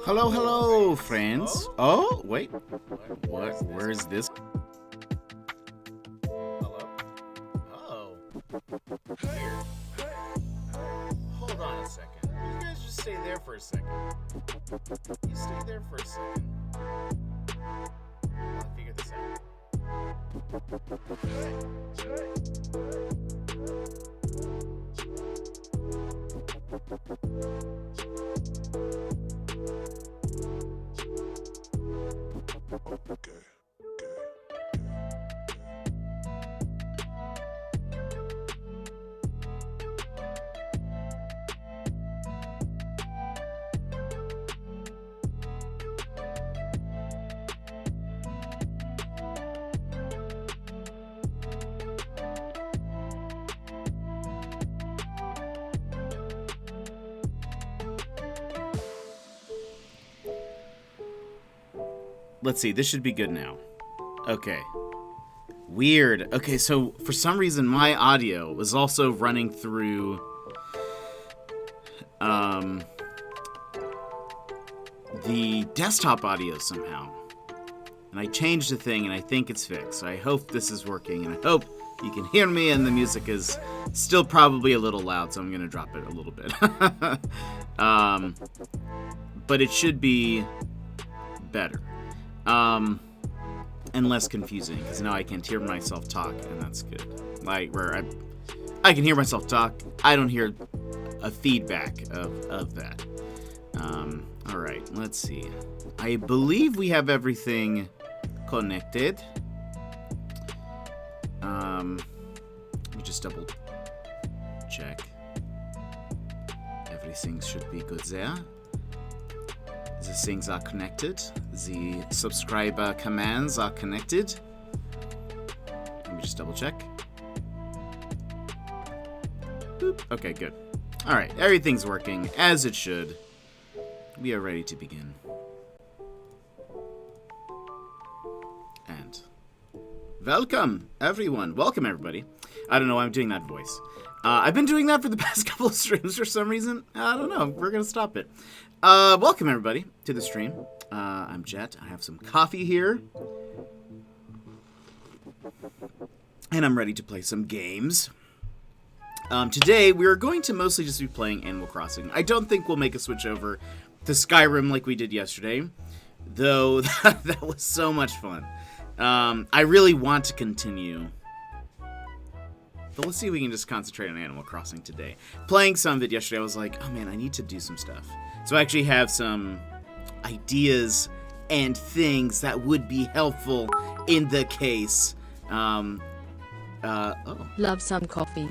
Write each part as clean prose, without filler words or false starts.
Hello, friends. Oh, wait. What? Where is this? Hello? Oh. Here. Hold on a second. You guys just stay there for a second. You stay there for a second. I'll figure this out. Let's see, this should be good now. Okay. Weird. Okay, so for some reason my audio was also running through the desktop audio somehow. And I changed the thing and I think it's fixed. So I hope this is working and I hope you can hear me and the music is still probably a little loud, so I'm going to drop it a little bit. But it should be better. And less confusing, because now I can't hear myself talk, and that's good. Like, where I can hear myself talk, I don't hear a feedback of that. Alright, let's see. I believe we have everything connected. Let me just double check. Everything should be good there. The things are connected. The subscriber commands are connected. Let me just double check. Boop. Okay, good. Alright, everything's working as it should. We are ready to begin. And welcome, everyone. Welcome, everybody. I don't know why I'm doing that voice. I've been doing that for the past couple of streams for some reason. I don't know. We're going to stop it. Welcome, everybody, to the stream. I'm Jet. I have some coffee here. And I'm ready to play some games. Today, we're going to mostly just be playing Animal Crossing. I don't think we'll make a switch over to Skyrim like we did yesterday. Though, that was so much fun. I really want to continue. But let's see if we can just concentrate on Animal Crossing today. Playing some of it yesterday, I was like, oh man, I need to do some stuff. So I actually have some ideas and things that would be helpful in the case. Love some coffee.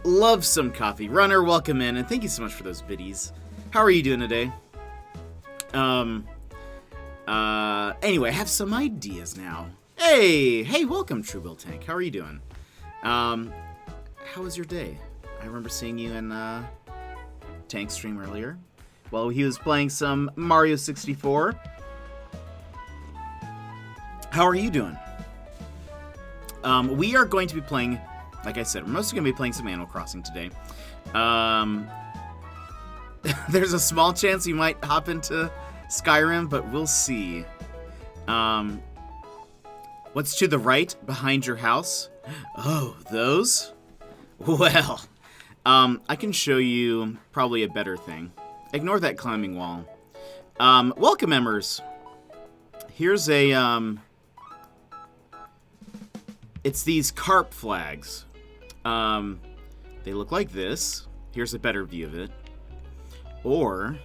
Love some coffee. Runner, welcome in, and thank you so much for those biddies. How are you doing today? Anyway, I have some ideas now. Hey, welcome, Truebill Tank. How are you doing? How was your day? I remember seeing you in, Tank stream earlier. While he was playing some Mario 64. How are you doing? We are going to be playing, like I said, we're mostly going to be playing some Animal Crossing today. There's a small chance you might hop into Skyrim, but we'll see. What's to the right behind your house? Oh, those? Well, I can show you probably a better thing. Ignore that climbing wall. Welcome, members. Here's a, it's these carp flags. They look like this. Here's a better view of it. Or,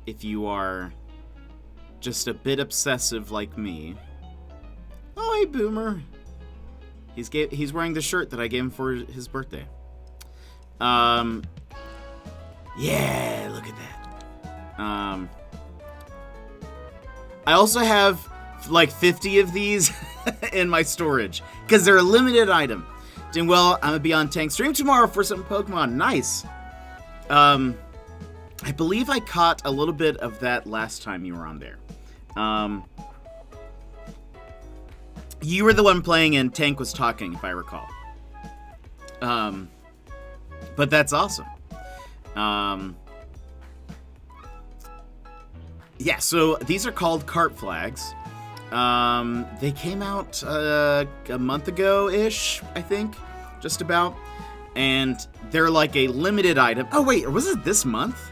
if you are just a bit obsessive like me. Oh, hey, Boomer. He's wearing the shirt that I gave him for his birthday. Yeah, look at that. I also have like 50 of these in my storage because they're a limited item. Doing well. I'm gonna be on Tank stream tomorrow for some Pokemon. Nice. I believe I caught a little bit of that last time you were on there. You were the one playing and Tank was talking, if I recall. But that's awesome. Yeah, so these are called cart flags. They came out a month ago-ish, I think, just about. And they're like a limited item. Oh, wait, was it this month?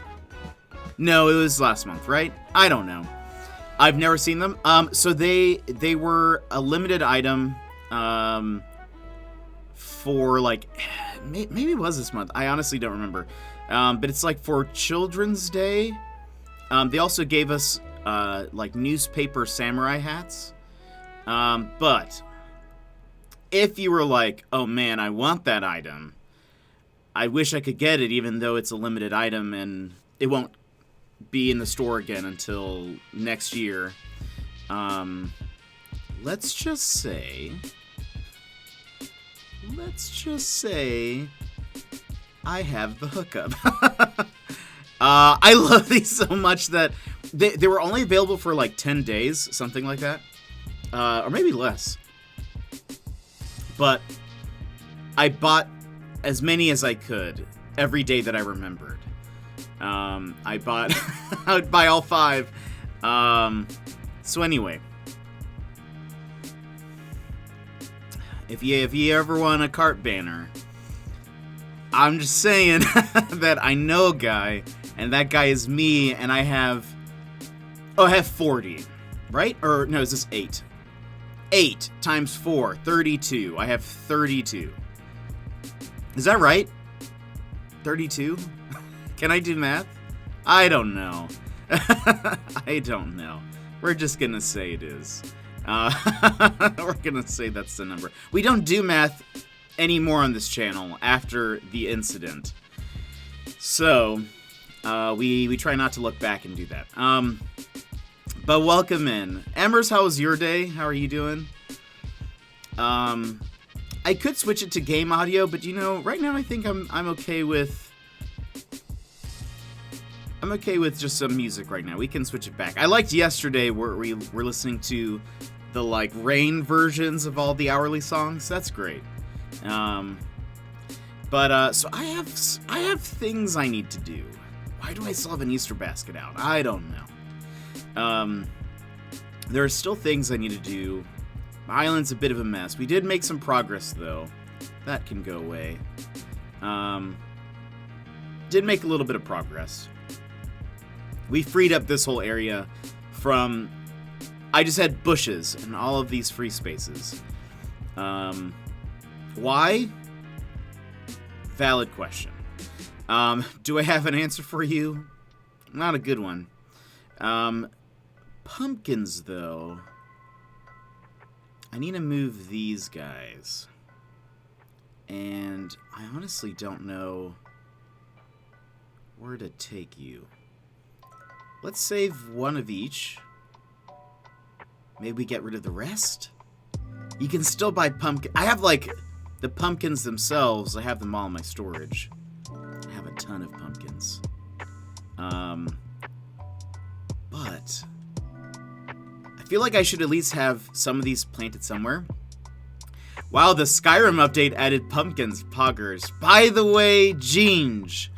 No, it was last month, right? I don't know. I've never seen them. So they were a limited item for like, maybe it was this month. I honestly don't remember. But it's like for Children's Day. They also gave us like newspaper samurai hats. But if you were like, oh man, I want that item, I wish I could get it even though it's a limited item and it won't be in the store again until next year. Let's just say I have the hookup. I love these so much that they were only available for like 10 days, something like that. Or maybe less. But I bought as many as I could every day that I remembered. I would buy all 5. So anyway, if you ever want a cart banner, I'm just saying that I know a guy, and that guy is me, and I have 40, right? Or no, is this 8? 8 times 4, 32. I have 32. Is that right? 32? Can I do math? I don't know. I don't know. We're just gonna say it is. We're gonna say that's the number. We don't do math anymore on this channel after the incident. So, we try not to look back and do that. But welcome in. Emmers, how was your day? How are you doing? I could switch it to game audio, but you know, right now I think I'm okay with just some music right now. We can switch it back. I liked yesterday where we were listening to the like rain versions of all the hourly songs. That's great. So I have things I need to do. Why do I still have an Easter basket out? I don't know. There are still things I need to do. My island's a bit of a mess. We did make some progress though. That can go away. Did make a little bit of progress. We freed up this whole area from... I just had bushes and all of these free spaces. Why? Valid question. Do I have an answer for you? Not a good one. Pumpkins, though. I need to move these guys. And I honestly don't know where to take you. Let's save one of each. Maybe get rid of the rest? You can still buy pumpkin. I have, like, the pumpkins themselves. I have them all in my storage. I have a ton of pumpkins. But I feel like I should at least have some of these planted somewhere. Wow, the Skyrim update added pumpkins, poggers. By the way, Ginge,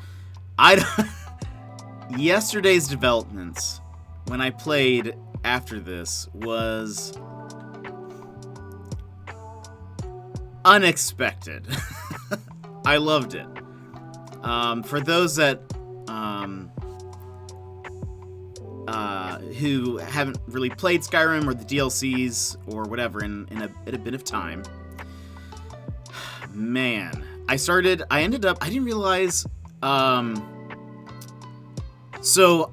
yesterday's developments, when I played after this, was unexpected. I loved it. For those that who haven't really played Skyrim or the DLCs or whatever in a bit of time, man, I didn't realize, so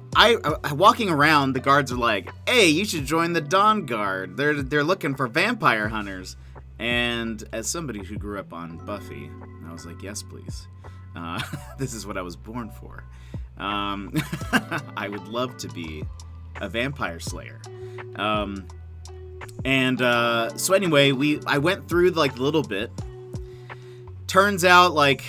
walking around, the guards are like, hey, you should join the Dawn Guard. They're looking for vampire hunters. And as somebody who grew up on Buffy, I was like, yes, please. This is what I was born for. I would love to be a vampire slayer. So anyway, I went through like a little bit. Turns out, like,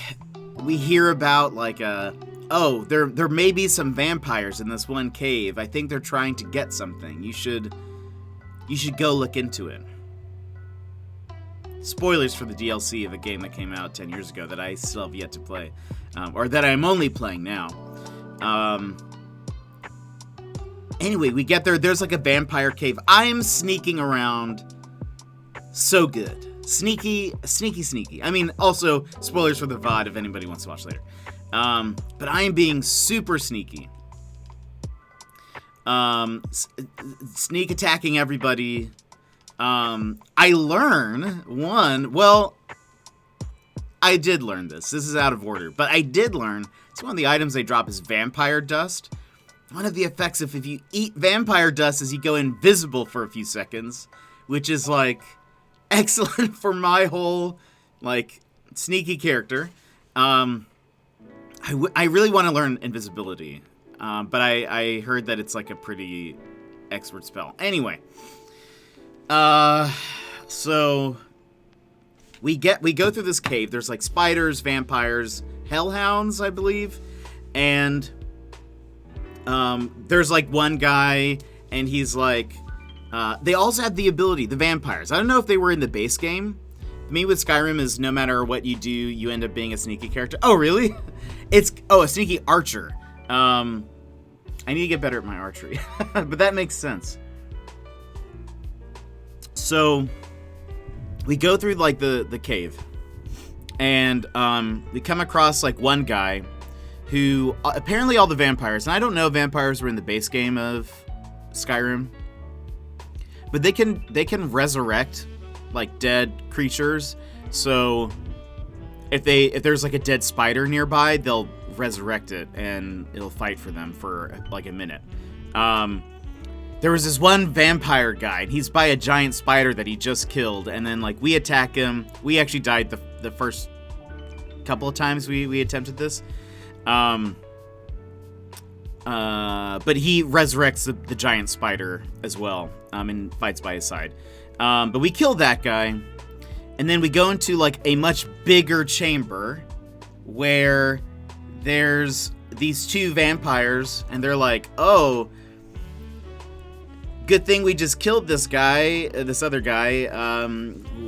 we hear about like there may be some vampires in this one cave. I think they're trying to get something. You should go look into it. Spoilers for the DLC of a game that came out 10 years ago that I still have yet to play. Or that I'm only playing now. Anyway, we get there. There's like a vampire cave. I am sneaking around so good. Sneaky. I mean, also, spoilers for the VOD if anybody wants to watch later. But I am being super sneaky. Sneak attacking everybody. I learn I did learn this. This is out of order, but I did learn, it's one of the items they drop is vampire dust. One of the effects if you eat vampire dust is you go invisible for a few seconds, which is, like, excellent for my whole, like, sneaky character. I really want to learn invisibility, but I heard that it's, like, a pretty expert spell. Anyway, so we go through this cave. There's, like, spiders, vampires, hellhounds, I believe, and there's, like, one guy, and he's, like, they also have the ability, the vampires. I don't know if they were in the base game. Me with Skyrim is no matter what you do, you end up being a sneaky character. Oh, really? A sneaky archer. I need to get better at my archery, but that makes sense. So we go through, like, the cave, and we come across, like, one guy who apparently all the vampires, and I don't know if vampires were in the base game of Skyrim, but they can resurrect, like, dead creatures. So if there's, like, a dead spider nearby, they'll resurrect it and it'll fight for them for, like, a minute. There was this one vampire guy, and he's by a giant spider that he just killed, and then, like, we attack him. We actually died the first couple of times we attempted this. But he resurrects the giant spider as well, and fights by his side. But we killed that guy, and then we go into, like, a much bigger chamber where there's these two vampires, and they're like, oh, good thing we just killed this guy, this other guy.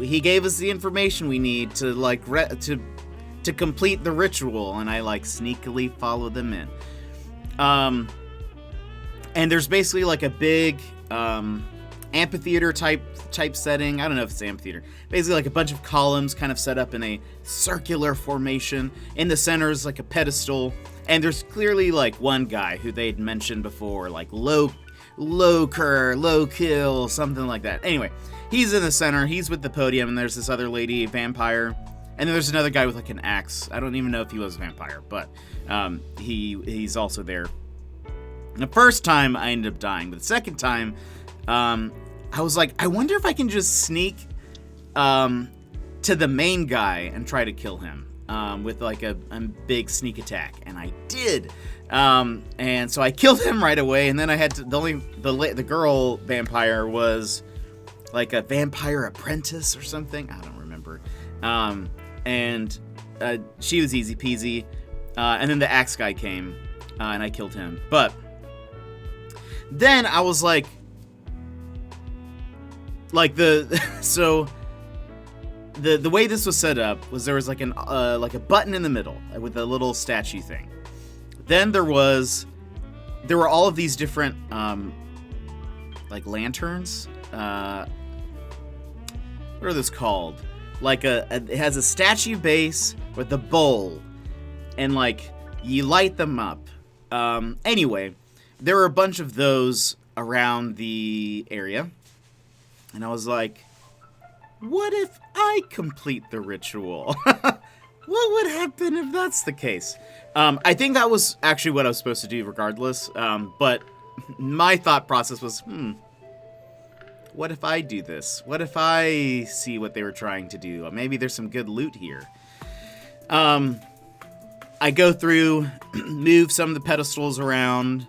He gave us the information we need to, like, to complete the ritual, and I, like, sneakily follow them in. And there's basically, like, a big amphitheater type setting. I don't know if it's amphitheater. Basically, like, a bunch of columns kind of set up in a circular formation. In the center is, like, a pedestal, and there's clearly, like, one guy who they'd mentioned before, like, low kill, something like that. Anyway, he's in the center. He's with the podium, and there's this other lady, vampire. And then there's another guy with, like, an axe. I don't even know if he was a vampire, but he's also there. And the first time, I ended up dying. But the second time, I was like, I wonder if I can just sneak to the main guy and try to kill him with, like, a big sneak attack. And I did. And so I killed him right away. And then I had to... The girl vampire was, like, a vampire apprentice or something. I don't remember. And she was easy peasy. And then the axe guy came, and I killed him. But then I was like so the way this was set up was there was like a button in the middle with a little statue thing. Then there were all of these different like lanterns. What are those called? Like it has a statue base with a bowl, and like you light them up. Anyway, there were a bunch of those around the area, and I was like, what if I complete the ritual? What would happen if that's the case? I think that was actually what I was supposed to do regardless, but my thought process was, what if I do this? What if I see what they were trying to do? Maybe there's some good loot here. I go through, move some of the pedestals around,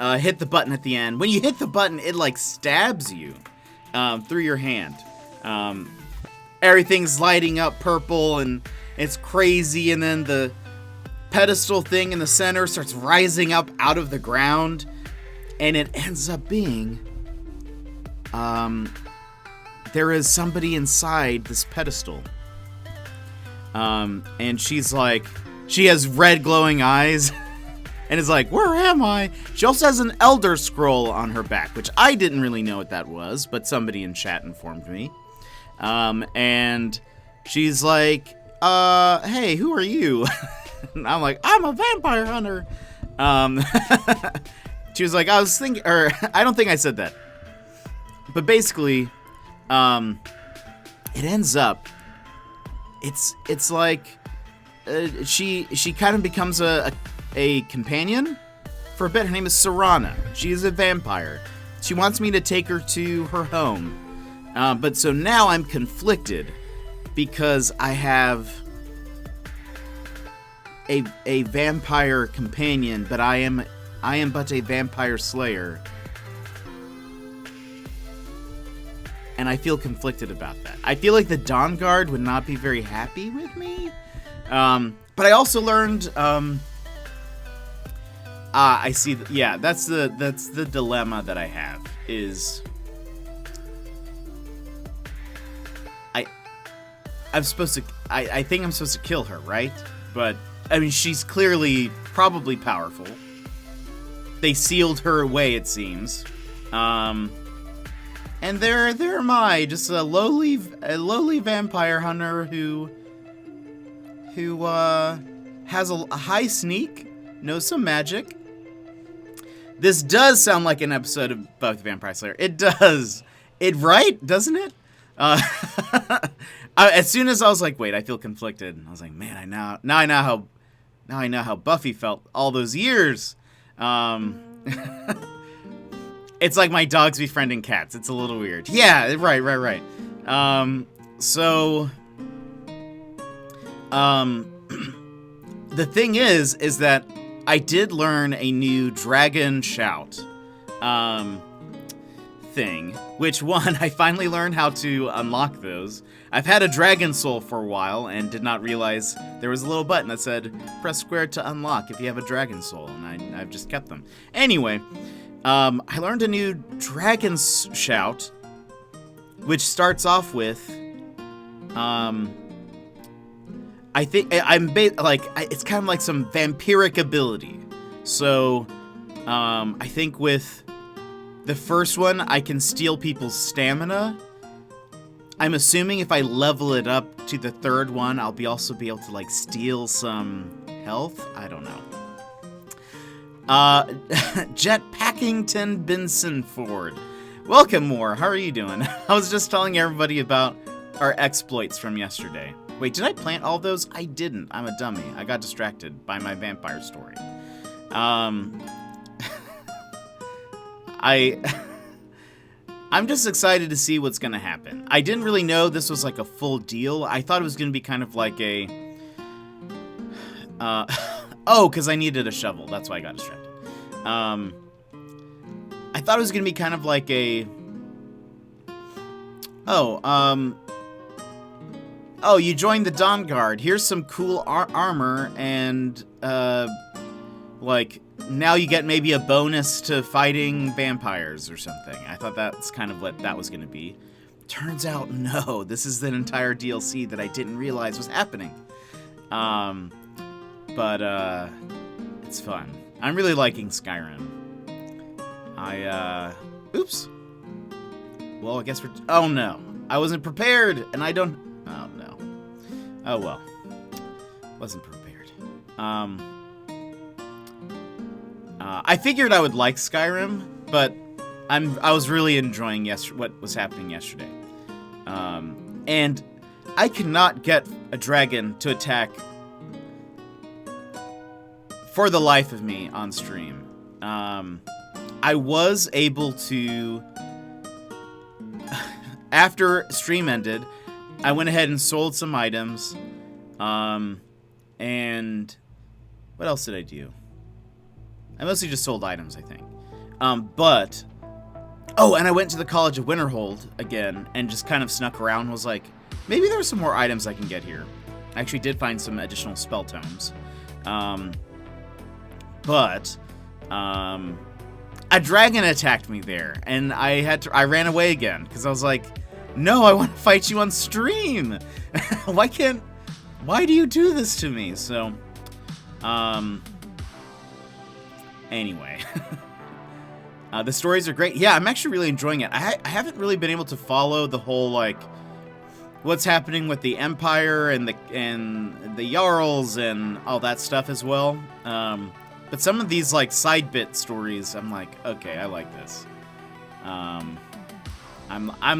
hit the button at the end. When you hit the button, it like stabs you through your hand. Everything's lighting up purple and it's crazy, and then the pedestal thing in the center starts rising up out of the ground, and it ends up being there is somebody inside this pedestal. And she's like, she has red glowing eyes and is like, where am I? She also has an Elder Scroll on her back, which I didn't really know what that was, but somebody in chat informed me. And she's like, hey, who are you? And I'm like, I'm a vampire hunter. She was like, I was thinking, or I don't think I said that. But basically, it ends up, it's like, she kind of becomes a companion for a bit. Her name is Serana. She is a vampire. She wants me to take her to her home. But so now I'm conflicted because I have a vampire companion, but I am but a vampire slayer. And I feel conflicted about that. I feel like the Dawn Guard would not be very happy with me. But I also learned, I see, yeah, that's the dilemma that I have, is I'm supposed to, I think I'm supposed to kill her, right? But, I mean, she's clearly probably powerful. They sealed her away, it seems. And there am I, just a lowly vampire hunter who has a high sneak, knows some magic. This does sound like an episode of Buffy the Vampire Slayer. It does. Right? Doesn't it? As soon as I was like, wait, I feel conflicted. I was like, man, now I know how Buffy felt all those years. It's like my dogs befriending cats. It's a little weird. Yeah, right. The thing is that I did learn a new dragon shout, thing, which one, I finally learned how to unlock those. I've had a dragon soul for a while and did not realize there was a little button that said, press square to unlock if you have a dragon soul, and I've just kept them. Anyway, I learned a new dragon shout, which starts off with, I think it's kind of like some vampiric ability. So, I think with the first one, I can steal people's stamina. I'm assuming if I level it up to the third one, I'll also be able to like steal some health. I don't know. Jet Packington Benson Ford. Welcome, Moore. How are you doing? I was just telling everybody about our exploits from yesterday. Wait, did I plant all those? I didn't. I'm a dummy. I got distracted by my vampire story. I'm just excited to see what's going to happen. I didn't really know this was like a full deal. I thought it was going to be kind of like a... because I needed a shovel. That's why I got distracted. I thought it was going to be kind of like a... you joined the Dawn Guard. Here's some cool armor, and, now you get maybe a bonus to fighting vampires or something. I thought that's kind of what that was going to be. Turns out, no. This is an entire DLC that I didn't realize was happening. But it's fun. I'm really liking Skyrim. Oops. Well, I guess oh, no. I wasn't prepared, and I don't... Oh, no. Oh, well. Wasn't prepared. I figured I would like Skyrim, but I was really enjoying what was happening yesterday. And I could not get a dragon to attack for the life of me on stream. I was able to... After stream ended, I went ahead and sold some items. And what else did I do? I mostly just sold items, I think. And I went to the College of Winterhold again and just kind of snuck around and was like, maybe there's some more items I can get here. I actually did find some additional spell tomes. A dragon attacked me there, and I ran away again, because I was like, No, I want to fight you on stream. Why do you do this to me? So, anyway. The stories are great. Yeah, I'm actually really enjoying it. I haven't really been able to follow the whole, like, what's happening with the Empire and the Jarls and all that stuff as well. But some of these, like, side bit stories, I'm like, okay, I like this. I'm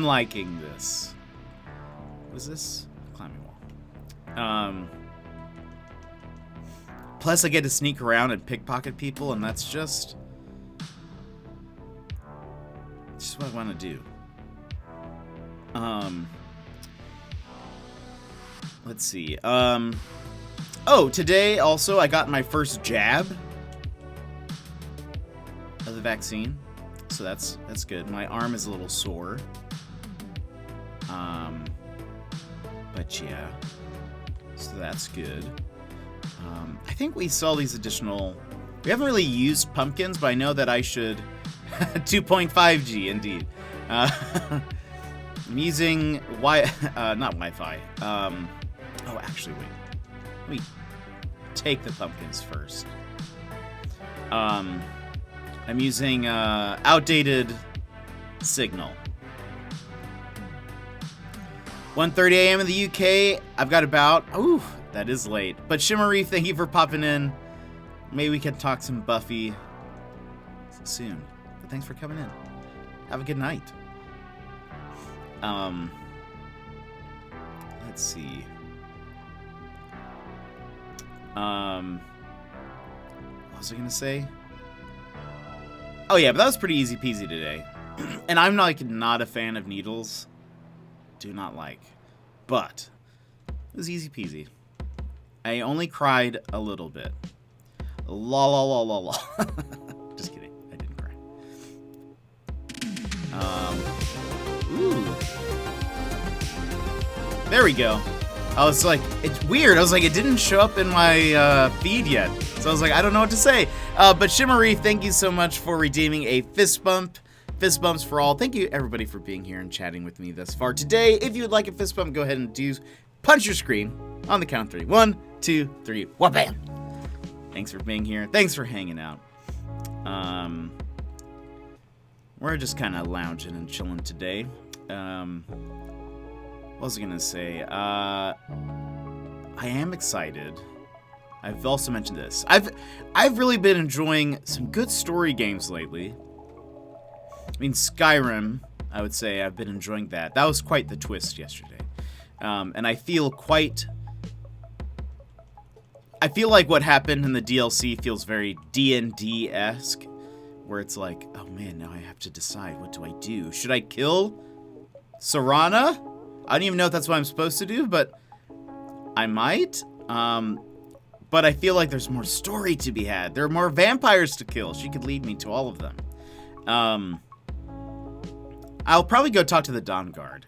liking this. What is this? Climbing wall. Plus I get to sneak around and pickpocket people, and that's just what I want to do. Let's see. Oh, today also I got my first jab of the vaccine. So that's good. My arm is a little sore. But yeah. So that's good. I think we saw these additional... We haven't really used pumpkins, but I know that I should... 2.5G, indeed. I'm using... not Wi-Fi. Oh, actually, wait. Let me take the pumpkins first. I'm using outdated signal. 1:30 a.m. in the UK. I've got about... Ooh, that is late. But Shimmery, thank you for popping in. Maybe we can talk some Buffy soon. But thanks for coming in. Have a good night. Let's see. What was I gonna say? Oh yeah, but that was pretty easy peasy today. And I'm like not a fan of needles. Do not like. But it was easy peasy. I only cried a little bit. La la la la la. Just kidding. I didn't cry. Ooh. There we go. I was like, it's weird. I was like, it didn't show up in my feed yet. So I was like, I don't know what to say. But Shimmery, thank you so much for redeeming a fist bump. Fist bumps for all. Thank you, everybody, for being here and chatting with me thus far today. If you would like a fist bump, go ahead and punch your screen on the count of 3. 1, 2, 3. Wha-bam! Thanks for being here. Thanks for hanging out. We're just kind of lounging and chilling today. What was I gonna say? I am excited. I've also mentioned this. I've really been enjoying some good story games lately. I mean, Skyrim, I would say I've been enjoying that. That was quite the twist yesterday. And I feel like what happened in the DLC feels very D&D-esque, where it's like, oh man, now I have to decide, what do I do? Should I kill Serana? I don't even know if that's what I'm supposed to do, but I might. But I feel like there's more story to be had. There are more vampires to kill. She could lead me to all of them. I'll probably go talk to the Dawn Guard.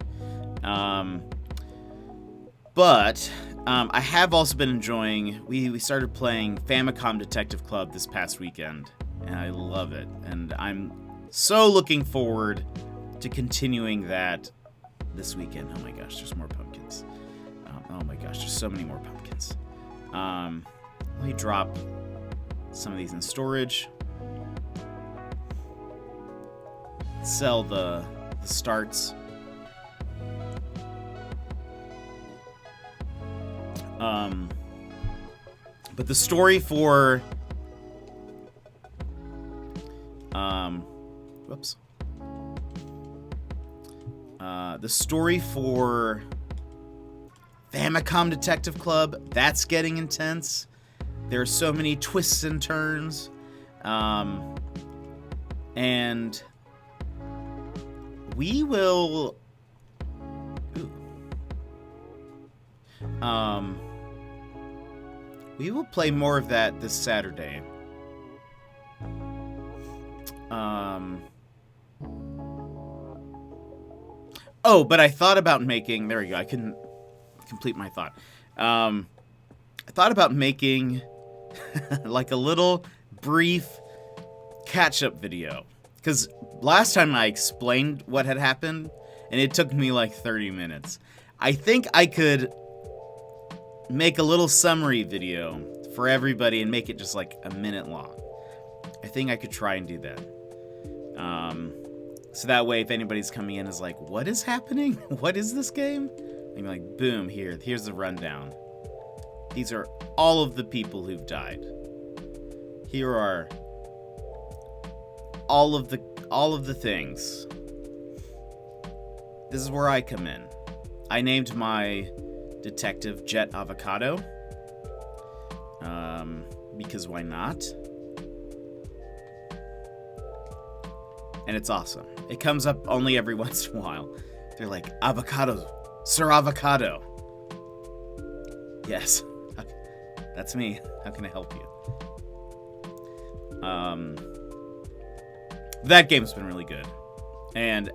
But I have also been enjoying... We started playing Famicom Detective Club this past weekend, and I love it. And I'm so looking forward to continuing that this weekend. Oh my gosh, there's more pumpkins. Oh my gosh, there's so many more pumpkins. Let me drop some of these in storage. Sell the starts. But the story for whoops. The story for Famicom Detective Club, that's getting intense. There are so many twists and turns. And we will... we will play more of that this Saturday. Oh, but I thought about making... There we go. I couldn't complete my thought. I thought about making like a little brief catch-up video. Because last time I explained what had happened, and it took me like 30 minutes. I think I could make a little summary video for everybody and make it just like a minute long. I think I could try and do that. So that way, if anybody's coming in is like, what is happening? What is this game? I'm like, boom, here's the rundown. These are all of the people who've died. Here are all of the things. This is where I come in. I named my detective Jet Avocado. Because why not? And it's awesome. It comes up only every once in a while. They're like, avocado, Sir Avocado. Yes, that's me. How can I help you? That game's been really good. And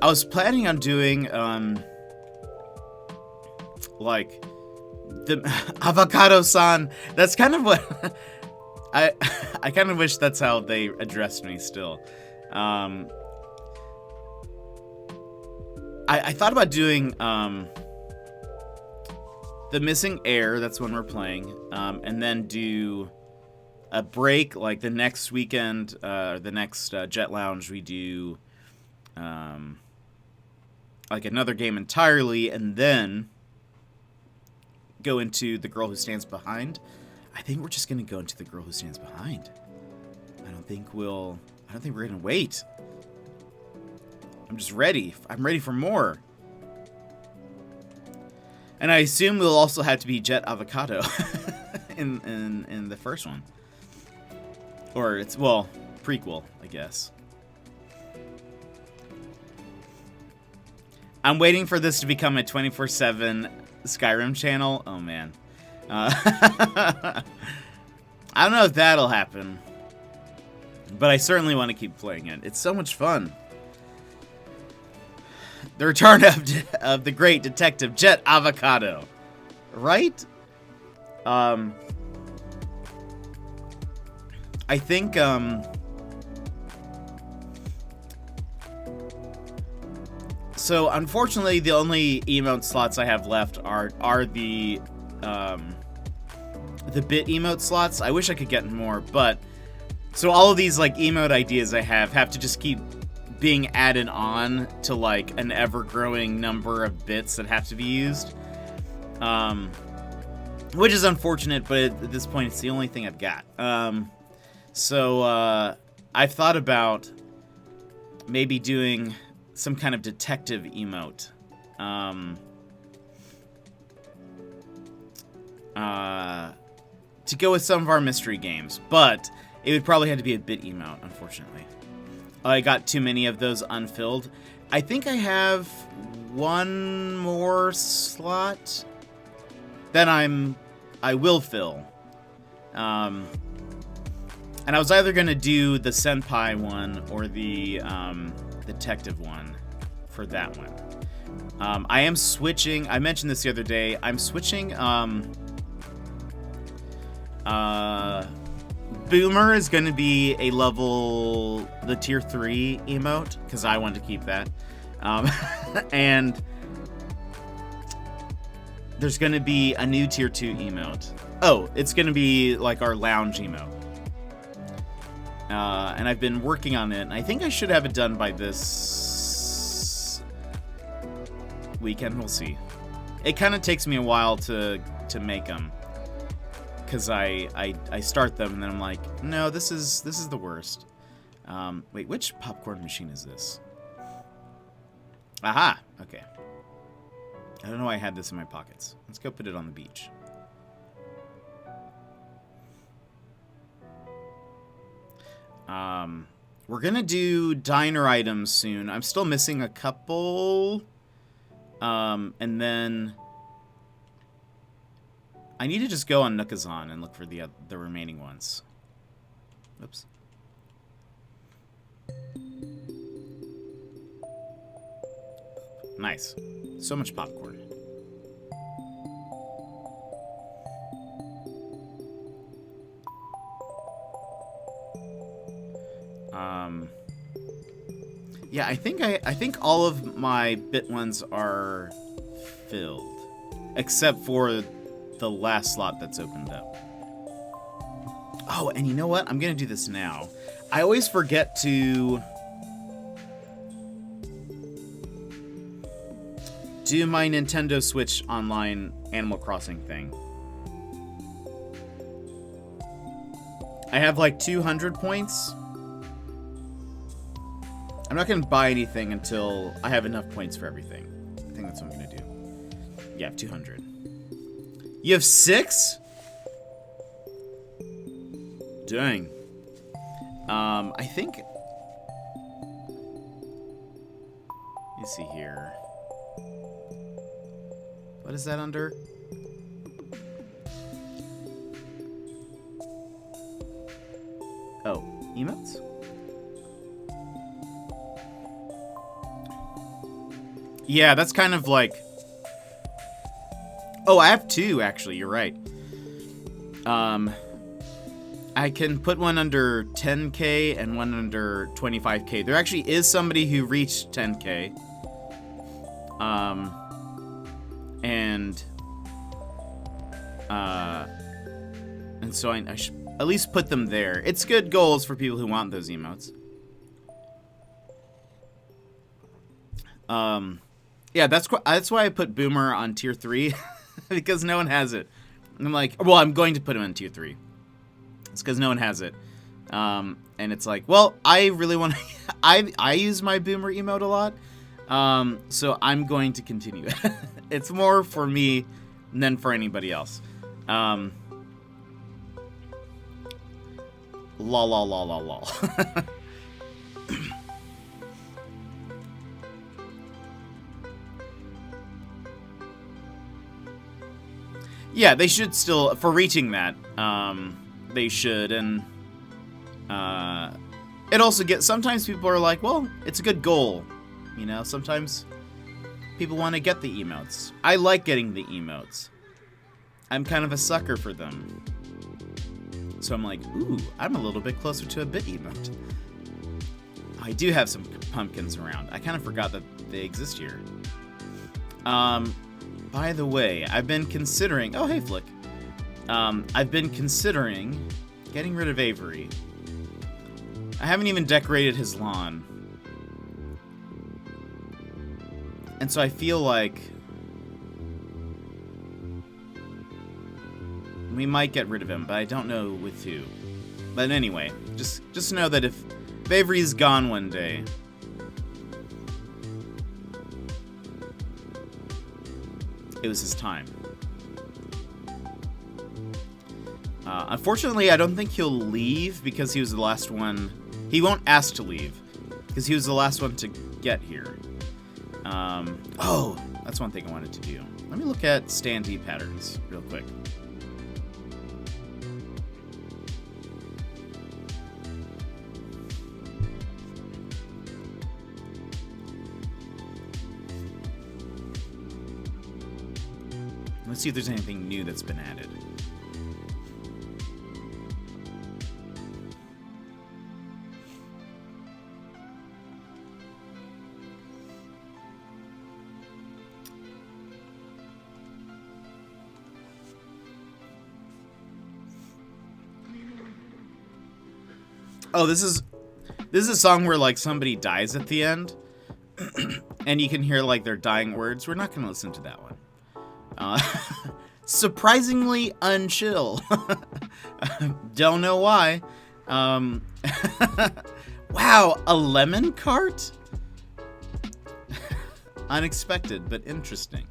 I was planning on doing, like, the Avocado-san. That's kind of what... I kind of wish that's how they addressed me still. I thought about doing The Missing Heir, that's when we're playing, and then do a break, like the next weekend, the next Jet Lounge, we do like another game entirely, and then go into The Girl Who Stands Behind. I think we're just gonna go into The Girl Who Stands Behind. I don't think we're gonna wait. I'm just ready. I'm ready for more. And I assume we'll also have to be Jet Avocado in the first one. Or it's, well, prequel, I guess. I'm waiting for this to become a 24/7 Skyrim channel. Oh man. I don't know if that'll happen, but I certainly want to keep playing it. It's so much fun. The return of the great detective Jet Avocado, right? I think so unfortunately the only emote slots I have left are the bit emote slots. I wish I could get more, but so all of these like emote ideas I have to just keep being added on to like an ever-growing number of bits that have to be used, which is unfortunate, but at this point it's the only thing I've got. So I've thought about maybe doing some kind of detective emote. To go with some of our mystery games, but it would probably have to be a bit emote, unfortunately. I got too many of those unfilled. I think I have one more slot that I will fill. And I was either gonna do the Senpai one or the detective one for that one. I am switching. I mentioned this the other day. I'm switching. Boomer is going to be a level, the tier 3 emote, because I wanted to keep that. And there's going to be a new tier 2 emote. Oh, it's going to be like our lounge emote. And I've been working on it, and I think I should have it done by this weekend. We'll see. It kind of takes me a while to make them. Because I start them and then I'm like, no, this is the worst. Wait, which popcorn machine is this? Aha! Okay. I don't know why I had this in my pockets. Let's go put it on the beach. We're gonna do diner items soon. I'm still missing a couple. And then I need to just go on Nookazon and look for the remaining ones. Oops. Nice. So much popcorn. Yeah, I think all of my bit ones are filled, except for the last slot that's opened up. Oh, and you know what? I'm gonna do this now. I always forget to do my Nintendo Switch Online Animal Crossing thing. I have like 200 points. I'm not gonna buy anything until I have enough points for everything. I think that's what I'm gonna do. Yeah, I have 200. You have 6? Dang. I think... Let me see here. What is that under? Oh, emotes? Yeah, that's kind of like... Oh, I have 2, actually. You're right. I can put one under 10K and one under 25K. There actually is somebody who reached 10K. And so I should at least put them there. It's good goals for people who want those emotes. Yeah, that's why I put Boomer on tier 3 because no one has it. And I'm like, well, I'm going to put him on tier 3. It's because no one has it. And it's like, well, I really want to... I use my Boomer emote a lot. So I'm going to continue it. It's more for me than for anybody else. Lol, lol, lol, lol, lol. Yeah, they should still... For reaching that, they should, and... it also gets... Sometimes people are like, well, it's a good goal. You know, sometimes people want to get the emotes. I like getting the emotes. I'm kind of a sucker for them. So I'm like, ooh, I'm a little bit closer to a bit emote. I do have some pumpkins around. I kind of forgot that they exist here. By the way, I've been considering... Oh, hey, Flick. I've been considering getting rid of Avery. I haven't even decorated his lawn. And so I feel like we might get rid of him, but I don't know with who. But anyway, just know that if Avery's gone one day, it was his time. Unfortunately, I don't think he'll leave because he was the last one. He won't ask to leave because he was the last one to get here. Oh, that's one thing I wanted to do. Let me look at standee patterns real quick. Let's see if there's anything new that's been added. Oh, this is a song where like somebody dies at the end, and you can hear like their dying words. We're not going to listen to that one. Surprisingly unchill. Don't know why. Wow, a lemon cart? Unexpected, but interesting.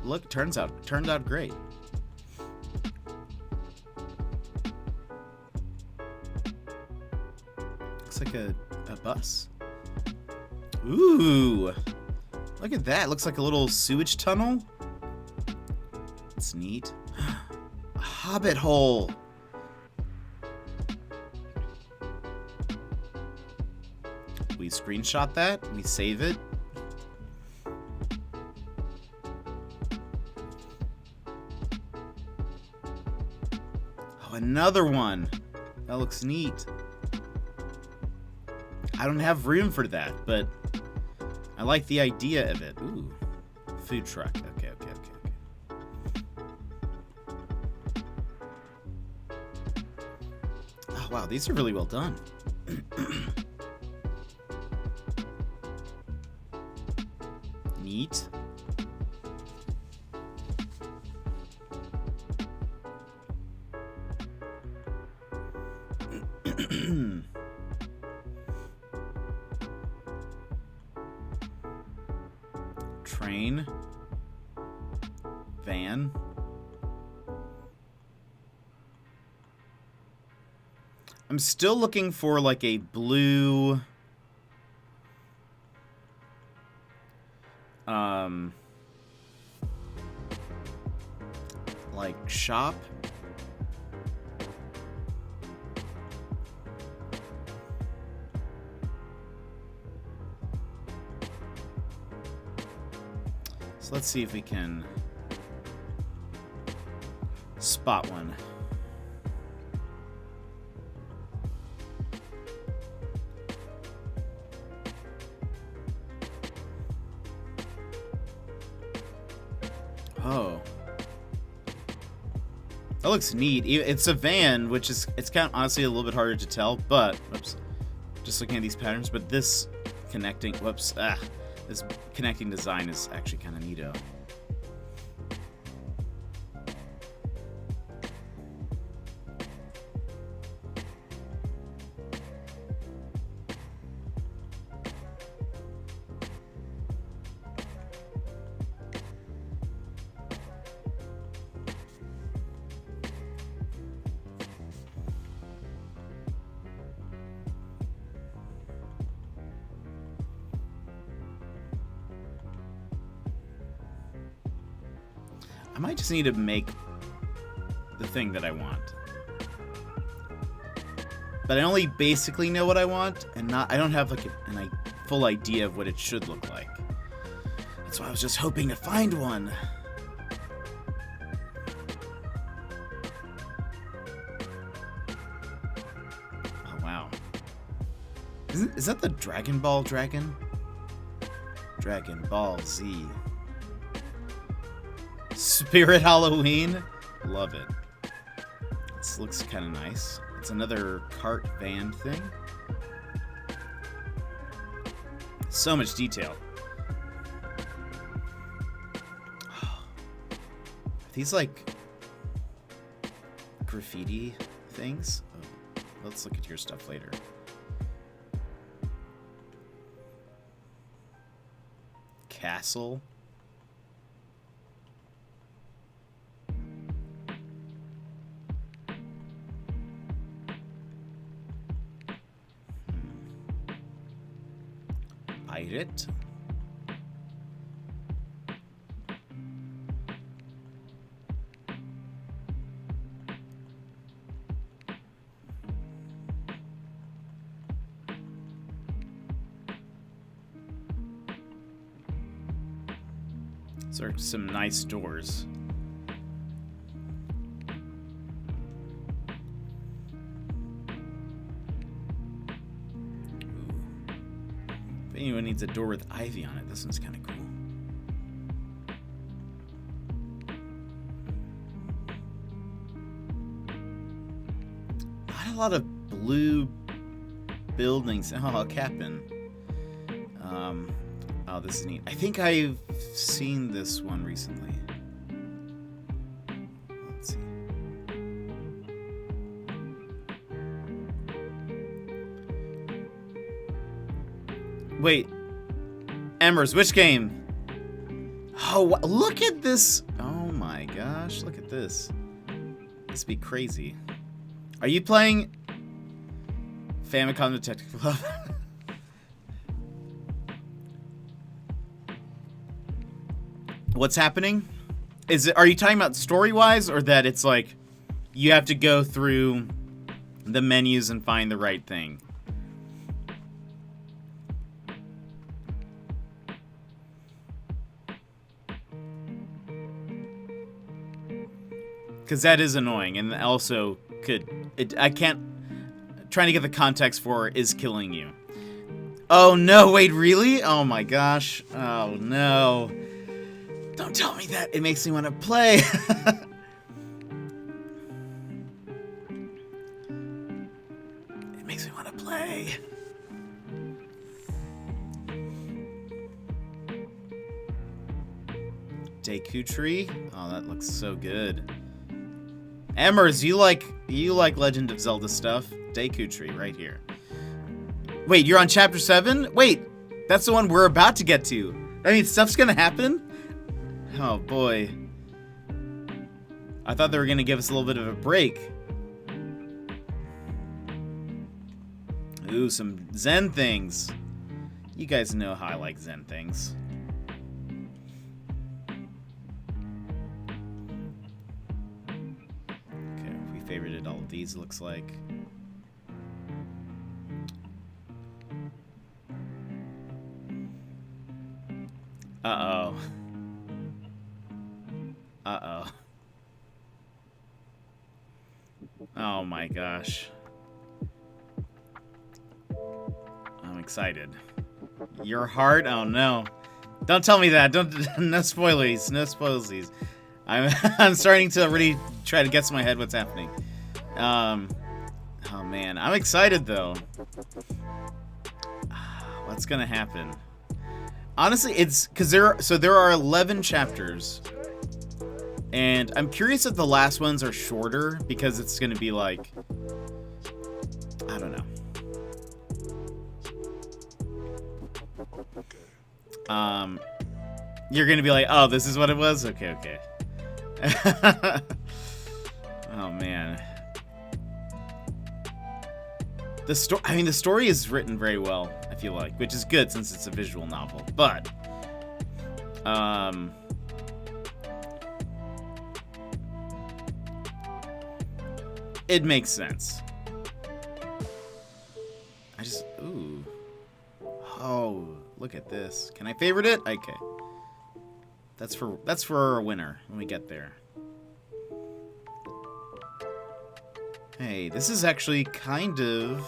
Look, turned out great. Looks like a bus. Ooh. Look at that. Looks like a little sewage tunnel. It's neat. A hobbit hole. We screenshot that. We save it. Oh, another one. That looks neat. I don't have room for that, but I like the idea of it. Ooh, food truck. Okay. Oh, wow, these are really well done. Neat. Train. Van. I'm still looking for like a blue like shop. So let's see if we can spot one. Oh. That looks neat. It's a van, which is, it's kind of honestly a little bit harder to tell, but, whoops, just looking at these patterns, but this connecting, this connecting design is actually kind of neato. I might just need to make the thing that I want. But I only basically know what I want, and I don't have like a full idea of what it should look like. That's why I was just hoping to find one. Oh wow. Is that the Dragon Ball dragon? Dragon Ball Z. Spirit Halloween? Love it. This looks kind of nice. It's another cart van thing. So much detail. Are these like graffiti things? Oh, let's look at your stuff later. Castle. Bite it. These are some nice doors. If anyone needs a door with ivy on it, this one's kind of cool. Not a lot of blue buildings. Oh, Captain. Oh, this is neat. I think I've seen this one recently. Let's see. Wait. Embers, which game? Oh, look at this. Oh my gosh, look at this. This be crazy. Are you playing Famicom Detective Club? What's happening? Are you talking about story-wise, or that it's like you have to go through the menus and find the right thing? Because that is annoying, and also trying to get the context for is killing you. Oh no, wait, really? Oh my gosh. Oh no. Don't tell me that. It makes me want to play. It makes me want to play. Deku Tree? Oh, that looks so good. Emmers, you like Legend of Zelda stuff? Deku Tree, right here. Wait, you're on chapter 7? Wait, that's the one we're about to get to. I mean, stuff's gonna happen? Oh boy. I thought they were gonna give us a little bit of a break. Ooh, some Zen things. You guys know how I like Zen things. Okay, we favorited all of these, looks like. Uh-oh. Uh-oh. Oh my gosh. I'm excited. Your heart? Oh no. Don't tell me that. Don't. No spoilies. No spoilies. I'm starting to really try to guess in my head what's happening. Oh man. I'm excited though. What's gonna happen? Honestly, it's because there are 11 chapters, and I'm curious if the last ones are shorter because it's gonna be like, I don't know. You're gonna be like, oh, this is what it was? Okay. Oh man. The story is written very well, I feel like, which is good since it's a visual novel, but it makes sense. Ooh. Oh, look at this. Can I favorite it? Okay. That's for a winner when we get there. Hey, this is actually kind of...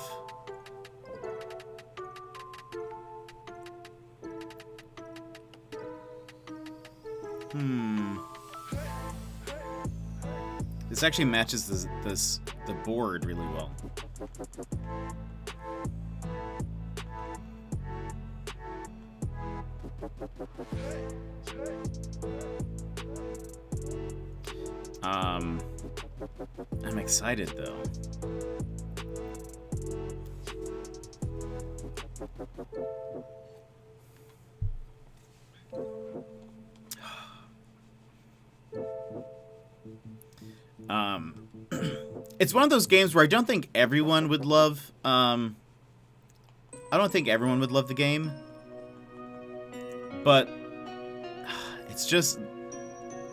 This actually matches the board really well. I'm excited though. It's one of those games where I don't think everyone would love. I don't think everyone would love the game, but it's just,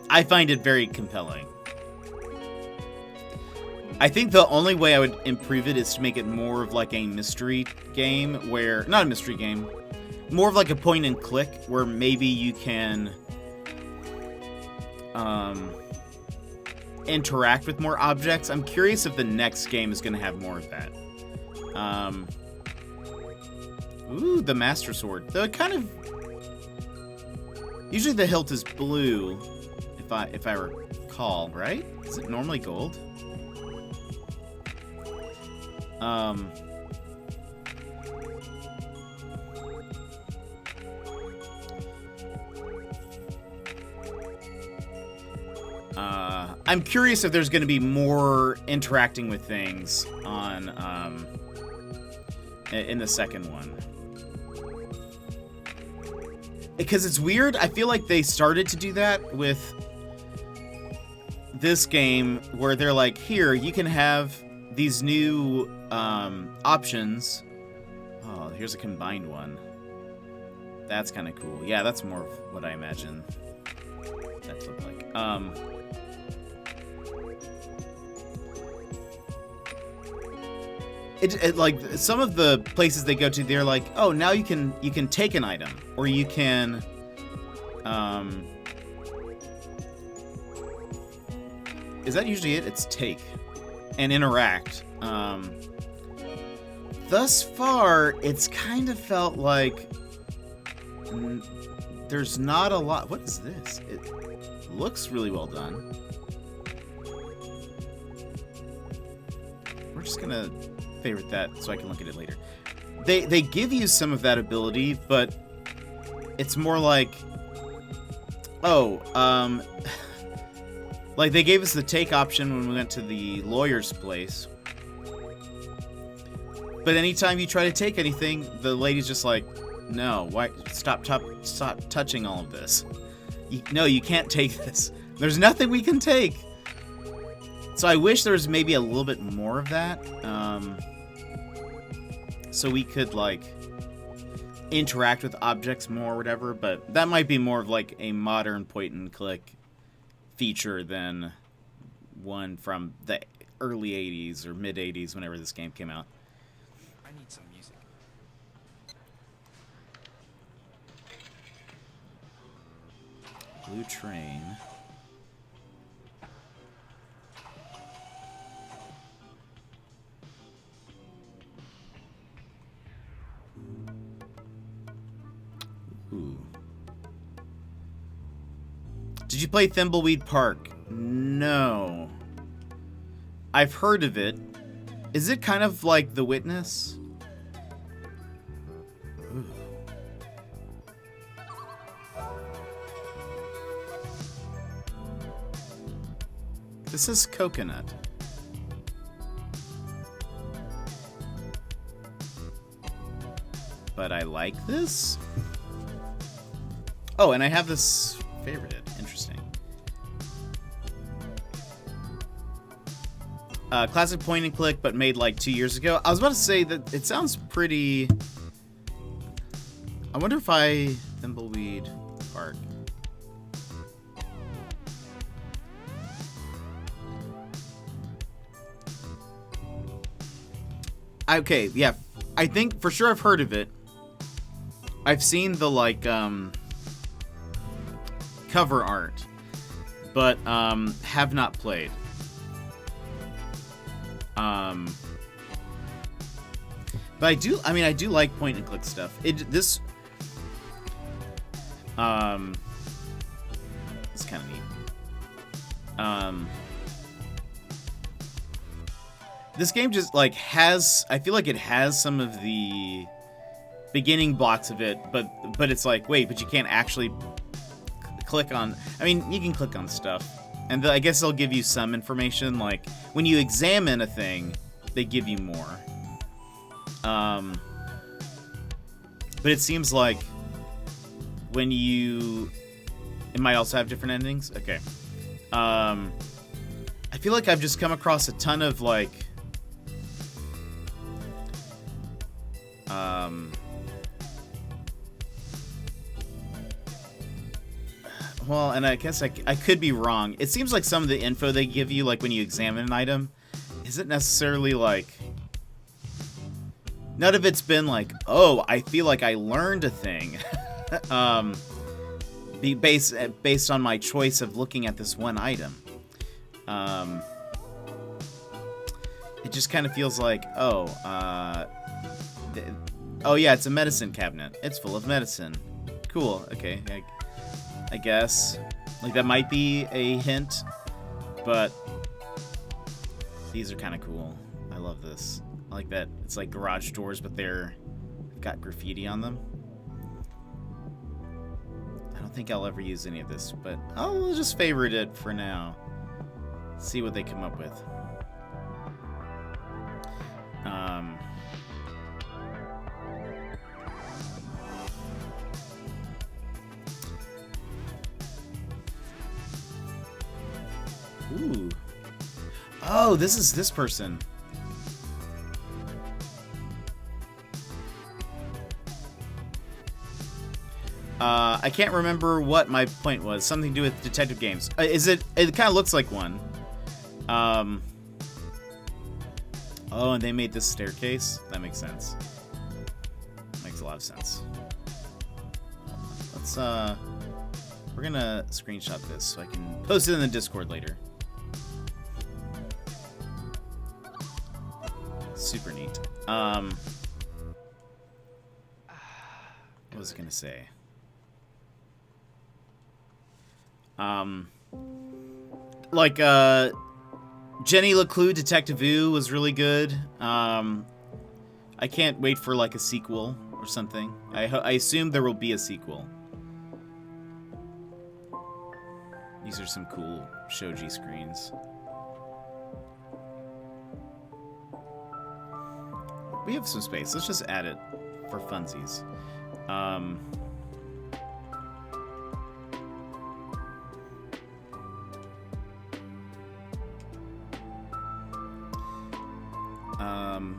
I find it very compelling. I think the only way I would improve it is to make it more of like a mystery game where, not a mystery game, more of like a point and click where maybe you can interact with more objects. I'm curious if the next game is going to have more of that. Ooh, the Master Sword. The kind of... Usually the hilt is blue, if I recall, right? Is it normally gold? I'm curious if there's going to be more interacting with things on in the second one. Because it's weird, I feel like they started to do that with this game where they're like, here, you can have these new options. Oh, here's a combined one. That's kind of cool. Yeah, that's more of what I imagine that to look like. It like some of the places they go to, they're like, oh, now you can take an item, or you can is that usually it? It's take and interact. thus far, it's kind of felt like there's not a lot. What is this? It looks really well done. We're just gonna favorite that so I can look at it later. They give you some of that ability, but it's more like, like they gave us the take option when we went to the lawyer's place. But anytime you try to take anything, the lady's just like, no, why? Stop touching all of this. No, you can't take this. There's nothing we can take. So I wish there was maybe a little bit more of that. So we could, like, interact with objects more or whatever. But that might be more of, like, a modern point-and-click feature than one from the early 80s or mid-80s, whenever this game came out. I need some music. Blue Train. Ooh. Did you play Thimbleweed Park? No. I've heard of it. Is it kind of like The Witness? Ooh. This is coconut. But I like this? Oh, and I have this favorited. Interesting. Classic point and click, but made like 2 years ago. I was about to say that it sounds pretty... I wonder if Thimbleweed Park. Okay, yeah. I think for sure I've heard of it. I've seen the, like, cover art, but have not played. But I do like point and click stuff. This it's kind of neat. This game just, like, I feel like it has some of the beginning blocks of it, but it's like, wait, but you can't actually click on... I mean, you can click on stuff, and I guess they'll give you some information, like, when you examine a thing, they give you more. But it seems like when you... It might also have different endings? Okay. I feel like I've just come across a ton of, like... Well, and I guess I could be wrong. It seems like some of the info they give you, like when you examine an item, isn't necessarily like... None of it's been like, oh, I feel like I learned a thing. Based on my choice of looking at this one item. It just kind of feels like, oh yeah, it's a medicine cabinet. It's full of medicine. Cool, okay. I guess. Like, that might be a hint, but these are kind of cool. I love this. I like that. It's like garage doors, but they've got graffiti on them. I don't think I'll ever use any of this, but I'll just favorite it for now. See what they come up with. Ooh. Oh, this is this person. I can't remember what my point was. Something to do with detective games. It kind of looks like one. Oh, and they made this staircase? That makes sense. Makes a lot of sense. Let's, we're gonna screenshot this so I can post it in the Discord later. Super neat. was I gonna say? Like Jenny LeClue Detective Ooh was really good. I can't wait for like a sequel or something. I assume there will be a sequel. These are some cool shoji screens. We have some space. Let's just add it for funsies.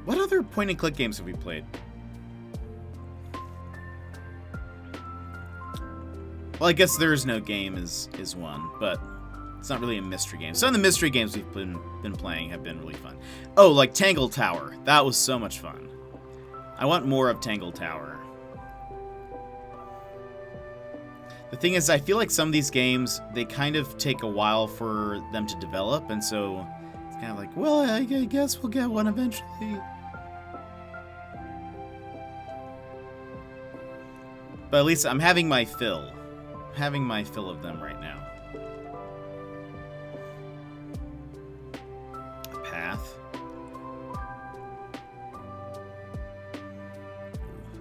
What other point-and-click games have we played? Well, I guess There Is No Game is one, but it's not really a mystery game. Some of the mystery games we've been playing have been really fun. Oh, like Tangle Tower. That was so much fun. I want more of Tangle Tower. The thing is, I feel like some of these games, they kind of take a while for them to develop, and so it's kind of like, well, I guess we'll get one eventually. But at least I'm having my fill. I'm having my fill of them right now. Path.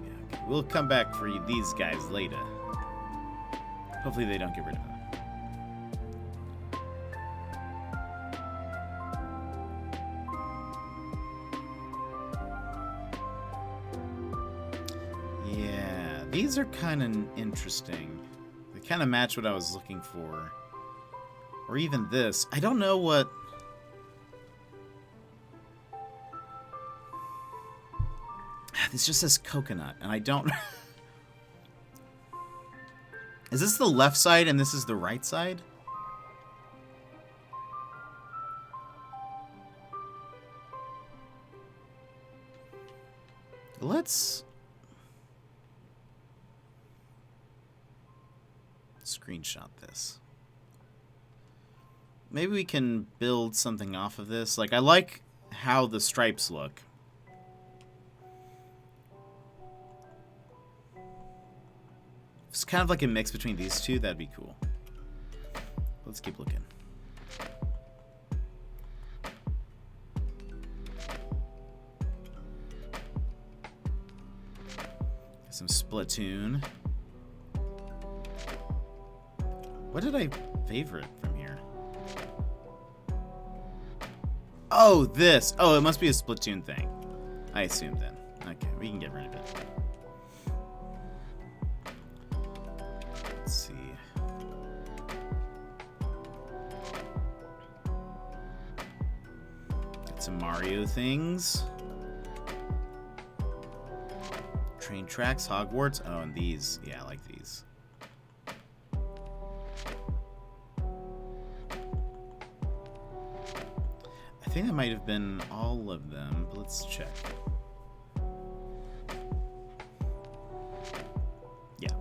Yeah, okay. We'll come back for these guys later. Hopefully they don't get rid of them. Yeah, these are kind of interesting. They kind of match what I was looking for. Or even this. I don't know what... This just says coconut, and I don't... Is this the left side and this is the right side? Let's screenshot this. Maybe we can build something off of this. Like, I like how the stripes look. It's kind of like a mix between these two. That'd be cool. Let's keep looking. Some Splatoon. What did I favorite from here? Oh, this. Oh, it must be a Splatoon thing. I assumed then. Okay, we can get rid of it. Let's see. Got some Mario things. Train tracks, Hogwarts. Oh, and these. Yeah, I like these. I think that might have been all of them, but let's check. Yeah.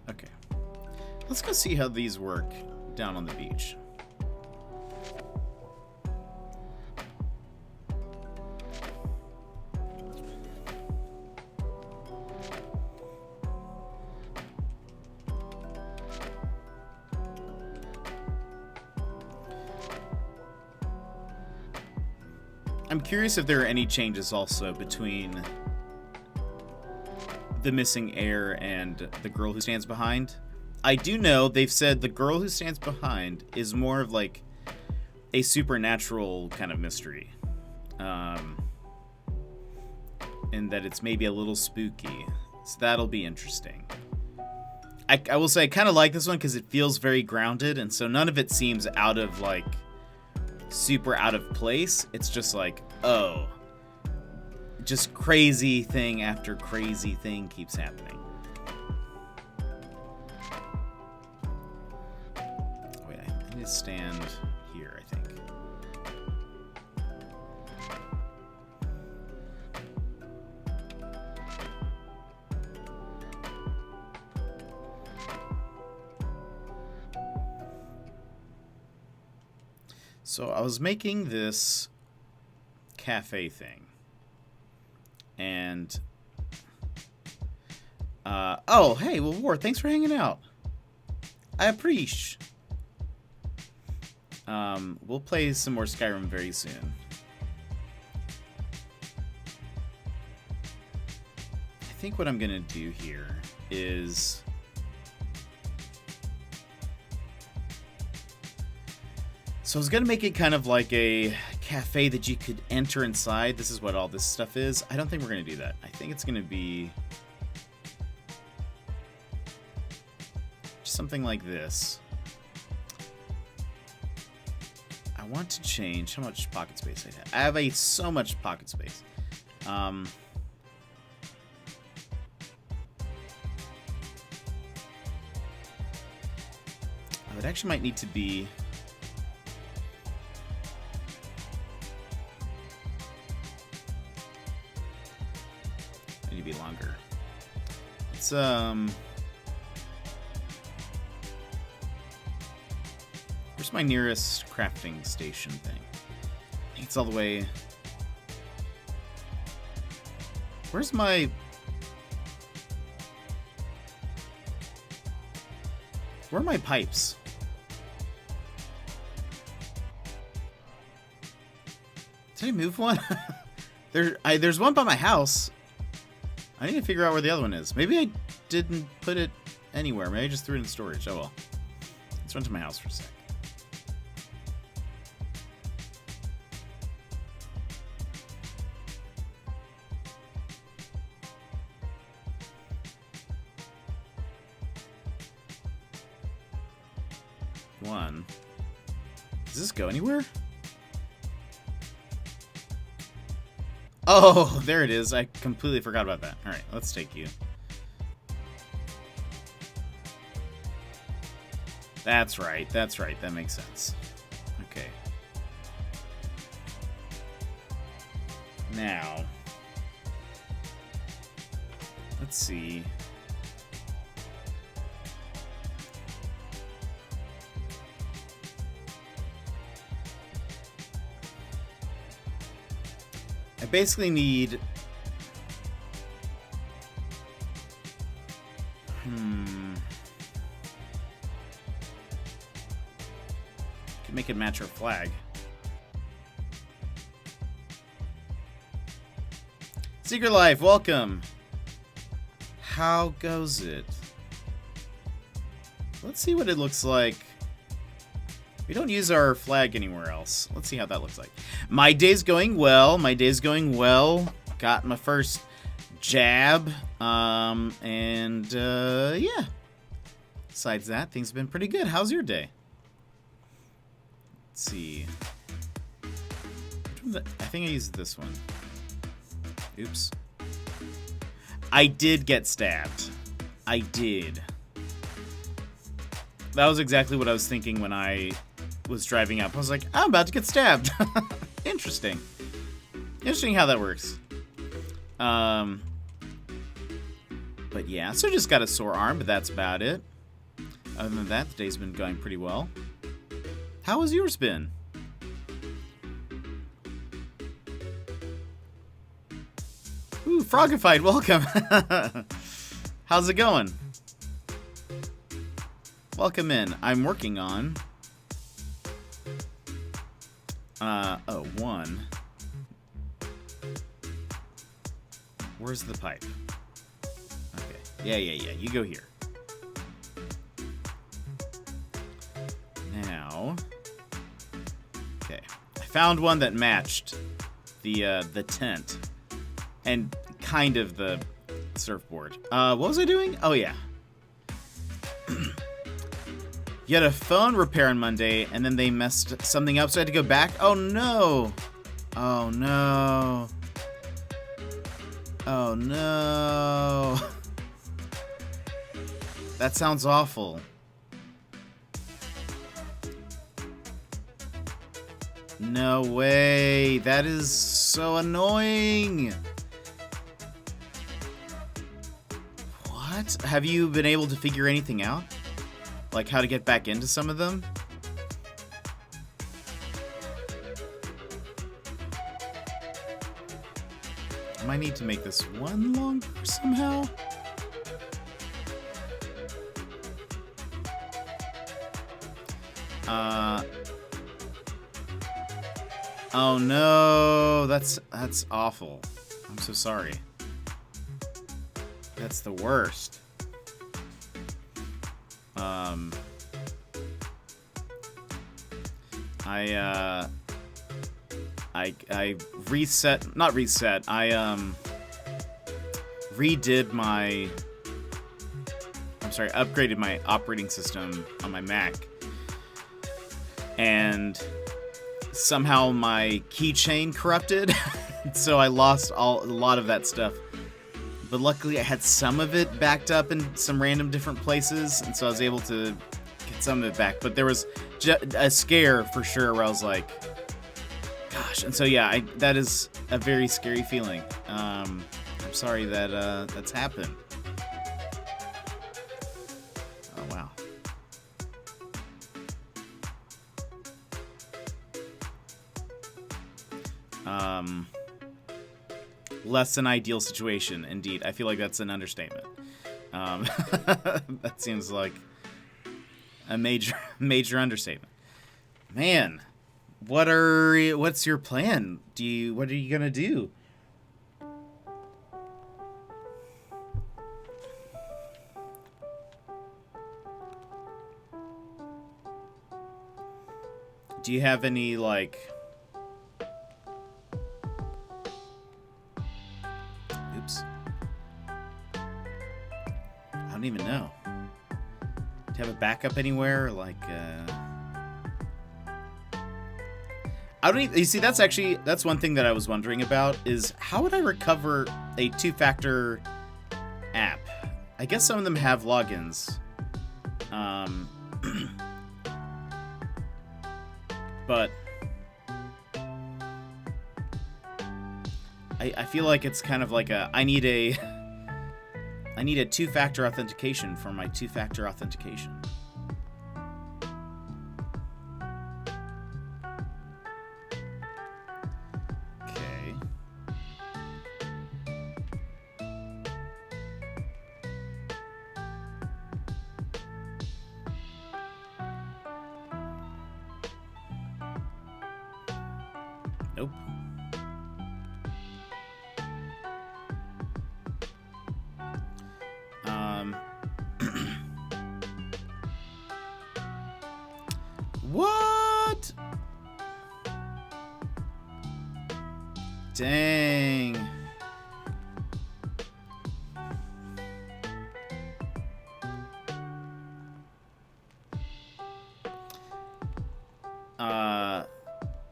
Okay. Let's go see how these work down on the beach. I'm curious if there are any changes also between the missing heir and the girl who stands behind. I do know they've said the girl who stands behind is more of like a supernatural kind of mystery. And that it's maybe a little spooky. So that'll be interesting. I will say I kind of like this one because it feels very grounded, and so none of it seems out of like super out of place. It's just like, oh, just crazy thing after crazy thing keeps happening. Wait, I need to stand here, I think. So I was making this cafe thing, and Oh, hey, well, War, thanks for hanging out. I appreciate. We'll play some more Skyrim very soon. I think what I'm gonna do here is... So I was gonna make it kind of like a cafe that you could enter inside. This is what all this stuff is. I don't think we're gonna do that. I think it's gonna be... something like this. I want to change how much pocket space I have. I have so much pocket space. I would actually might need to be... I need to be longer. It's where's my nearest crafting station thing? I think it's all the way... Where's my... Where are my pipes? Did I move one? There's one by my house. I need to figure out where the other one is. Maybe I didn't put it anywhere. Maybe I just threw it in storage. Oh well. Let's run to my house for a sec. One. Does this go anywhere? Oh, there it is. I completely forgot about that. Alright, let's take you. That's right. That's right. That makes sense. Okay. Now. Let's see. I basically need... Could make it match our flag. Secret Life, welcome! How goes it? Let's see what it looks like. We don't use our flag anywhere else. Let's see how that looks like. My day's going well. My day's going well. Got my first jab. Yeah. Besides that, things have been pretty good. How's your day? Let's see. I think I used this one. Oops. I did get stabbed. I did. That was exactly what I was thinking when I was driving up. I was like, I'm about to get stabbed. Interesting. Interesting how that works. But yeah, so just got a sore arm, but that's about it. Other than that, the day's been going pretty well. How has yours been? Ooh, Frogified, welcome. How's it going? Welcome in. I'm working on... one. Where's the pipe? Okay. Yeah. You go here. Now... Okay. I found one that matched the tent. And kind of the surfboard. What was I doing? Oh, yeah. You had a phone repair on Monday, and then they messed something up, so I had to go back? Oh, no. Oh, no. Oh, no. That sounds awful. No way. That is so annoying. What? Have you been able to figure anything out? Like how to get back into some of them? I might need to make this one longer somehow. Oh no, that's awful. I'm so sorry. That's the worst. I reset, not reset. I redid my. I'm sorry, upgraded my operating system on my Mac, and somehow my keychain corrupted, so I lost a lot of that stuff. But luckily, I had some of it backed up in some random different places, and so I was able to get some of it back. But there was a scare for sure where I was like, gosh. And so yeah, that is a very scary feeling. I'm sorry that that's happened. Oh wow. Less than ideal situation, indeed. I feel like that's an understatement. That seems like a major understatement. Man, what's your plan? What are you gonna do? Do you have any like? Oops. I don't even know. Do you have a backup anywhere? Like, I don't even, you see, that's one thing that I was wondering about is how would I recover a two-factor app? I guess some of them have logins. But I feel like it's kind of like I need a two-factor authentication for my two-factor authentication. Okay. Nope. What? Dang.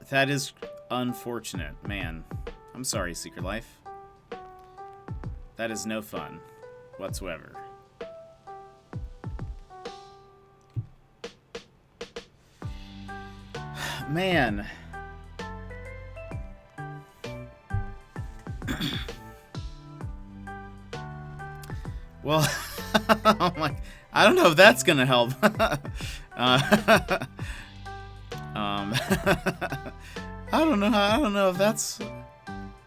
That is unfortunate, man. I'm sorry, Secret Life. That is no fun whatsoever. Man. Well, I'm like, I don't know if that's gonna help. I don't know if that's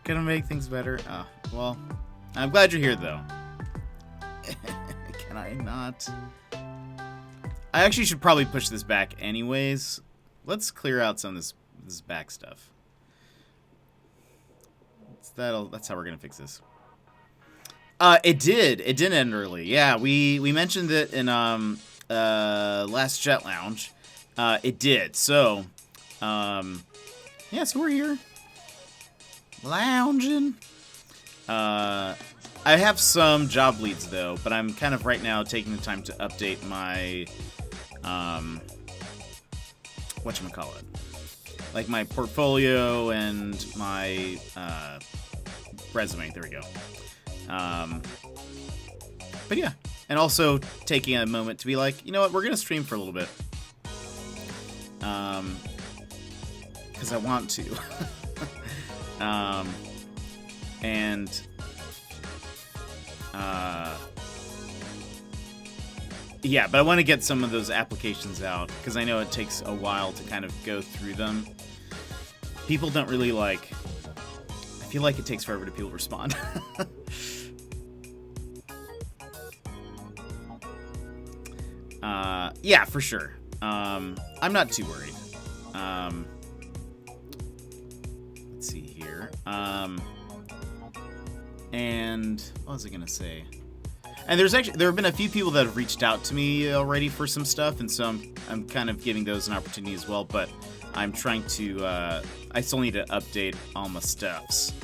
gonna make things better. Oh, well, I'm glad you're here though. Can I not? I actually should probably push this back anyways. Let's clear out some of this back stuff. That's how we're gonna fix this. It did end early. Yeah, we mentioned it in last Jet Lounge. It did. So, yeah, so we're here lounging. I have some job leads though, but I'm kind of right now taking the time to update my whatchamacallit, like my portfolio and my resume. There we go. But yeah, and also taking a moment to be like, you know what, we're gonna stream for a little bit, because I want to. And yeah, but I want to get some of those applications out because I know it takes a while to kind of go through them. People don't really like. I feel like it takes forever to people respond. Yeah, for sure. I'm not too worried. Let's see here. And what was I gonna say? And there have been a few people that have reached out to me already for some stuff, and so I'm kind of giving those an opportunity as well. But I'm trying to. I still need to update all my stuffs.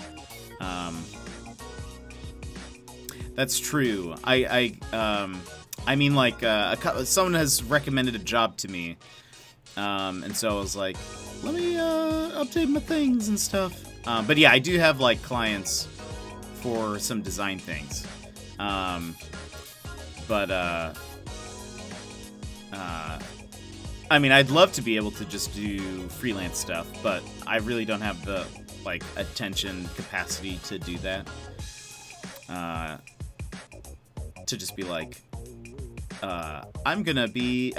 That's true. I mean, like, someone has recommended a job to me, and so I was like, let me update my things and stuff. But yeah, I do have like clients for some design things. I mean, I'd love to be able to just do freelance stuff, but I really don't have the like attention capacity to do that. To just be like, I'm gonna be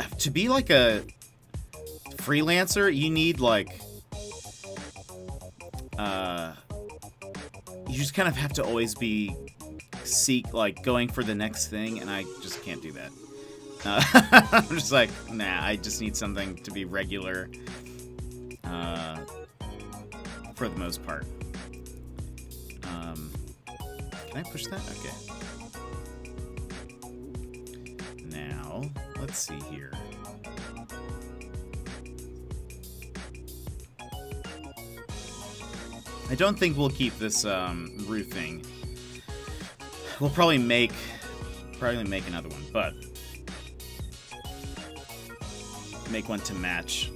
like a freelancer. You need like, you just kind of have to always be going for the next thing, and I just can't do that. I'm just like, nah, I just need something to be regular, for the most part. Can I push that? Okay. Now, let's see here. I don't think we'll keep this roofing. We'll probably make another one, but make one to match.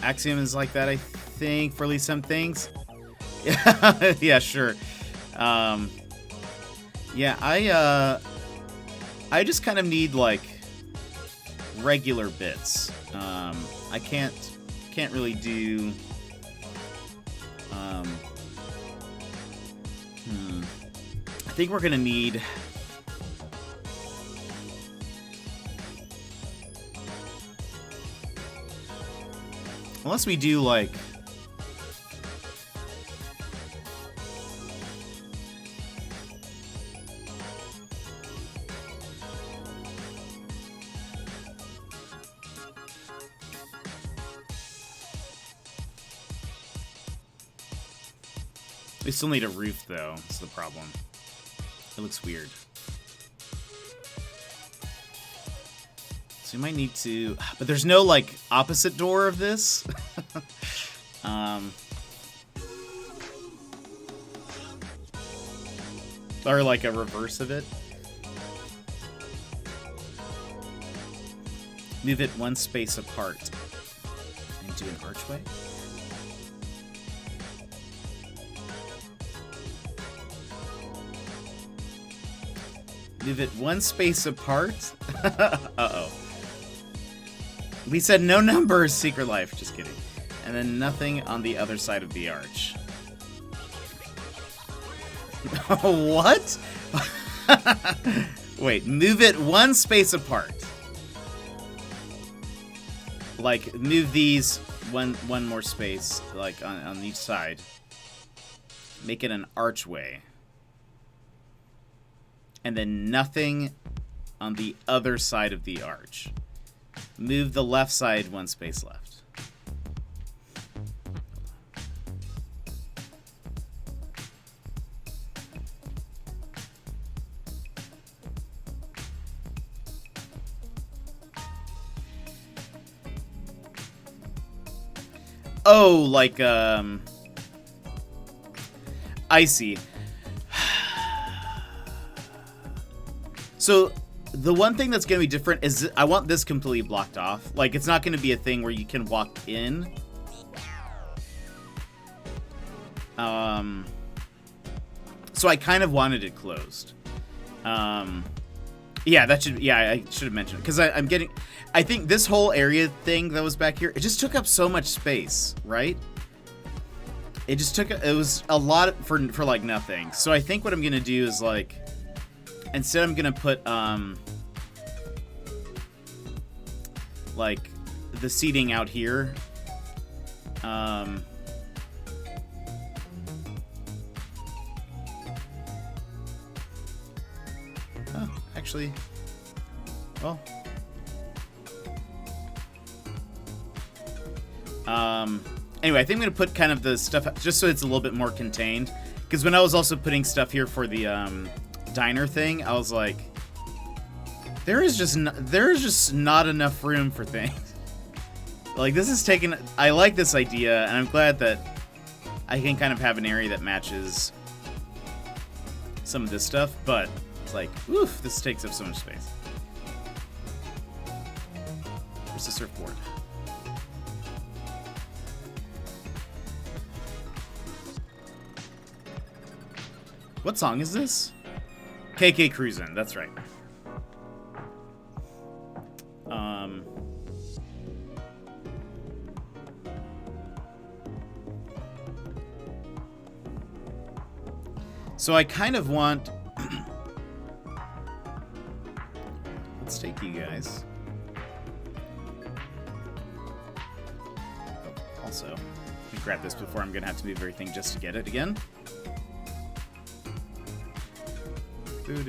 Axiom is like that, I think, for at least some things. Yeah, sure. Yeah, I just kind of need like regular bits. I can't really do. I think we're gonna need. Unless we do like. We still need a roof, though. That's the problem. It looks weird. So we might need to... But there's no, like, opposite door of this. Or, like, a reverse of it. Move it one space apart. And do an archway. Move it one space apart. Uh-oh. We said no numbers, Secret Life. Just kidding. And then nothing on the other side of the arch. What? Wait, move it one space apart. Like, move these one more space, like, on each side. Make it an archway. And then nothing on the other side of the arch. Move the left side one space left. Oh, like, I see. So, the one thing that's going to be different is I want this completely blocked off. Like, it's not going to be a thing where you can walk in. So I kind of wanted it closed. Yeah, I should have mentioned it. Because I think this whole area thing that was back here, it just took up so much space, right? It was a lot for like nothing. So I think what I'm going to do is like, instead I'm going to put, like, the seating out here. Oh, actually, Well. Anyway, I think I'm going to put kind of the stuff, just so it's a little bit more contained. Because when I was also putting stuff here for the diner thing, I was like, there is just not enough room for things. Like, this is taking... I like this idea, and I'm glad that I can kind of have an area that matches some of this stuff, but it's like, oof, this takes up so much space. Where's the surfboard? What song is this? KK Cruisin', that's right. So I kind of want... Let's take you guys. Oh, also, let me grab this before I'm going to have to move everything just to get it again. Do.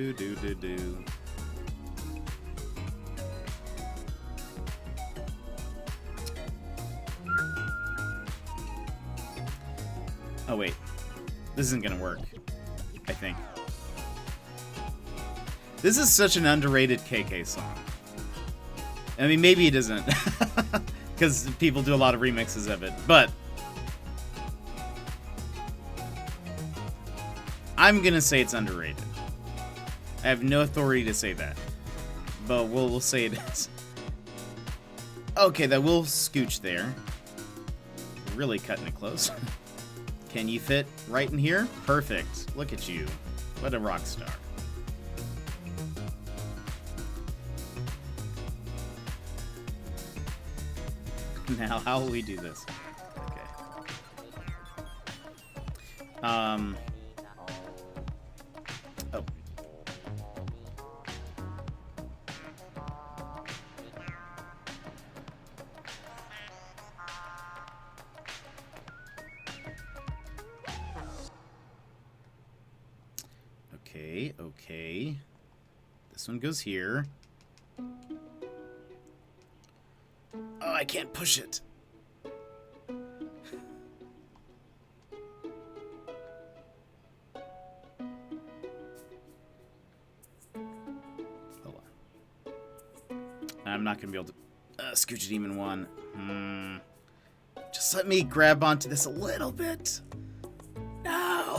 Oh, wait. This isn't going to work. I think. This is such an underrated KK song. I mean, maybe it isn't. Because people do a lot of remixes of it. But I'm going to say it's underrated. I have no authority to say that. But we'll say it is. Okay, that will scooch there. Really cutting it close. Can you fit right in here? Perfect. Look at you. What a rock star. Now, how will we do this? Okay. Oh. Okay. This one goes here. Oh, I can't push it. Hold on. I'm not going to be able to scooch it even one. Just let me grab onto this a little bit. No.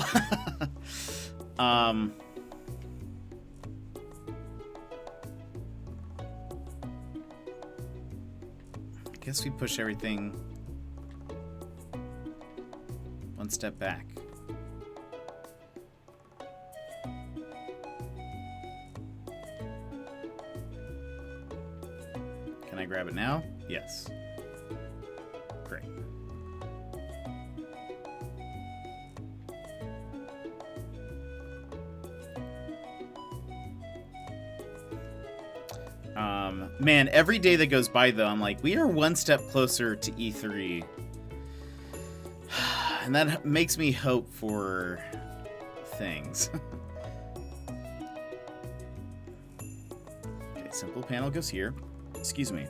I guess we push everything one step back. Can I grab it now? Yes. Great. Man, every day that goes by, though, I'm like, we are one step closer to E3. And that makes me hope for things. Okay, simple panel goes here. Excuse me.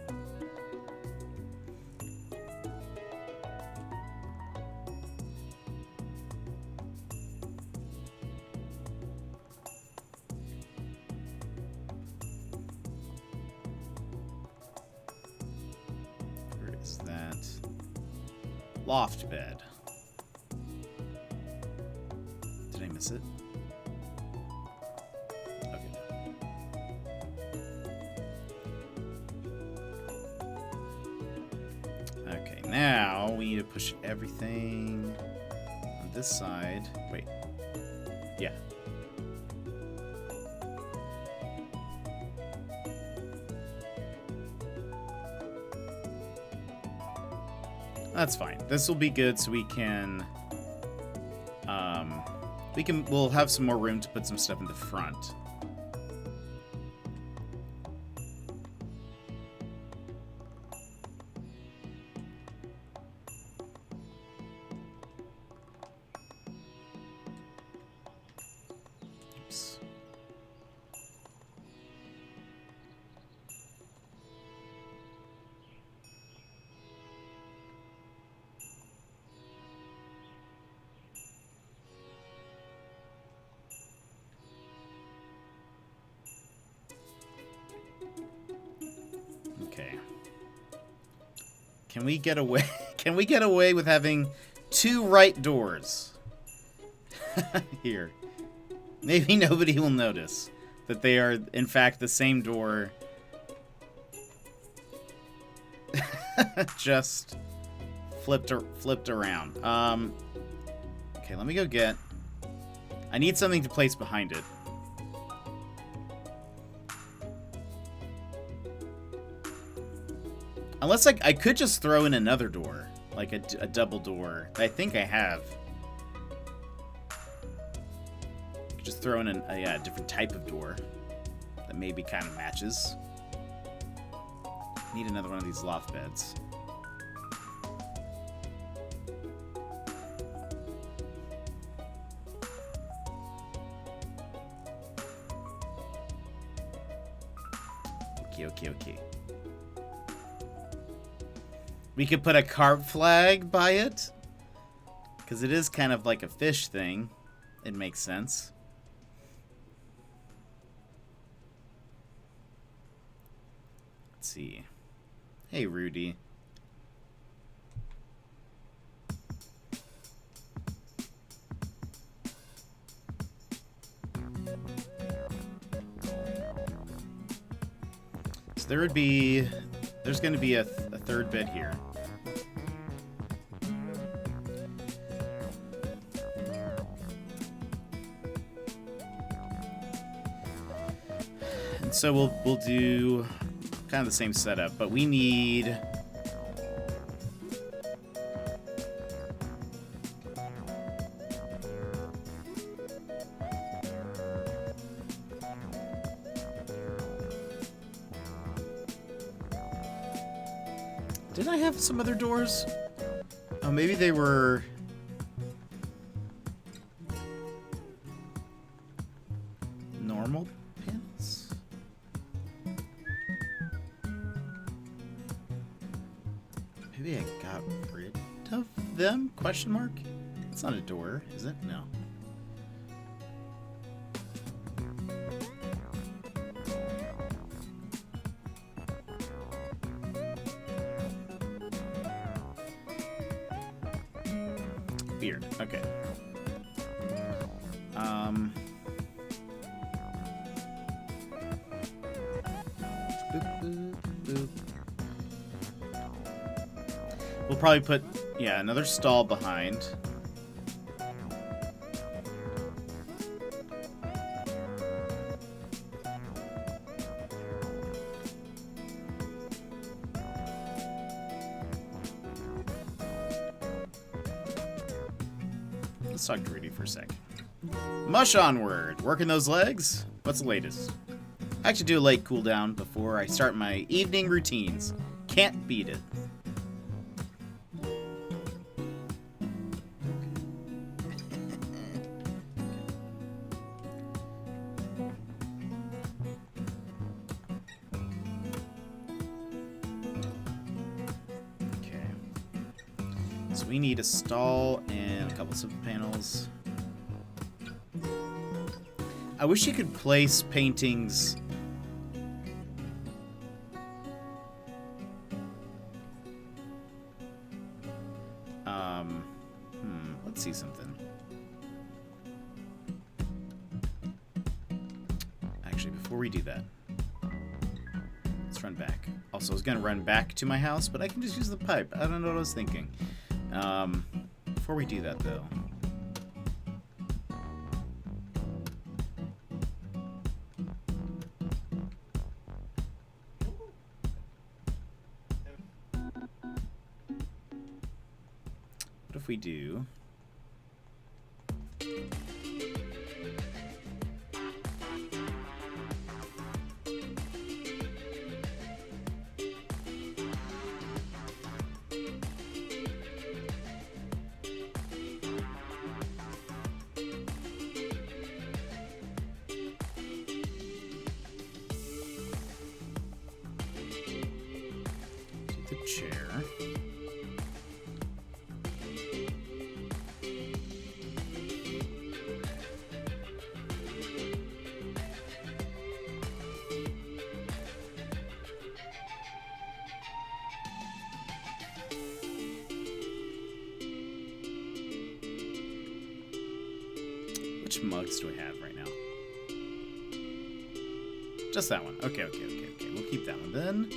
Loft bed. Did I miss it? Okay. Okay, now we need to push everything on this side. Wait. Yeah. That's fine. This will be good, so we'll have some more room to put some stuff in the front. Oops. Can we get away? Can we get away with having 2 right doors? Here. Maybe nobody will notice that they are, in fact, the same door. Just flipped around. Okay, let me go get... I need something to place behind it. Unless I could just throw in another door. Like a double door. I think I have. Just throw in a different type of door. That maybe kind of matches. Need another one of these loft beds. Okay. We could put a carp flag by it. Because it is kind of like a fish thing. It makes sense. Let's see. Hey, Rudy. So there's going to be a third bed here. And so we'll do kind of the same setup, but we need... Did I have some other doors? Oh, maybe they were... normal panels? Maybe I got rid of them? Question mark? It's not a door, is it? No. Weird. Okay. Boop, boop, boop. We'll probably put, yeah, another stall behind. Let's talk to Rudy for a sec. Mush onward. Working those legs? What's the latest? I like to do a late cool down before I start my evening routines. Can't beat it. So we need a stall and a couple of panels. I wish you could place paintings. Let's see something. Actually, before we do that, let's run back. Also, I was gonna run back to my house, but I can just use the pipe. I don't know what I was thinking. Before we do that, though, what if we do... the chair. Which mugs do I have right now? Just that one. Okay. We'll keep that one then.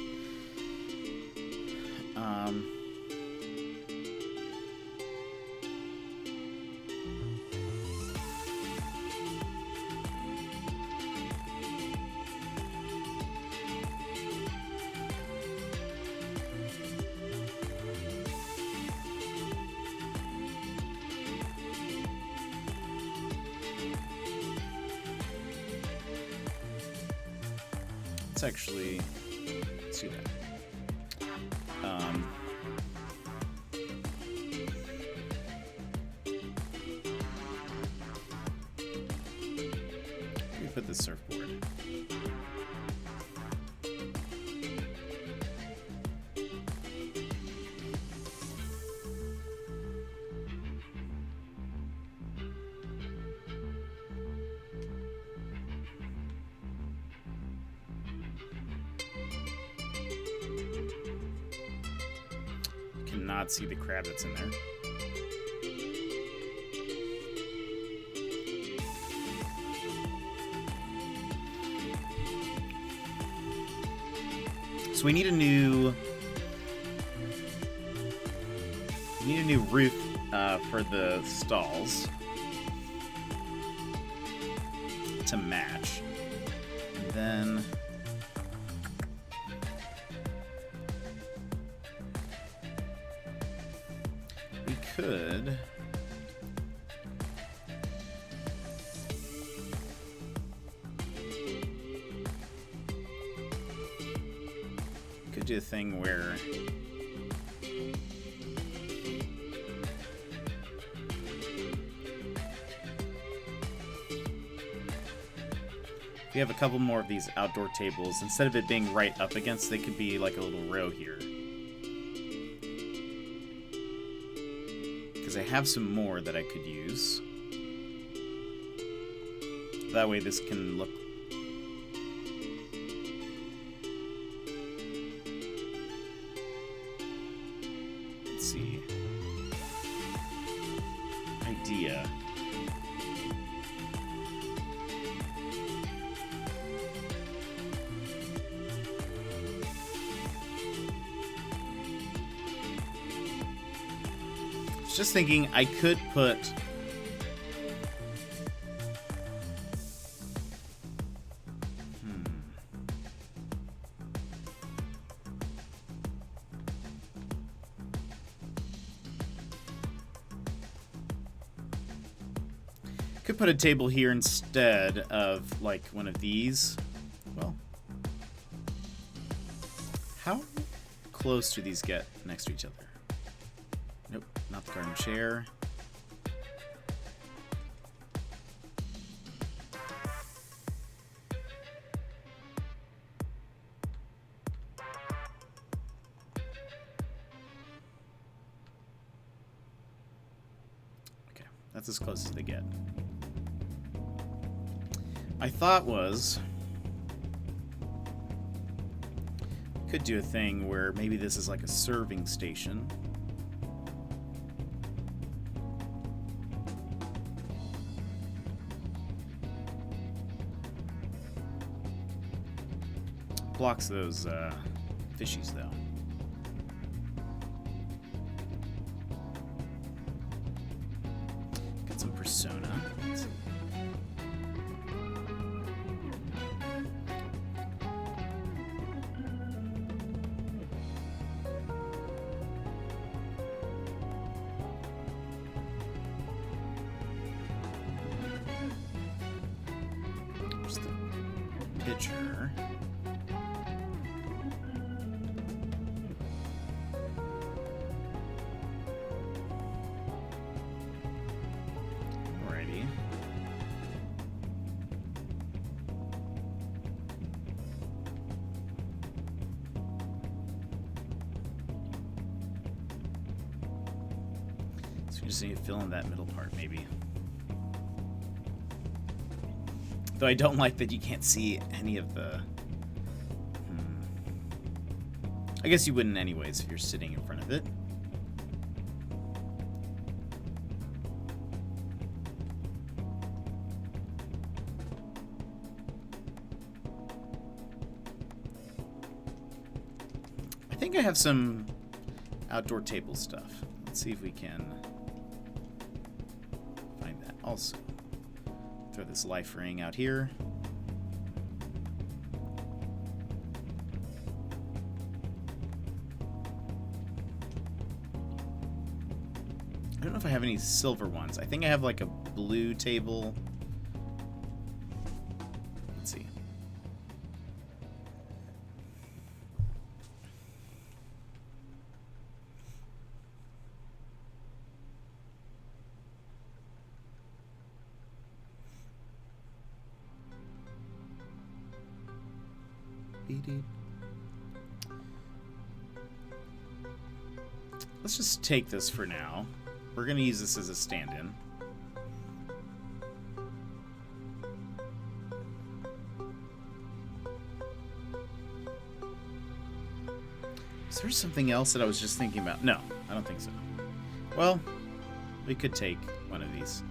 Actually, let's do that. Let me put the surfboard. Cannot see the crab that's in there. So we need a new roof for the stalls to match. And then could do a thing where we have a couple more of these outdoor tables. Instead of it being right up against, they could be like a little row here. I have some more that I could use. That way this can look... Let's see. Idea. Just thinking I could put a table here instead of like one of these. Well, how close do these get next to each other? Nope, not the garden chair. Okay, that's as close as they get. My thought was could do a thing where maybe this is like a serving station. Blocks those fishies though. Got some persona. Just a picture. We just need to fill in that middle part, maybe. Though I don't like that you can't see any of the... I guess you wouldn't anyways if you're sitting in front of it. think I have some outdoor table stuff. Let's see if we can find that. Also, throw this life ring out here. I don't know if I have any silver ones. I think I have like a blue table. Let's see. Let's just take this for now. We're going to use this as a stand-in. Is there something else that I was just thinking about? No, I don't think so. Well, we could take one of these.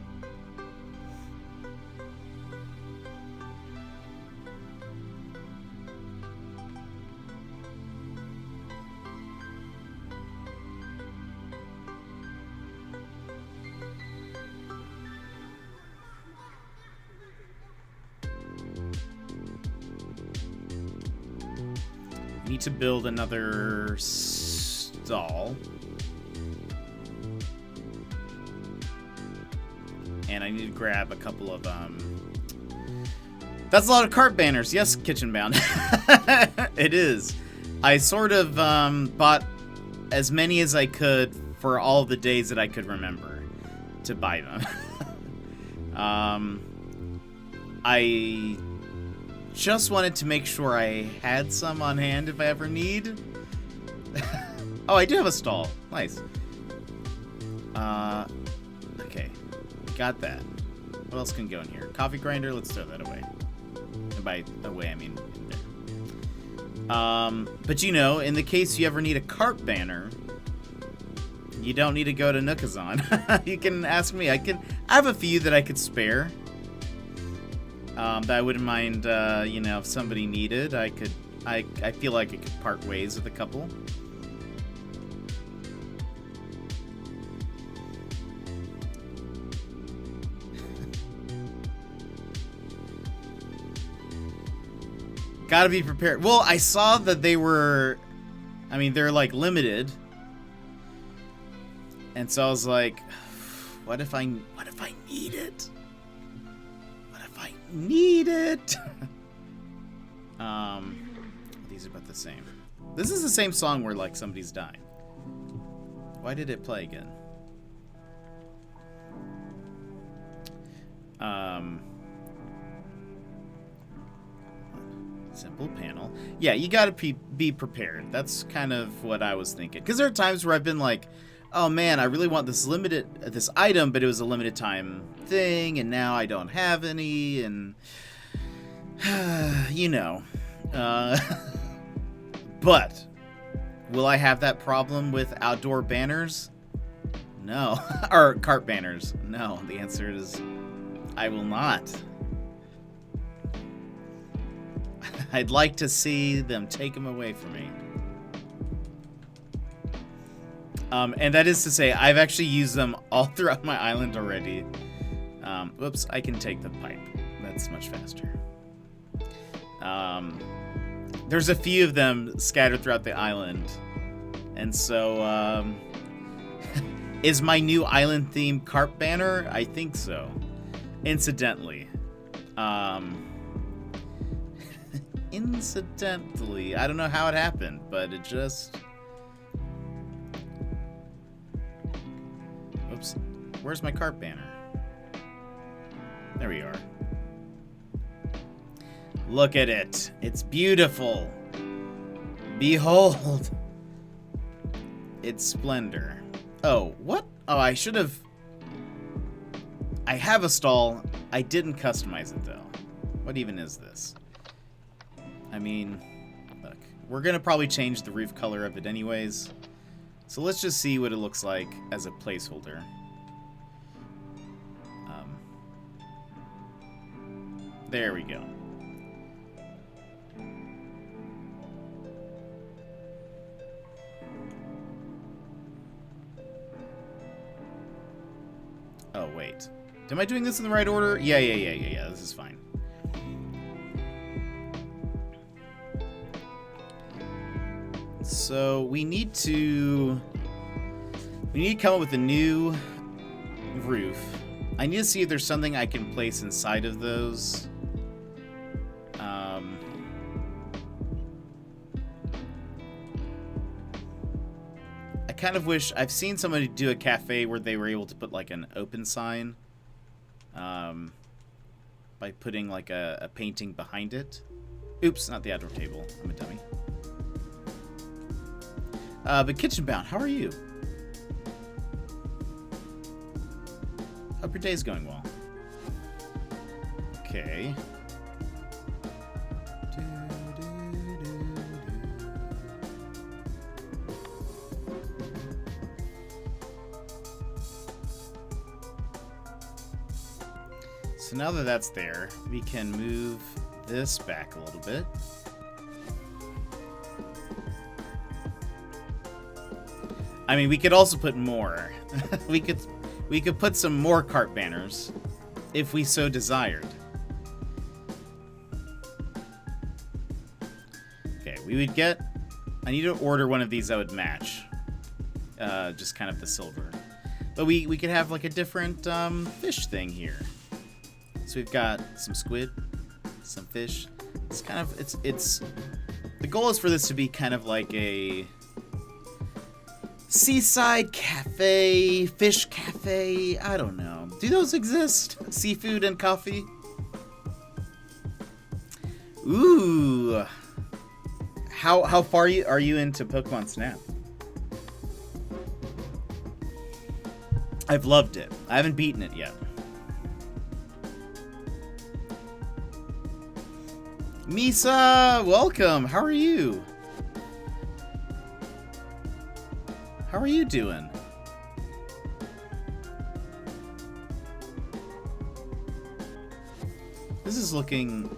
Need to build another stall. And I need to grab a couple of, That's a lot of cart banners. Yes, Kitchen Bound. It is. I sort of, bought as many as I could for all the days that I could remember to buy them. I just wanted to make sure I had some on hand if I ever need. Oh, I do have a stall. Nice. Okay. Got that. What else can go in here? Coffee grinder? Let's throw that away. And by away, I mean in there. But you know, in the case you ever need a cart banner, you don't need to go to Nookazon. You can ask me. I have a few that I could spare. That I wouldn't mind, you know, if somebody needed, I feel like I could part ways with a couple. Gotta be prepared. Well, I saw that they were, I mean, they're like limited. And so I was like, what if I need it? Need it. These are about the same. This is the same song where like somebody's dying. Why did it play again? Simple panel. Yeah, you gotta be prepared. That's kind of what I was thinking. Because there are times where I've been like, oh man, I really want this item, but it was a limited time thing, and now I don't have any, and you know. But will I have that problem with outdoor banners? No. Or cart banners? No. The answer is I will not. I'd like to see them take them away from me. And that is to say, I've actually used them all throughout my island already. Whoops, I can take the pipe. That's much faster. There's a few of them scattered throughout the island. And so, is my new island theme cart banner? I think so. Incidentally. Incidentally. I don't know how it happened, but it just... Oops. Where's my cart banner? There we are. Look at it. It's beautiful. Behold. Its splendor. Oh, what? Oh, I should have... I have a stall. I didn't customize it, though. What even is this? I mean, look. We're going to probably change the roof color of it anyways. So let's just see what it looks like as a placeholder. There we go. wait. Am I doing this in the right order? Yeah. This is fine. So we need to come up with a new roof. I need to see if there's something I can place inside of those. I kind of wish I've seen somebody do a cafe where they were able to put like an open sign, by putting like a painting behind it. Oops, not the outdoor table. I'm a dummy. But Kitchen Bound, how are you? Hope your day's going well. Okay. So now that that's there, we can move this back a little bit. I mean, we could also put more. we could put some more cart banners if we so desired. Okay, we would get... I need to order one of these that would match. Just kind of the silver. But we could have like a different fish thing here. So we've got some squid, some fish. It's kind of... It's the goal is for this to be kind of like a... seaside cafe, fish cafe, I don't know. Do those exist? Seafood and coffee? Ooh. How far are you into Pokemon Snap? I've loved it. I haven't beaten it yet. Misa, welcome. How are you? How are you doing? This is looking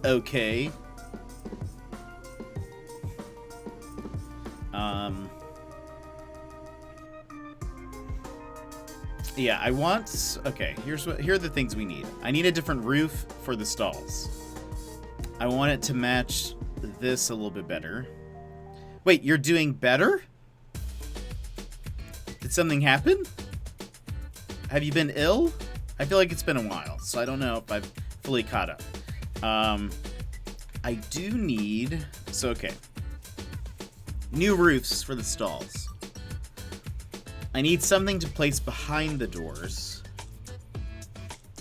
okay. Yeah, I want... Okay, here are the things we need. I need a different roof for the stalls. I want it to match this a little bit better. Wait, you're doing better? Did something happen? Have you been ill? I feel like it's been a while, so I don't know if I've fully caught up. I do need... So, okay. New roofs for the stalls. I need something to place behind the doors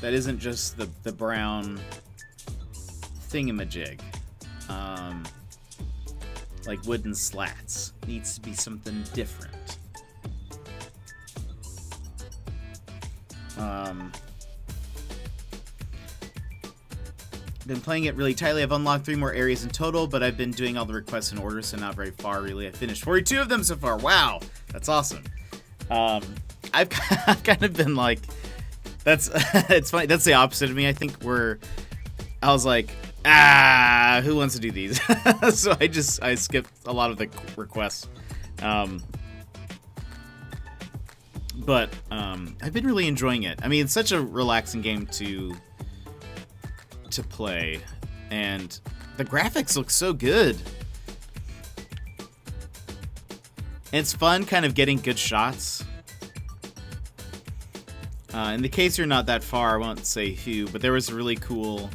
that isn't just the brown thingamajig. Like wooden slats. Needs to be something different. Been playing it really tightly. I've unlocked 3 more areas in total, but I've been doing all the requests in order, so not very far, really. I've finished 42 of them so far. Wow, that's awesome. I've kind of been like, that's it's funny. That's the opposite of me. I think I was like, who wants to do these? So I skipped a lot of the requests. But I've been really enjoying it. I mean, it's such a relaxing game to play, and the graphics look so good. And it's fun kind of getting good shots. In the case you're not that far, I won't say who, but there was a really cool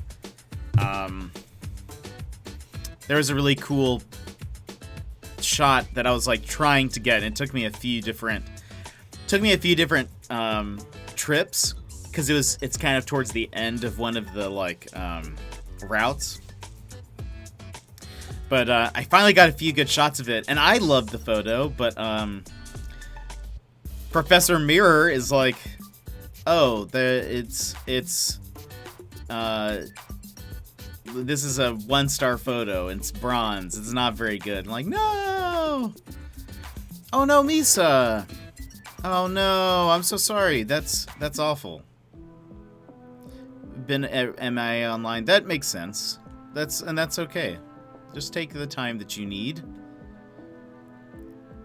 shot that I was like trying to get, and it took me a few different trips, because it's kind of towards the end of one of the like routes. But I finally got a few good shots of it, and I loved the photo, but Professor Mirror is like, oh, this is a 1-star photo, and it's bronze, it's not very good. I'm like, no! Oh no, Misa! Oh no, I'm so sorry, that's awful. Been MIA online, that makes sense. That's okay. Just take the time that you need.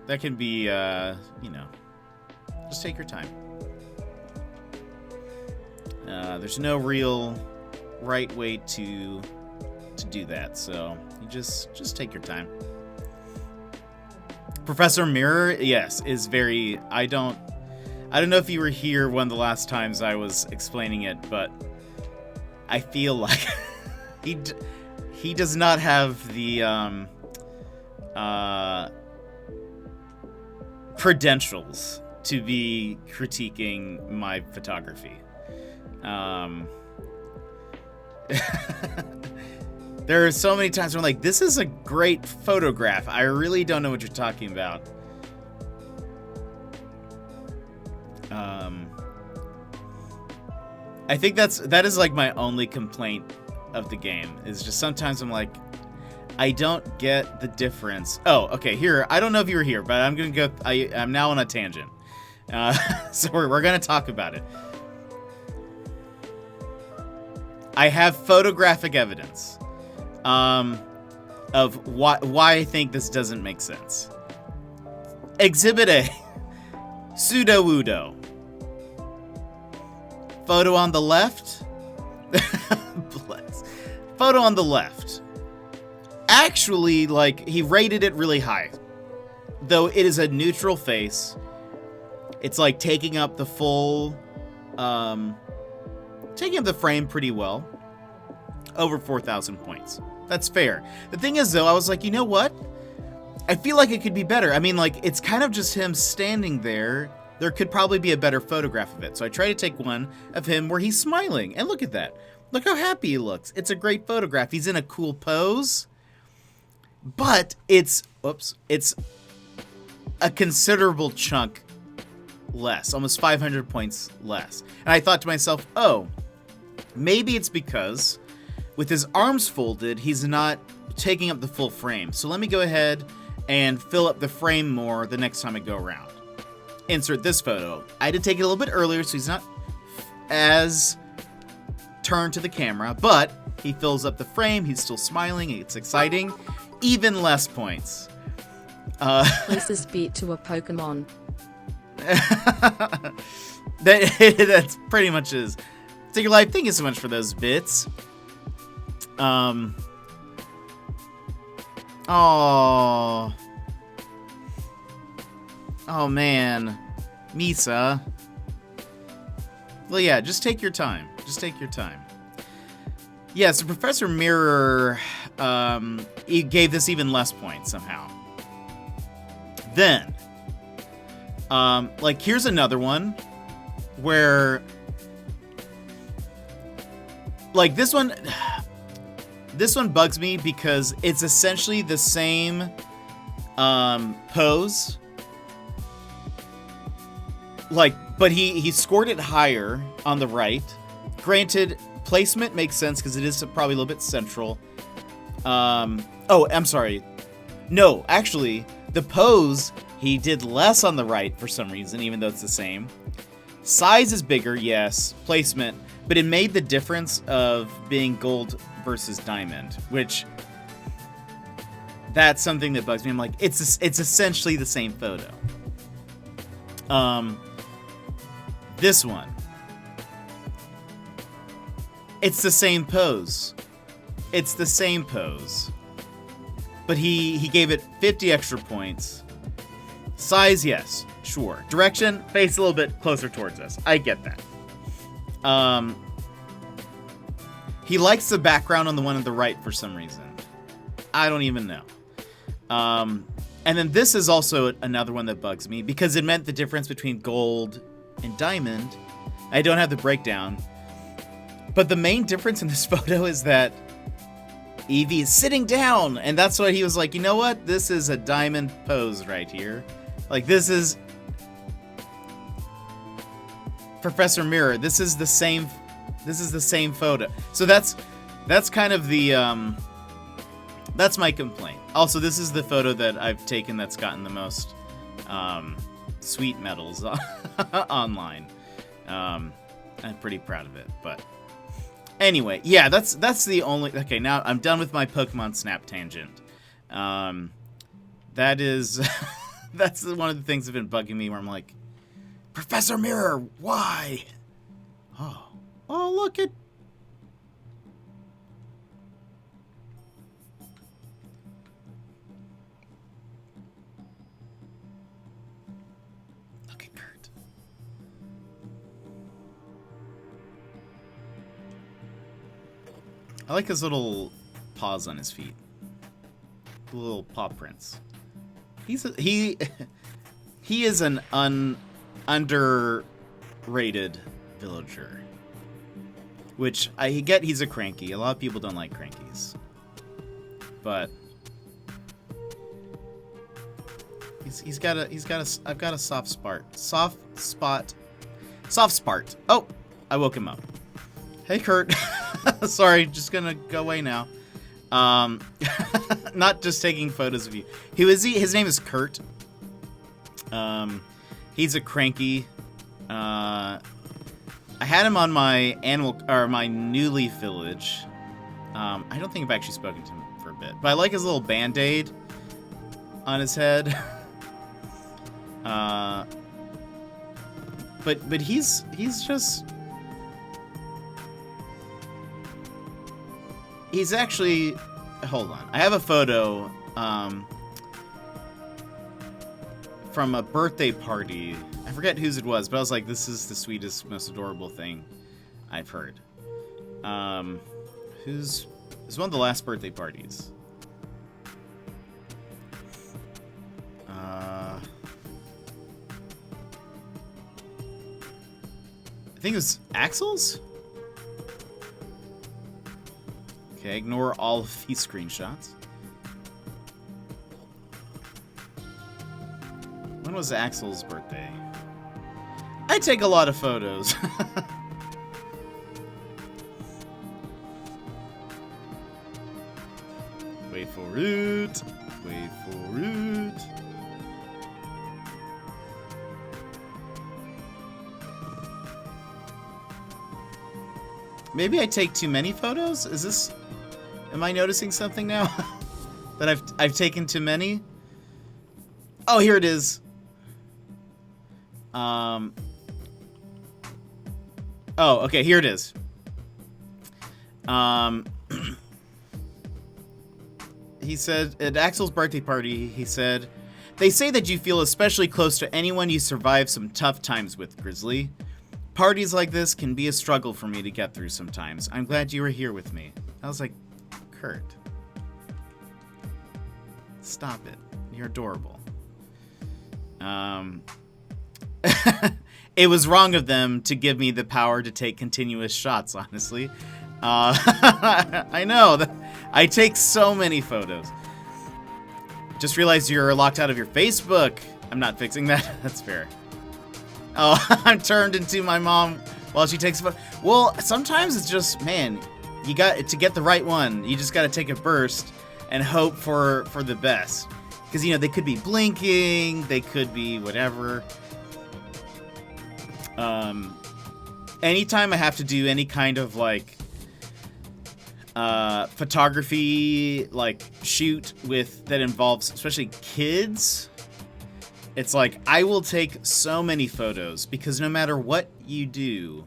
That can be, just take your time. There's no real right way to do that, so you just take your time. Professor Mirror, yes, is very... I don't know if you were here one of the last times I was explaining it, but I feel like he does not have the credentials to be critiquing my photography. There are so many times where I'm like, this is a great photograph. I really don't know what you're talking about. I think that is like my only complaint of the game, is just sometimes I'm like, I don't get the difference. Oh, okay, here, I don't know if you were here, but I'm gonna go, I'm now on a tangent. So we're gonna talk about it. I have photographic evidence of why I think this doesn't make sense. Exhibit A. Pseudo-Wudo. Photo on the left. Photo on the left. Actually, like, he rated it really high. Though it is a neutral face. It's like taking up the full... taking up the frame pretty well. Over 4,000 points. That's fair. The thing is, though, I was like, you know what? I feel like it could be better. I mean, like, it's kind of just him standing there. There could probably be a better photograph of it. So I try to take one of him where he's smiling. And look at that. Look how happy he looks. It's a great photograph. He's in a cool pose. But it's a considerable chunk less. Almost 500 points less. And I thought to myself, oh, maybe it's because with his arms folded, he's not taking up the full frame. So let me go ahead and fill up the frame more the next time I go around. Insert this photo. I had to take it a little bit earlier, so he's not as turned to the camera, but he fills up the frame. He's still smiling. It's exciting. Even less points. Closest beat to a Pokemon. That's pretty much his. Take your life. Thank you so much for those bits. Oh man, Misa. Well, yeah, just take your time. Just take your time. Yeah, so Professor Mirror, he gave this even less points somehow. Then, like, here's another one where, like, this one bugs me because it's essentially the same pose. Like, but he scored it higher on the right. Granted, placement makes sense because it is probably a little bit central. Oh, I'm sorry. No, actually, the pose, he did less on the right for some reason, even though it's the same. Size is bigger, yes. Placement. But it made the difference of being gold versus diamond, which... that's something that bugs me. I'm like, it's essentially the same photo. This one. It's the same pose. It's the same pose. But he gave it 50 extra points. Size, yes, sure. Direction, face a little bit closer towards us. I get that. He likes the background on the one on the right for some reason. I don't even know. And then this is also another one that bugs me because it meant the difference between gold and diamond. I don't have the breakdown. But the main difference in this photo is that Eevee is sitting down. And that's why he was like, you know what? This is a diamond pose right here. Like, this is... Professor Mirror, this is the same photo. So that's kind of the... that's my complaint. Also, this is the photo that I've taken that's gotten the most sweet medals online. I'm pretty proud of it, but anyway, yeah, that's the only. Okay, now I'm done with my Pokemon Snap tangent. That is that's one of the things that have been bugging me, where I'm like, Professor Mirror, why? Oh, Oh, look at... Look at Kurt. I like his little paws on his feet. Little paw prints. He is an underrated villager. Which I get he's a cranky. A lot of people don't like crankies. But I've got a soft spot. Oh, I woke him up. Hey, Kurt. Sorry, just gonna go away now. Not just taking photos of you. His name is Kurt. He's a cranky. I had him on my my new leaf village. I don't think I've actually spoken to him for a bit, but I like his little band-aid on his head. But he's just... He's actually... Hold on. I have a photo from a birthday party. I forget whose it was, but I was like, this is the sweetest, most adorable thing I've heard. It was one of the last birthday parties. I think it was Axel's? Okay, ignore all of these screenshots. When was Axel's birthday? I take a lot of photos. Wait for it. Wait for it. Maybe I take too many photos? Is this... Am I noticing something now? That I've taken too many? Oh, here it is. Oh, okay, here it is. He said, at Axel's birthday party, he said, "They say that you feel especially close to anyone you survived some tough times with, Grizzly. Parties like this can be a struggle for me to get through sometimes. I'm glad you were here with me." I was like, Kurt, stop it. You're adorable. It was wrong of them to give me the power to take continuous shots, honestly. I know. I take so many photos. Just realized you're locked out of your Facebook. I'm not fixing that. That's fair. Oh, I'm turned into my mom while she takes a photo. Well, sometimes it's just, man, you got to get the right one. You just got to take a burst and hope for the best. Because, you know, they could be blinking. They could be whatever. Anytime I have to do any kind of, like, photography, like, shoot that involves especially kids, it's like, I will take so many photos because no matter what you do,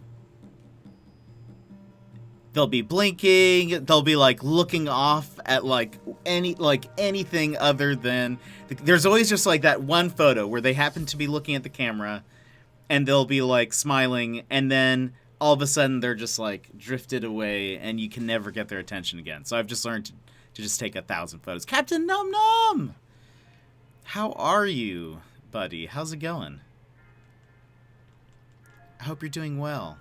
they'll be blinking, they'll be, like, looking off at, like, anything other than... There's always just, like, that one photo where they happen to be looking at the camera and they'll be, like, smiling, and then all of a sudden they're just, like, drifted away and you can never get their attention again. So I've just learned to just take 1,000 photos. Captain Num Num! How are you, buddy? How's it going? I hope you're doing well.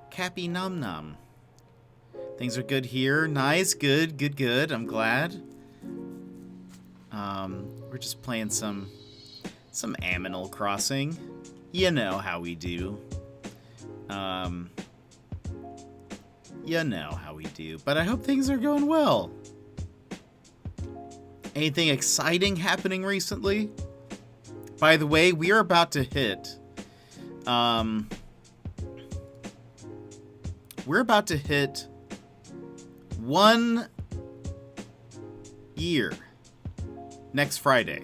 Cappy Num Num. Things are good here. Nice, good. I'm glad. We're just playing some Animal Crossing. You know how we do. You know how we do. But I hope things are going well. Anything exciting happening recently? By the way, we are about to hit... we're about to hit 1 year next Friday.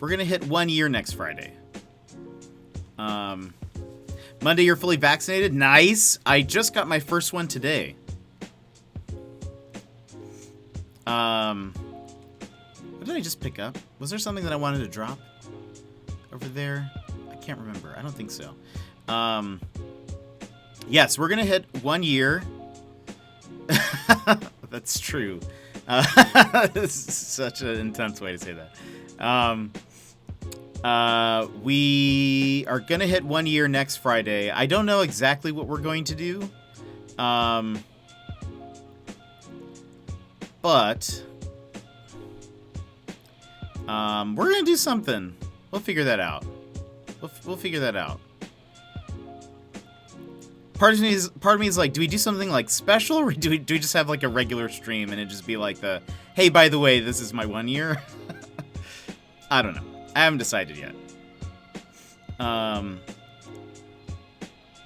We're going to hit 1 year next Friday. Monday, you're fully vaccinated. Nice. I just got my first one today. What did I just pick up? Was there something that I wanted to drop over there? I can't remember. I don't think so. Yes, we're going to hit 1 year. That's true. This is such an intense way to say that. We are going to hit 1 year next Friday. I don't know exactly what we're going to do. But we're going to do something. We'll figure that out. We'll figure that out. Part of me is like, do we do something like special, or do we just have like a regular stream and it just be like the, hey, by the way, this is my 1 year? I don't know. I haven't decided yet.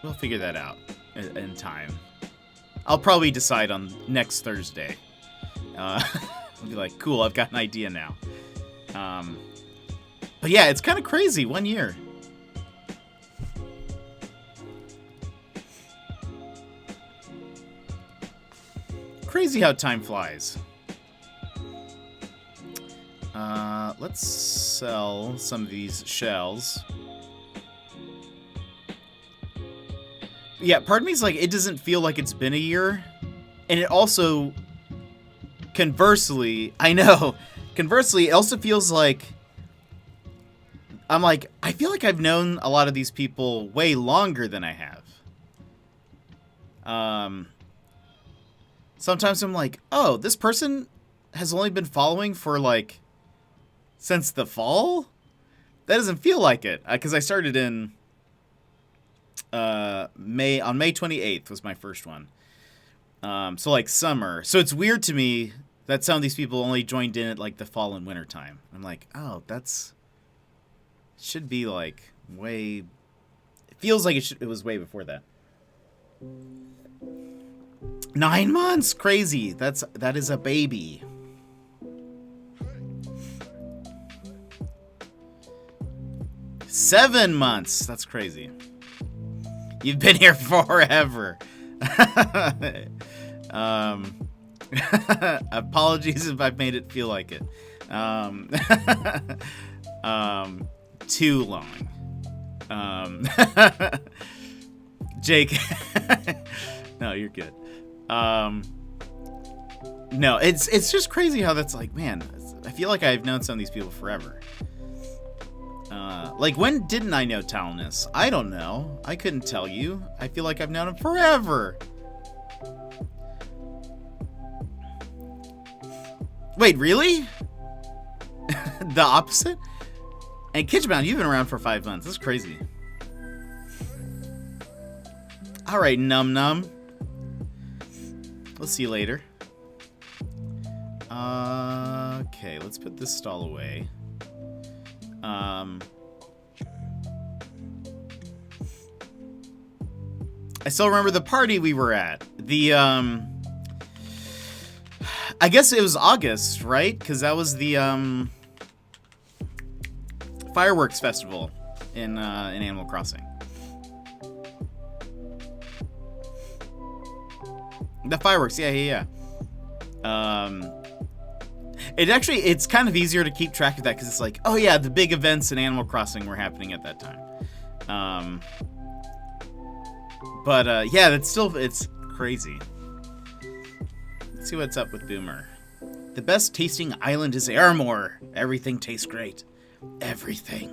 We'll figure that out in time. I'll probably decide on next Thursday. I'll be like, cool, I've got an idea now. But yeah, it's kind of crazy. 1 year. Crazy how time flies. Let's sell some of these shells. Yeah, part of me is like, it doesn't feel like it's been a year. And it also, conversely, I know, conversely, it also feels like, I'm like, I feel like I've known a lot of these people way longer than I have. Sometimes I'm like, oh, this person has only been following for like, since the fall? That doesn't feel like it. Because I started in on May 28th was my first one. So like summer. So it's weird to me that some of these people only joined in at like the fall and winter time. I'm like, oh, should be like way, it feels like it was way before that. 9 months, crazy. That is a baby. Seven months. That's crazy. You've been here forever. Apologies if I've made it feel like it. Too long. Jake. No, you're good. No, it's just crazy how that's like, man, I feel like I've known some of these people forever. Like, when didn't I know Talonus? I don't know. I couldn't tell you. I feel like I've known him forever. Wait, really? The opposite? And Kitchbound, you've been around for 5 months. That's crazy. Alright, Num Num. We'll see you later. Okay, let's put this stall away. I still remember the party we were at. I guess it was August, right? Because that was the fireworks festival in Animal Crossing. The fireworks, yeah. It's kind of easier to keep track of that because it's like, oh yeah, the big events in Animal Crossing were happening at that time. But yeah, it's crazy. Let's see what's up with Boomer. The best tasting island is Airmore. Everything tastes great. Everything.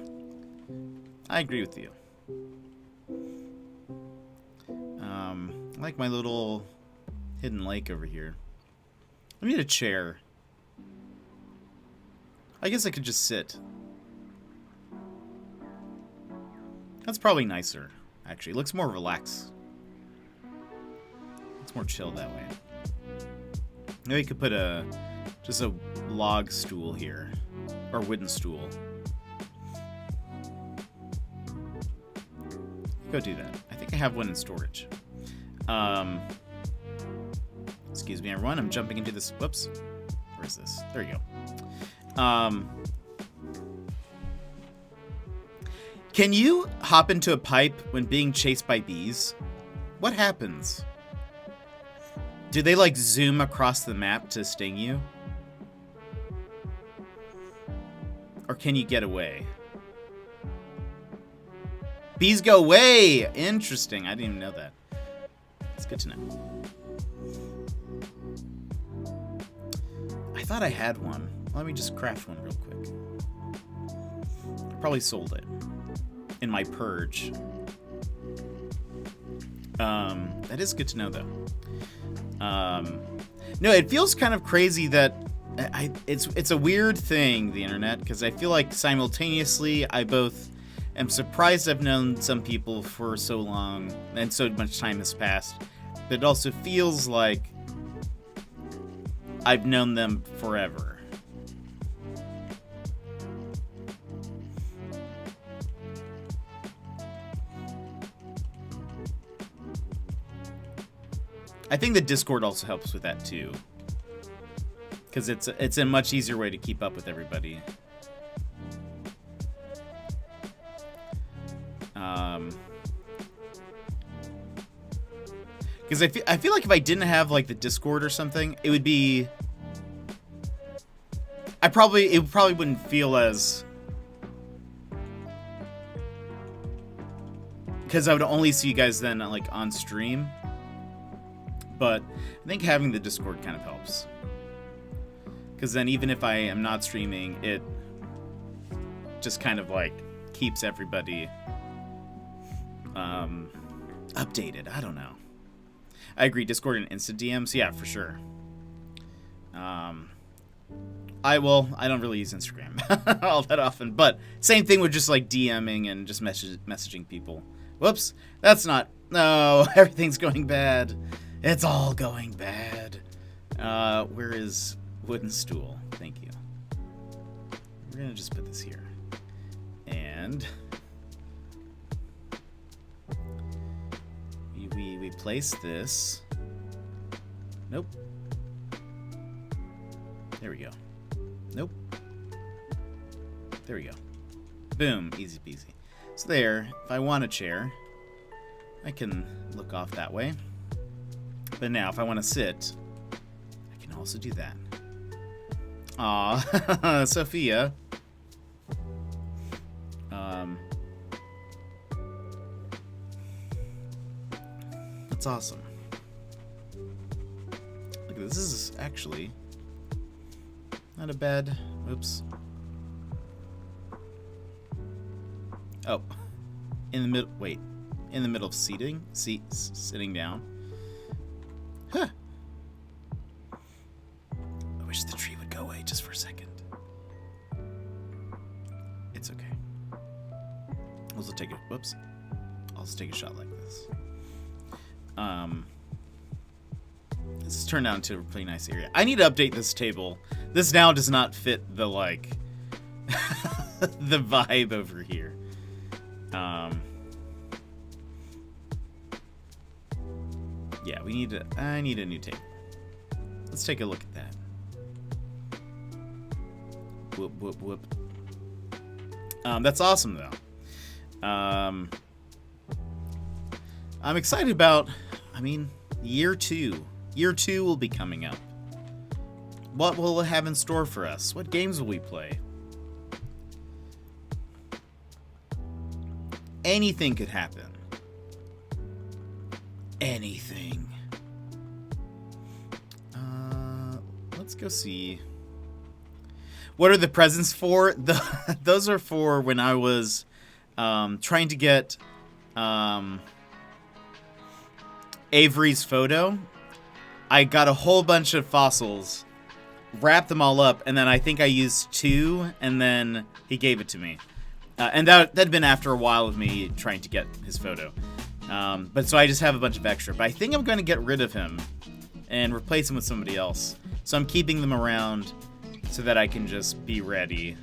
I agree with you. I like my little hidden lake over here. I need a chair. I guess I could just sit. That's probably nicer, actually. It looks more relaxed. It's more chill that way. Maybe we could put just a log stool here. Or wooden stool. Go do that. I think I have one in storage. Excuse me, everyone. I'm jumping into this. Whoops. Where is this? There you go. Can you hop into a pipe when being chased by bees? What happens? Do they, like, zoom across the map to sting you? Or can you get away? Bees go away! Interesting. I didn't even know that. It's good to know. I thought I had one. Let me just craft one real quick. I probably sold it in my purge. That is good to know, though. No, it feels kind of crazy that it's a weird thing, the internet, because I feel like simultaneously I both am surprised I've known some people for so long and so much time has passed, but it also feels like I've known them forever. I think the Discord also helps with that too, because it's a much easier way to keep up with everybody. Because I feel like if I didn't have like the Discord or something, it would be it probably wouldn't feel as, because I would only see you guys then like on stream. But I think having the Discord kind of helps. Because then even if I am not streaming, it just kind of like keeps everybody updated. I don't know. I agree, Discord and Insta DMs, yeah, for sure. I don't really use Instagram all that often, but same thing with just like DMing and just messaging people. Whoops, that's not, no, everything's going bad. It's all going bad. Where is wooden stool? Thank you. We're gonna just put this here. And we place this. Nope. There we go. Nope. There we go. Boom. Easy peasy. So there, if I want a chair, I can look off that way. But now, if I want to sit, I can also do that. Aw, Sophia. That's awesome. Look, this is actually not a bad. Oops. Oh, in the middle. Wait, in the middle of sitting down. Huh. I wish the tree would go away just for a second. It's okay. I'll also take a shot like this. This has turned out into a pretty nice area. I need to update this table. This now does not fit the like the vibe over here. Yeah, I need a new table. Let's take a look at that. Whoop, whoop, whoop. That's awesome, though. I'm excited about, year 2. Year 2 will be coming up. What will it have in store for us? What games will we play? Anything could happen. Anything. Let's go see. What are the presents for? Those are for when I was trying to get Avery's photo. I got a whole bunch of fossils, wrapped them all up, and then I think I used 2, and then he gave it to me. And that'd been after a while of me trying to get his photo. But so I just have a bunch of extra. But I think I'm going to get rid of him and replace him with somebody else. So I'm keeping them around so that I can just be ready.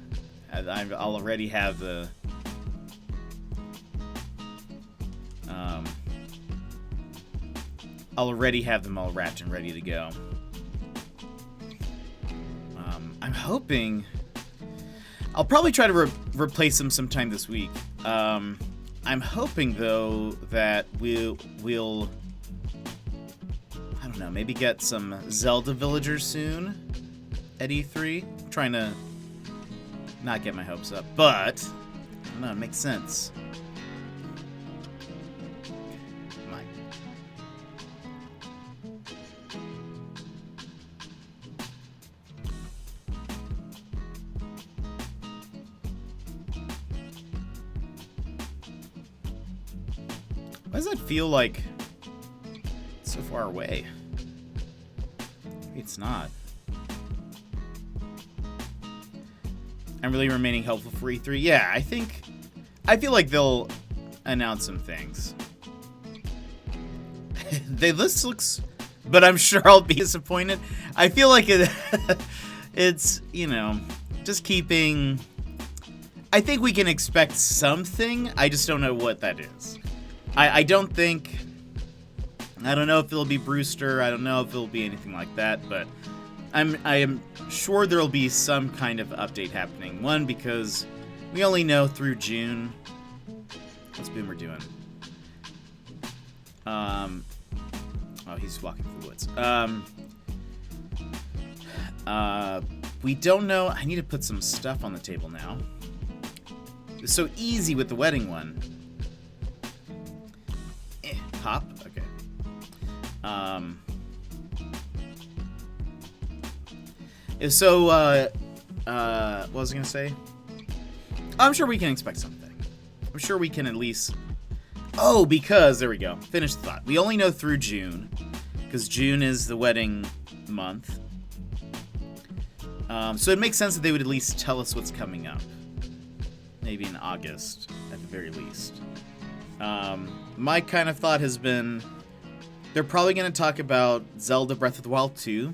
I'll already have the... I'll already have them all wrapped and ready to go. I'm hoping... I'll probably try to replace them sometime this week. I'm hoping though that we'll I don't know, maybe get some Zelda villagers soon at E3. I'm trying to not get my hopes up, but I don't know, it makes sense. Come on. Why does that feel like it's so far away? Maybe it's not. I'm really remaining helpful for E3. Yeah, I feel like they'll announce some things. The list looks, but I'm sure I'll be disappointed. I feel like it's, you know, just keeping. I think we can expect something. I just don't know what that is. I don't know if it'll be Brewster. I don't know if it'll be anything like that, but I am sure there'll be some kind of update happening. One, because we only know through June. What's Boomer doing? Oh, he's walking through the woods. We don't know. I need to put some stuff on the table now. It's so easy with the wedding one. Hop? Okay. So, what was I gonna say? I'm sure we can expect something. I'm sure we can at least... Oh, because, there we go. Finish the thought. We only know through June, because June is the wedding month. So it makes sense that they would at least tell us what's coming up. Maybe in August, at the very least. My kind of thought has been... They're probably going to talk about Zelda Breath of the Wild 2.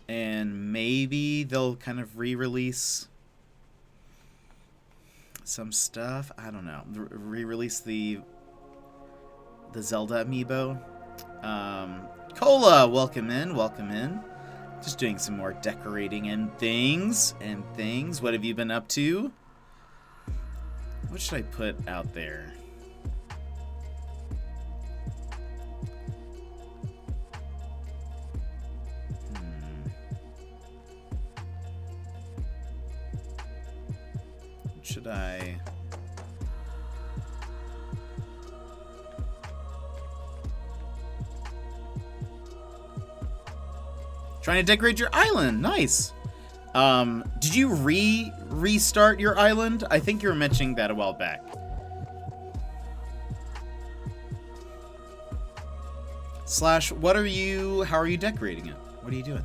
And maybe they'll kind of re-release some stuff. I don't know. Re-release the Zelda amiibo. Cola, welcome in, welcome in. Just doing some more decorating and things. What have you been up to? What should I put out there? Should I... Trying to decorate your island. Nice. Did you restart your island? I think you were mentioning that a while back. Slash, how are you decorating it? What are you doing?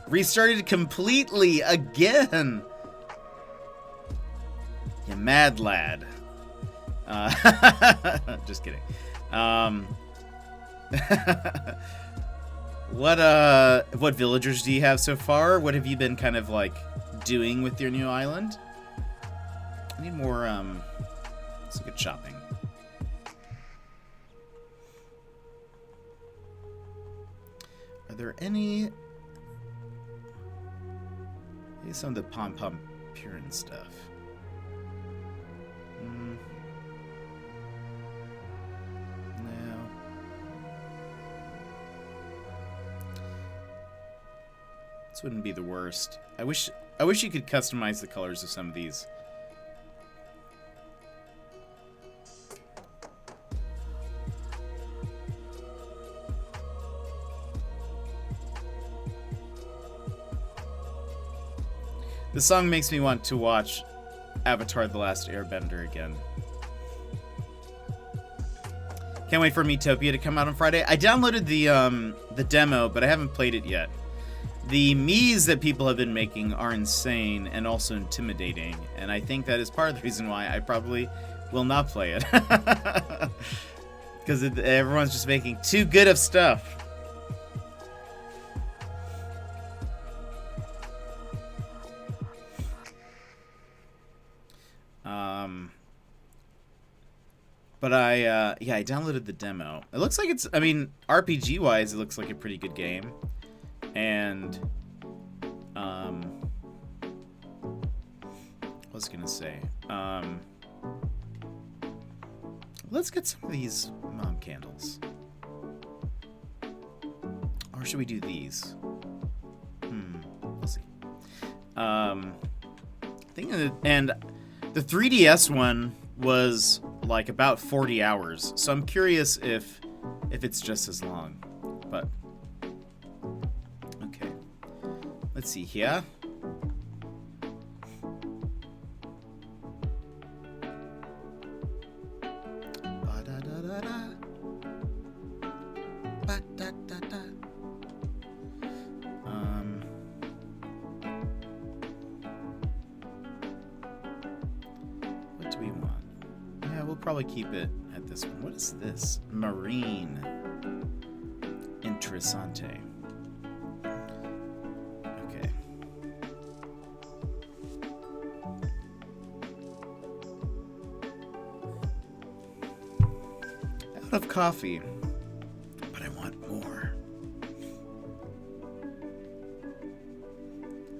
Restarted completely again. You mad lad. Just kidding. What villagers do you have so far? What have you been kind of like doing with your new island? I need more let's look at shopping. Are there any... Maybe some of the pom-pom Purin stuff. No. This wouldn't be the worst. I wish you could customize the colors of some of these. The song makes me want to watch Avatar: The Last Airbender again. Can't wait for Miitopia to come out on Friday. I downloaded the demo, but I haven't played it yet. The Miis that people have been making are insane and also intimidating, and I think that is part of the reason why I probably will not play it. Because everyone's just making too good of stuff. But I downloaded the demo. It looks like it's, I mean, RPG-wise, it looks like a pretty good game. And, what was I gonna say? Let's get some of these mom candles. Or should we do these? We'll see. And the 3DS one was like about 40 hours, so I'm curious if it's just as long. But okay, let's see here. What do we want? Yeah, we'll probably keep it at this one. What is this? Marine. Interessante. Okay. Out of coffee. But I want more.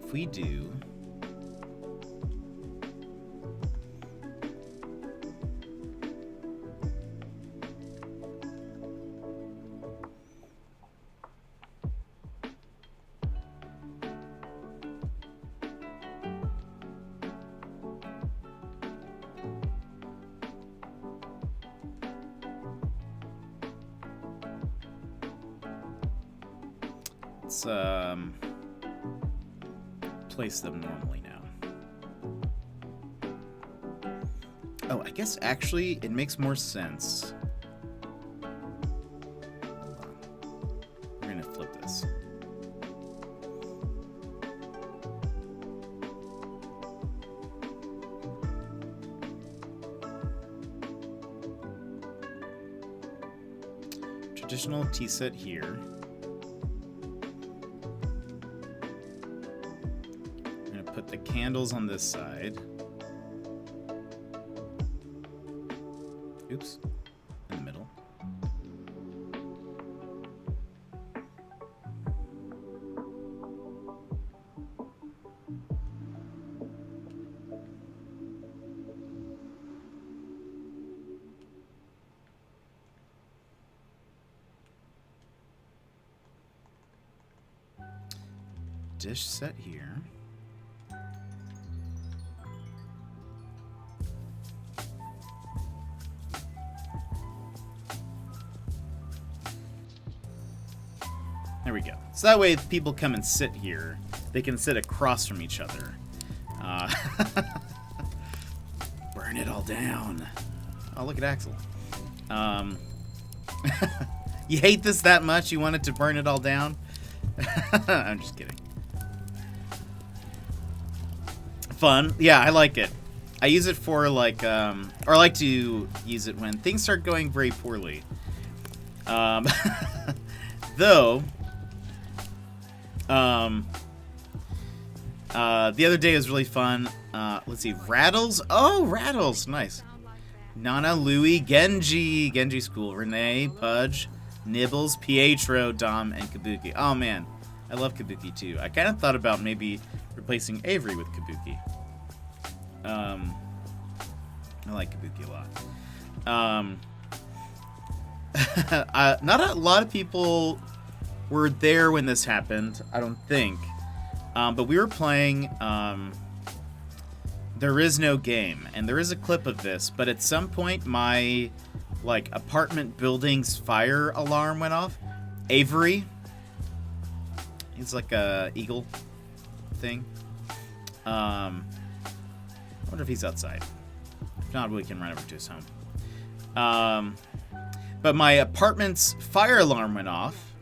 If we do... Let's place them normally now. Oh, I guess actually it makes more sense. Hold on. We're gonna flip this. Traditional tea set here. Put the candles on this side. Oops. In the middle. Dish set here. There we go. So that way, if people come and sit here, they can sit across from each other. Burn it all down. Oh, look at Axel. You hate this that much? You wanted to burn it all down? I'm just kidding. Fun. Yeah, I like it. I use it for, like, or I like to use it when things start going very poorly. Though... the other day was really fun. Let's see, Rattles. Oh, Rattles, nice. Nana, Louie, Genji, Genji's cool. Renee, Pudge, Nibbles, Pietro, Dom, and Kabuki. Oh man, I love Kabuki too. I kind of thought about maybe replacing Avery with Kabuki. I like Kabuki a lot. Not a lot of people were there when this happened, I don't think. But we were playing There Is No Game, and there is a clip of this, but at some point my like apartment building's fire alarm went off. Avery, he's like a eagle thing. I wonder if he's outside. If not, we can run over to his home. But my apartment's fire alarm went off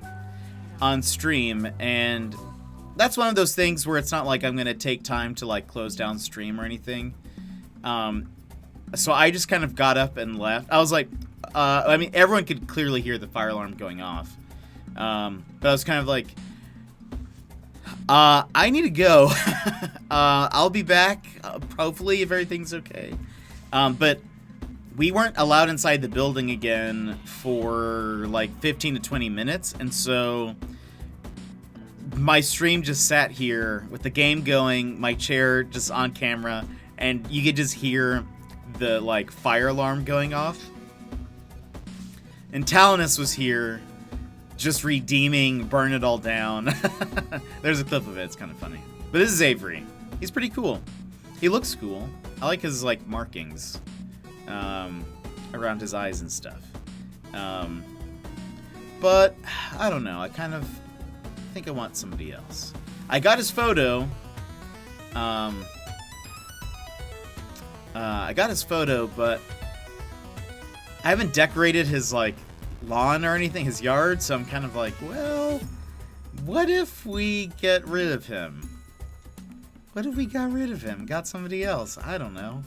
on stream, and that's one of those things where it's not like I'm gonna take time to like close down stream or anything. So I just kind of got up and left. I was like, I mean, everyone could clearly hear the fire alarm going off. But I was kind of like, I need to go. I'll be back, hopefully, if everything's okay. But we weren't allowed inside the building again for like 15 to 20 minutes, and so my stream just sat here with the game going, my chair just on camera, and you could just hear the like fire alarm going off. And Talinus was here just redeeming Burn It All Down. There's a clip of it, it's kind of funny. But this is Avery. He's pretty cool. He looks cool. I like his like markings around his eyes and stuff. But I don't know. I kind of think I want somebody else. I got his photo. I got his photo, but I haven't decorated his like lawn or anything, his yard. So I'm kind of like, well, what if we get rid of him? What if we got rid of him? Got somebody else? I don't know.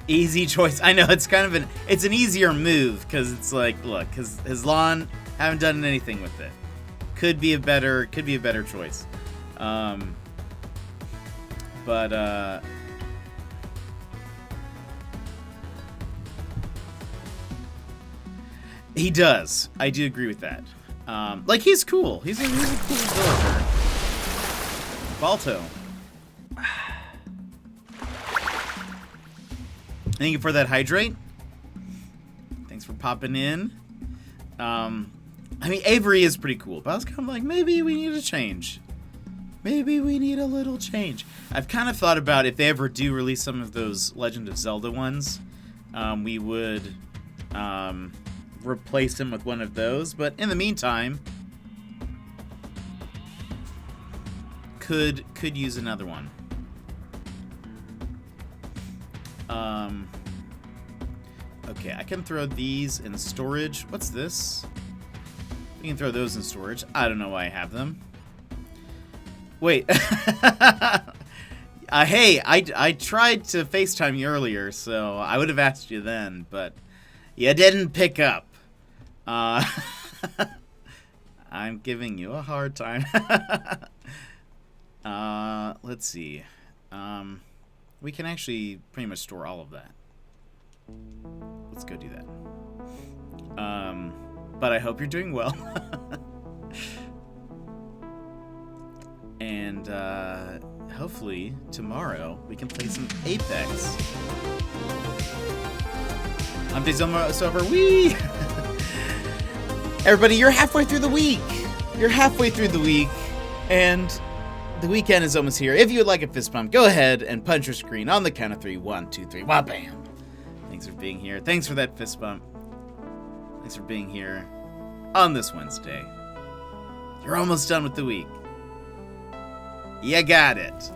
Easy choice. I know, it's kind of it's an easier move, because it's like, look, his lawn, haven't done anything with it. Could be a better choice. He does. I do agree with that. Like, he's cool. He's a cool villager. Balto. Thank you for that hydrate. Thanks for popping in. I mean, Avery is pretty cool, but I was kind of like, maybe we need a change. Maybe we need a little change. I've kind of thought about if they ever do release some of those Legend of Zelda ones, we would replace him with one of those. But in the meantime, could use another one. Okay, I can throw these in storage. What's this? We can throw those in storage. I don't know why I have them. Wait. Hey, I tried to FaceTime you earlier, so I would have asked you then, but you didn't pick up. I'm giving you a hard time. Let's see. We can actually pretty much store all of that. Let's go do that. But I hope you're doing well. And hopefully tomorrow we can play some Apex. I'm Days Almost Over. Wee! Everybody, you're halfway through the week. You're halfway through the week, and the weekend is almost here. If you would like a fist bump, go ahead and punch your screen on the count of 3. 1, 2, 3. Wah bam! Thanks for being here. Thanks for that fist bump. Thanks for being here on this Wednesday. You're almost done with the week. You got it.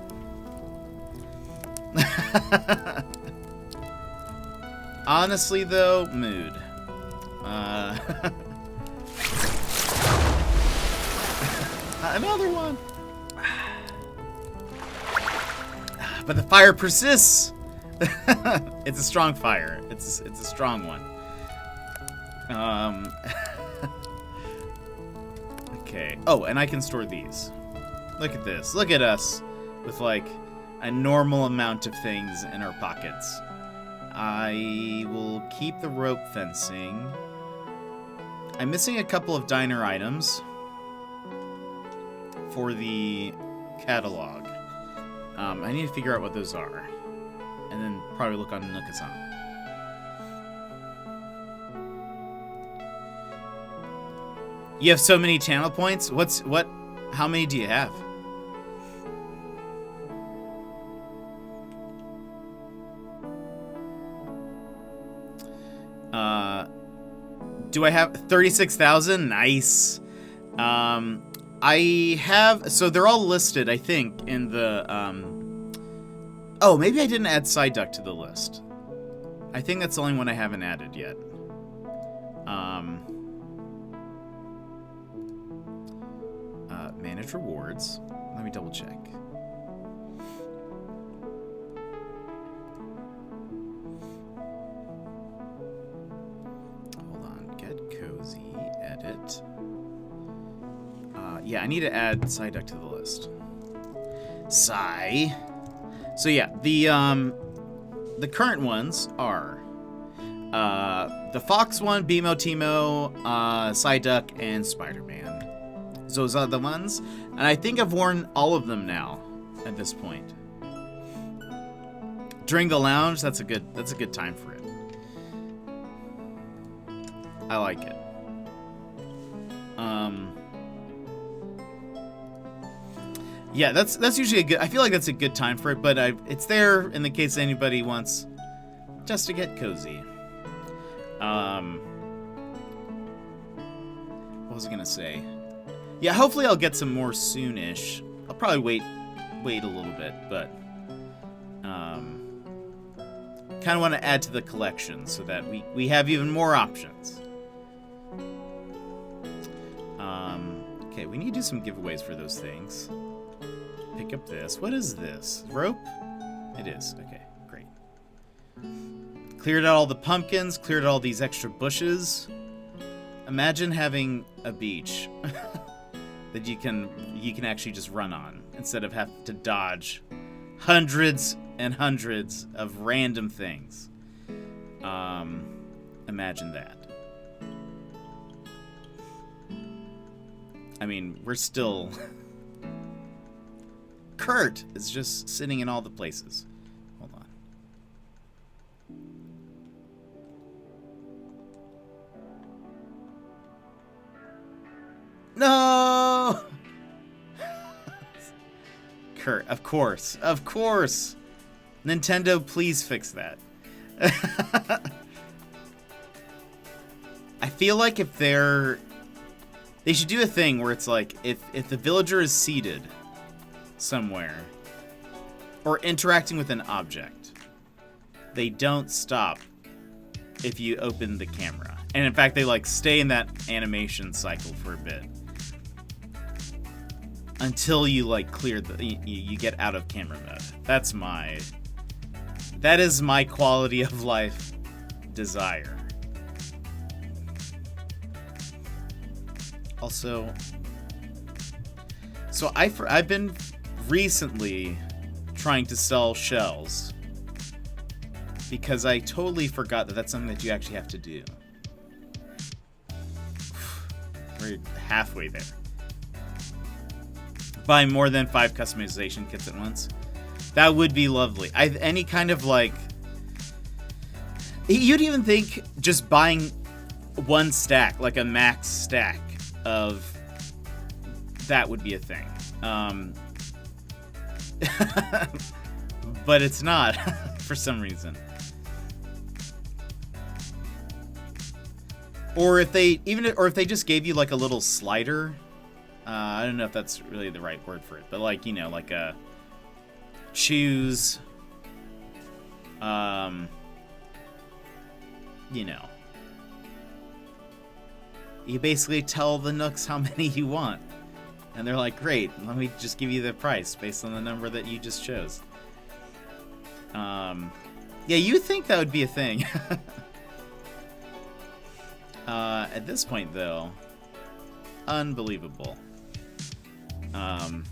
Honestly, though, mood. Another one. But the fire persists. It's a strong fire. It's a strong one. Okay. Oh, and I can store these. Look at this. Look at us with like a normal amount of things in our pockets. I will keep the rope fencing. I'm missing a couple of diner items for the catalog. I need to figure out what those are. And then probably look on Nookazan. You have so many channel points? How many do you have? Do I have 36,000? Nice. I have, so they're all listed, I think, in the, oh, maybe I didn't add Side Duck to the list. I think that's the only one I haven't added yet. Manage rewards. Let me double check. Hold on. Get cozy. Edit. Yeah, I need to add Psyduck to the list. Psy. So yeah, the current ones are the Fox one, Beamo, Teemo, Psyduck, and Spider-Man. Those are the ones, and I think I've worn all of them now at this point. During the lounge, that's a good time for it. I like it. Yeah, that's usually a good. I feel like that's a good time for it, but it's there in the case anybody wants just to get cozy. What was I gonna say? Yeah, hopefully I'll get some more soonish. I'll probably wait a little bit, but kind of want to add to the collection so that we have even more options. Okay, we need to do some giveaways for those things. Pick up this. What is this? Rope? It is. Okay, great. Cleared out all the pumpkins, cleared out all these extra bushes. Imagine having a beach that you can actually just run on instead of have to dodge hundreds and hundreds of random things. Imagine that. I mean, we're still... Kurt is just sitting in all the places. Hold on. No! Kurt, of course. Of course! Nintendo, please fix that. I feel like if they should do a thing where it's like, if the villager is seated somewhere or interacting with an object, they don't stop if you open the camera. And in fact, they like stay in that animation cycle for a bit until you like clear you get out of camera mode. That is my quality of life desire. Also, so I've been recently trying to sell shells because I totally forgot that that's something that you actually have to do. We're halfway there. Buy more than 5 customization kits at once. That would be lovely. Any kind of like... You'd even think just buying one stack, like a max stack of... That would be a thing. But it's not for some reason. Or if they just gave you like a little slider. I don't know if that's really the right word for it, but like, you know, like a choose. You know. You basically tell the Nooks how many you want. And they're like, great, let me just give you the price based on the number that you just chose. Yeah, you would think that would be a thing. At this point, though, unbelievable. I'm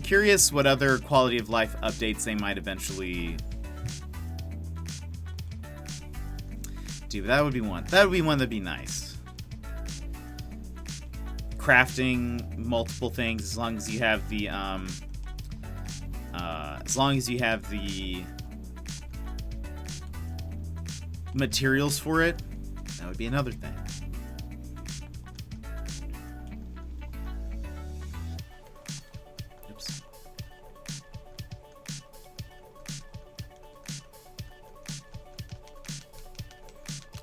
curious what other quality of life updates they might eventually do. That would be one. That would be one that'd be nice. Crafting multiple things, as long as you have the materials for it, that would be another thing. Oops.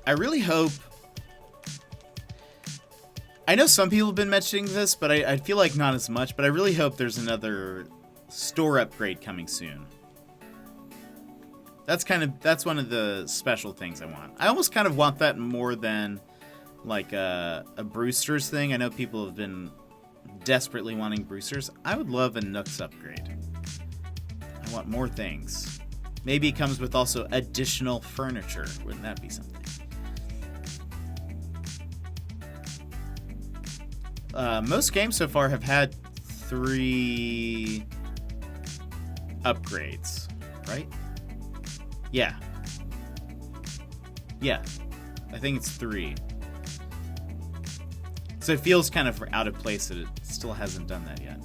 I really hope... I know some people have been mentioning this, but I feel like not as much, but I really hope there's another store upgrade coming soon. That's one of the special things I want. I almost kind of want that more than like a Brewster's thing. I know people have been desperately wanting Brewster's. I would love a Nooks upgrade. I want more things. Maybe it comes with also additional furniture. Wouldn't that be something? most games so far have had 3 upgrades, right? Yeah. Yeah. I think it's 3. So it feels kind of out of place that it still hasn't done that yet.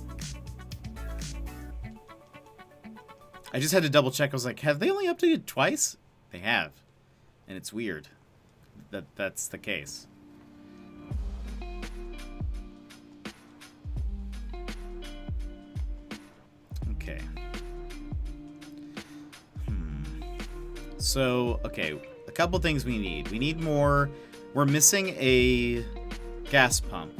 I just had to double check. I was like, have they only updated twice? They have. And it's weird that that's the case. Okay. So, okay, a couple things we need. We need more. We're missing a gas pump.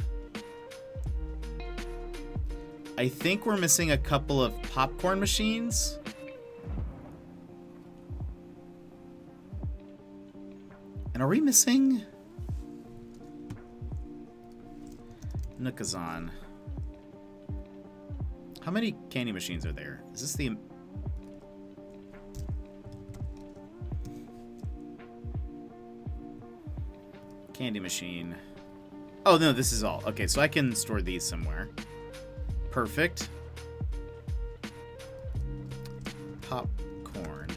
I think we're missing a couple of popcorn machines. And are we missing Alask-zen? How many candy machines are there? Is this the... candy machine? Oh, no, this is all. Okay, so I can store these somewhere. Perfect. Popcorn.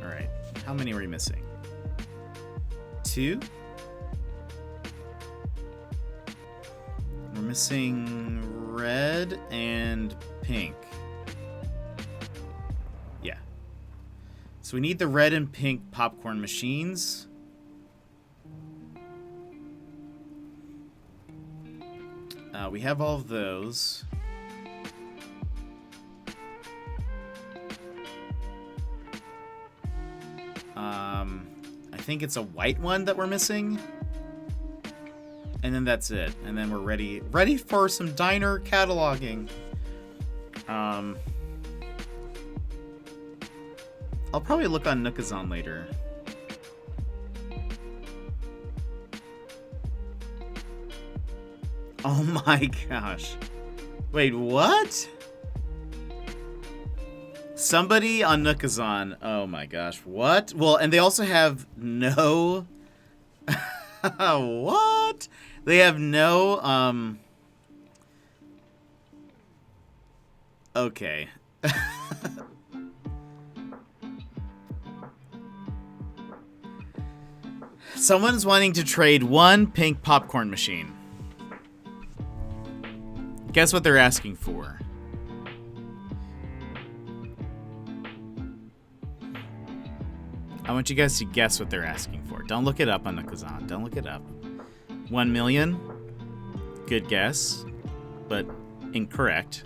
Alright. How many are we missing? 2? We're missing red and pink. Yeah. So we need the red and pink popcorn machines. We have all of those. I think it's a white one that we're missing. And then that's it. And then we're ready for some diner cataloging. I'll probably look on Alask-zen later. Oh my gosh. Wait, what? Somebody on Alask-zen. Oh my gosh. What? Well, and they also have no... What? They have no, Okay. Someone's wanting to trade 1 pink popcorn machine. Guess what they're asking for? I want you guys to guess what they're asking for. Don't look it up on Alask-zen. Don't look it up. 1 million? Good guess, but incorrect.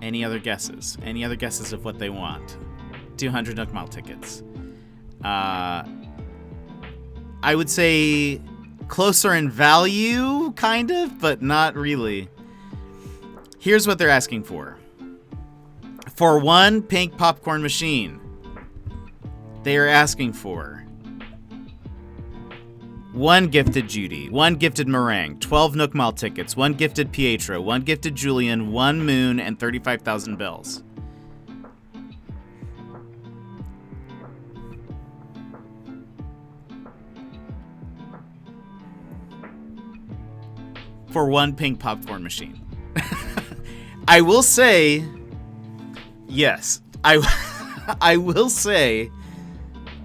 Any other guesses? Any other guesses of what they want? 200 Nook Mile tickets. I would say closer in value, kind of, but not really. Here's what they're asking for. For 1 pink popcorn machine, they are asking for 1 gifted Judy, 1 gifted Meringue, 12 Nook Mile tickets, 1 gifted Pietro, 1 gifted Julian, 1 Moon, and 35,000 bells. For 1 pink popcorn machine. I will say, yes, I will say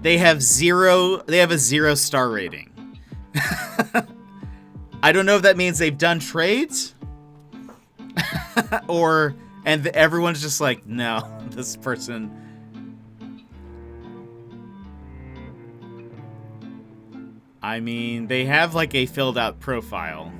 they have a 0-star rating. I don't know if that means they've done trades and everyone's just like, no, this person. I mean, they have like a filled out profile.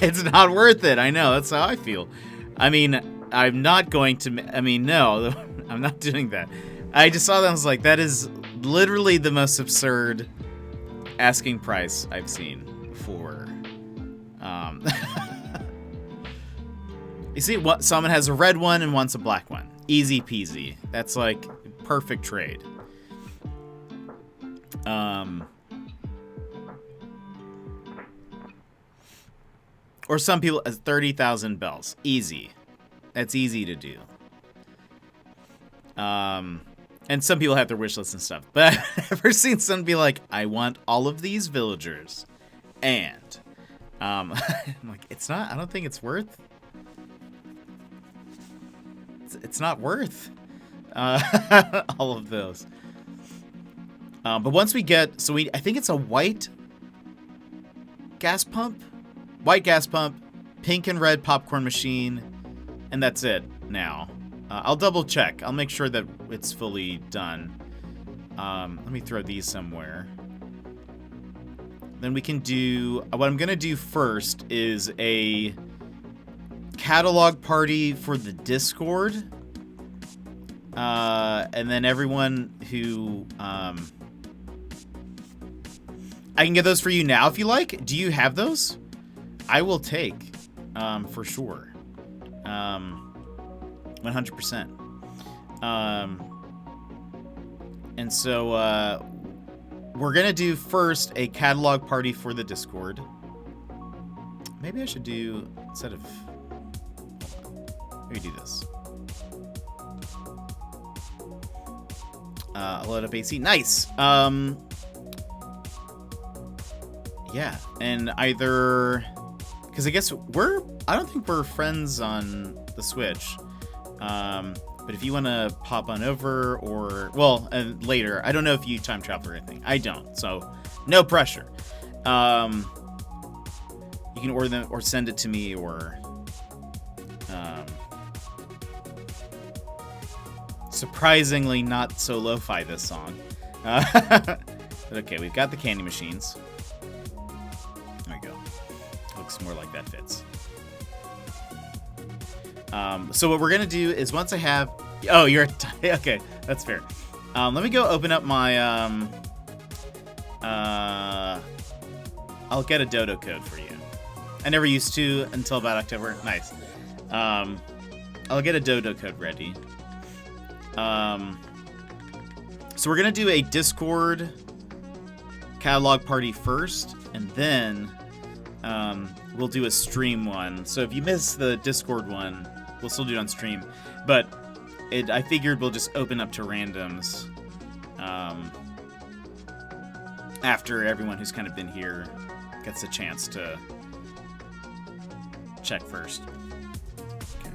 It's not worth it. I know. That's how I feel. I mean, I'm not going to... I mean, no. I'm not doing that. I just saw that and I was like, that is literally the most absurd asking price I've seen for... You see, someone has a red one and wants a black one. Easy peasy. That's like perfect trade. Or some people, 30,000 bells. Easy. That's easy to do. And some people have their wish lists and stuff. But I've never seen someone be like, I want all of these villagers. And I'm like, it's not, I don't think it's worth. It's not worth all of those. But once we get, I think it's a white gas pump, pink and red popcorn machine, and that's it now. I'll double check. I'll make sure that it's fully done. Let me throw these somewhere. Then we can do, what I'm going to do first is a catalog party for the Discord. And then everyone who, I can get those for you now if you like. Do you have those? I will take, for sure. 100%. And so, we're gonna do first a catalog party for the Discord. Maybe I should do, instead of, maybe do this. Load up AC. Nice. Yeah, and either, because I guess I don't think we're friends on the Switch. But if you want to pop on over or, well, and later, I don't know if you time travel or anything. I don't, so no pressure. You can order them or send it to me or, surprisingly not so lo-fi this song. But okay, we've got the candy machines. There we go. Looks more like that fits. So what we're gonna do is once I have, oh, you're okay, that's fair. Let me go open up my I'll get a dodo code for you. I never used to until about October. Nice. I'll get a dodo code ready. So we're gonna do a Discord catalog party first, and then we'll do a stream one. So if you miss the Discord one, we'll still do it on stream. But I figured we'll just open up to randoms after everyone who's kind of been here gets a chance to check first. Okay.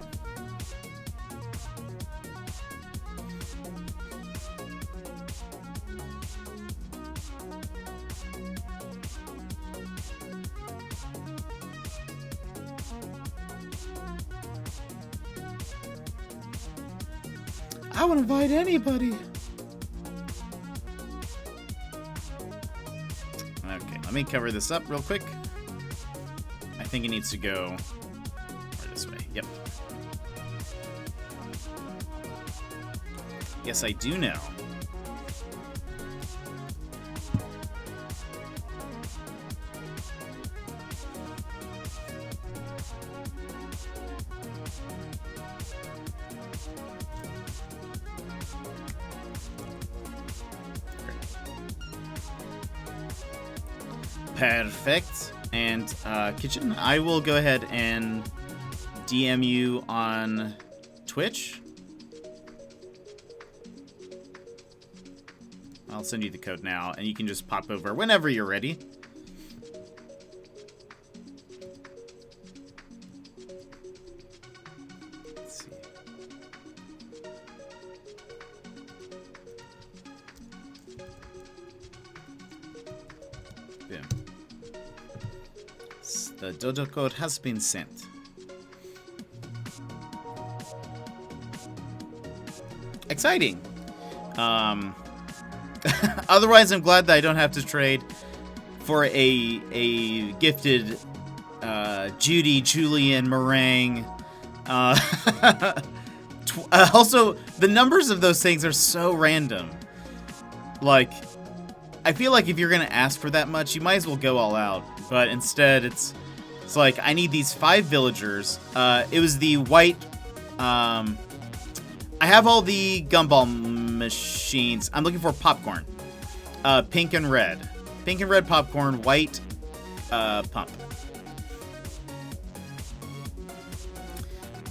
I would invite anybody. Okay, let me cover this up real quick. I think it needs to go this way. Yep. Yes, I do know. Perfect. And Kitchen, I will go ahead and DM you on Twitch. I'll send you the code now, and you can just pop over whenever you're ready. Let's see. Boom. The dodo code has been sent. Exciting. Otherwise, I'm glad that I don't have to trade for a gifted Judy Julian meringue. Also, the numbers of those things are so random. Like, I feel like if you're gonna ask for that much, you might as well go all out. But instead, it's like, I need these 5 villagers. It was the white. I have all the gumball machines. I'm looking for popcorn. Pink and red. Pink and red popcorn, white pump.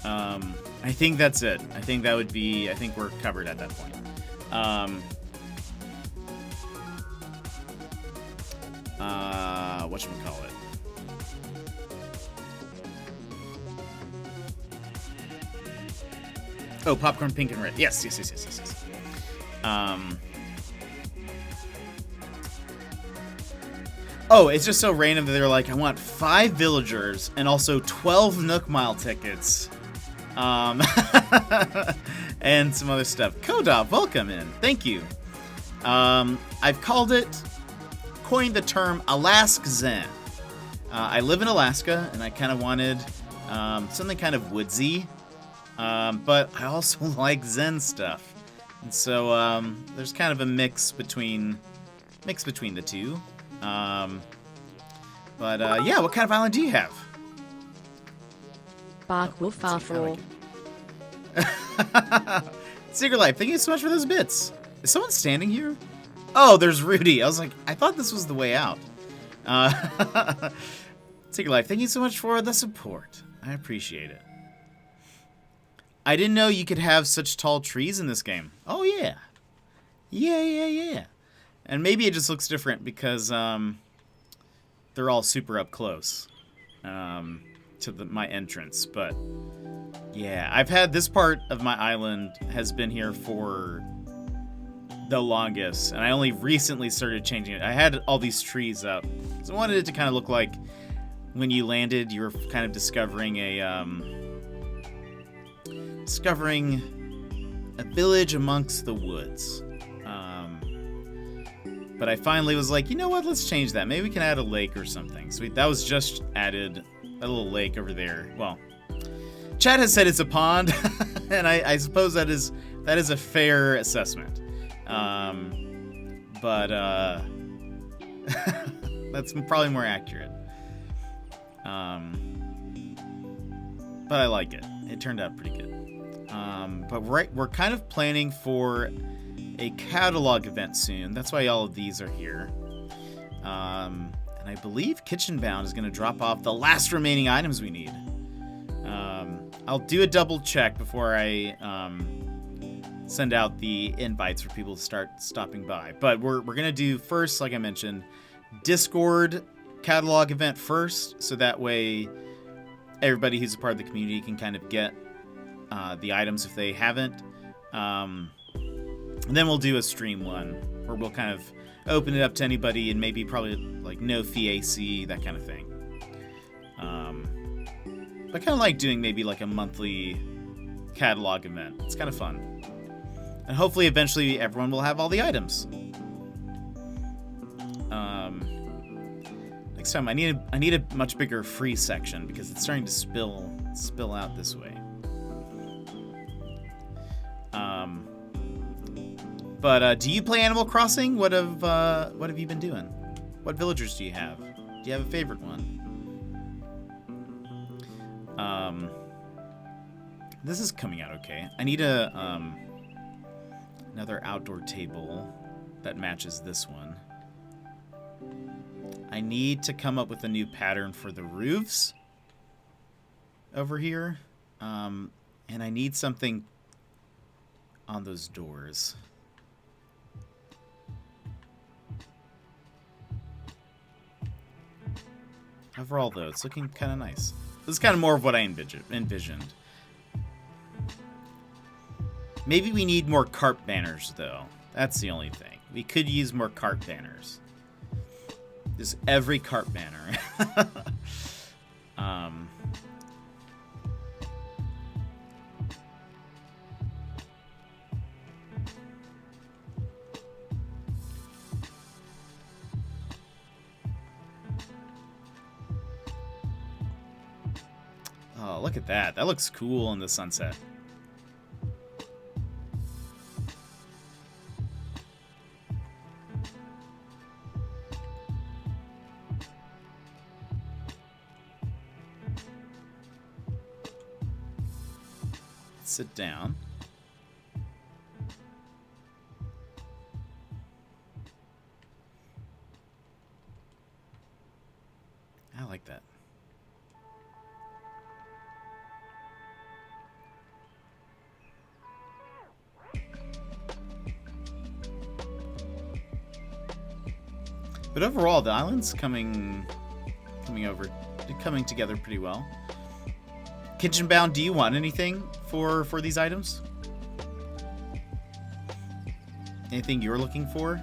I think that's it. I think that would be, I think we're covered at that point. Whatchamacallit? Oh, popcorn pink and red. Yes. Oh, it's just so random that they're like, I want 5 villagers and also 12 Nook Mile tickets. And some other stuff. Kodop, welcome in. Thank you. I've coined the term Alask-zen. I live in Alaska, and I kind of wanted something kind of woodsy, but I also like Zen stuff. And so there's kind of a mix between the two. Yeah, what kind of island do you have? Bark Wolf Afro. Secret Life, thank you so much for those bits. Is someone standing here? Oh, there's Rudy. I was like, I thought this was the way out. Secret Life, thank you so much for the support. I appreciate it. I didn't know you could have such tall trees in this game. Oh, yeah. Yeah. And maybe it just looks different because they're all super up close to my entrance. But yeah, I've had this part of my island has been here for the longest, and I only recently started changing it. I had all these trees up, so I wanted it to kind of look like when you landed, you were kind of discovering a village amongst the woods. But I finally was like, you know what? Let's change that. Maybe we can add a lake or something. So that was just added, a little lake over there. Well, Chad has said it's a pond, and I suppose that is a fair assessment. But that's probably more accurate. But I like it. It turned out pretty good. But we're kind of planning for a catalog event soon. That's why all of these are here. And I believe Kitchen Bound is going to drop off the last remaining items we need. I'll do a double check before I send out the invites for people to start stopping by. But we're going to do first, like I mentioned, Discord catalog event first, so that way everybody who's a part of the community can kind of get the items if they haven't. And then we'll do a stream one where we'll kind of open it up to anybody and maybe probably like no fee AC, that kind of thing. But kind of like doing maybe like a monthly catalog event. It's kind of fun. And hopefully eventually everyone will have all the items. Next time I need a much bigger free section because it's starting to spill out this way. But do you play Animal Crossing? What have you been doing? What villagers do you have? Do you have a favorite one? This is coming out okay. I need another outdoor table that matches this one. I need to come up with a new pattern for the roofs over here. And I need something on those doors. Overall, though, it's looking kind of nice. This is kind of more of what I envisioned. Maybe we need more cart banners, though. That's the only thing. We could use more cart banners. Just every cart banner. Oh, look at that. That looks cool in the sunset. Sit down. I like that. But overall, the island's coming together pretty well. Kitchen Bound, do you want anything for these items? Anything you're looking for?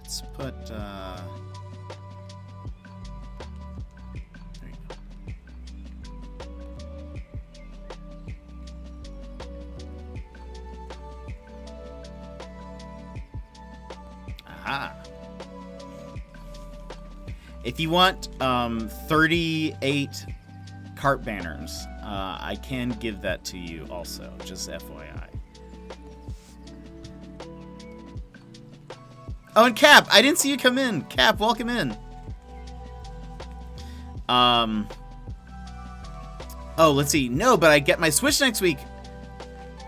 Let's put, there you go. Aha. If you want 38 cart banners, I can give that to you also, just FYI. Oh, and Cap, I didn't see you come in. Cap, welcome in. Oh, let's see. No, but I get my Switch next week.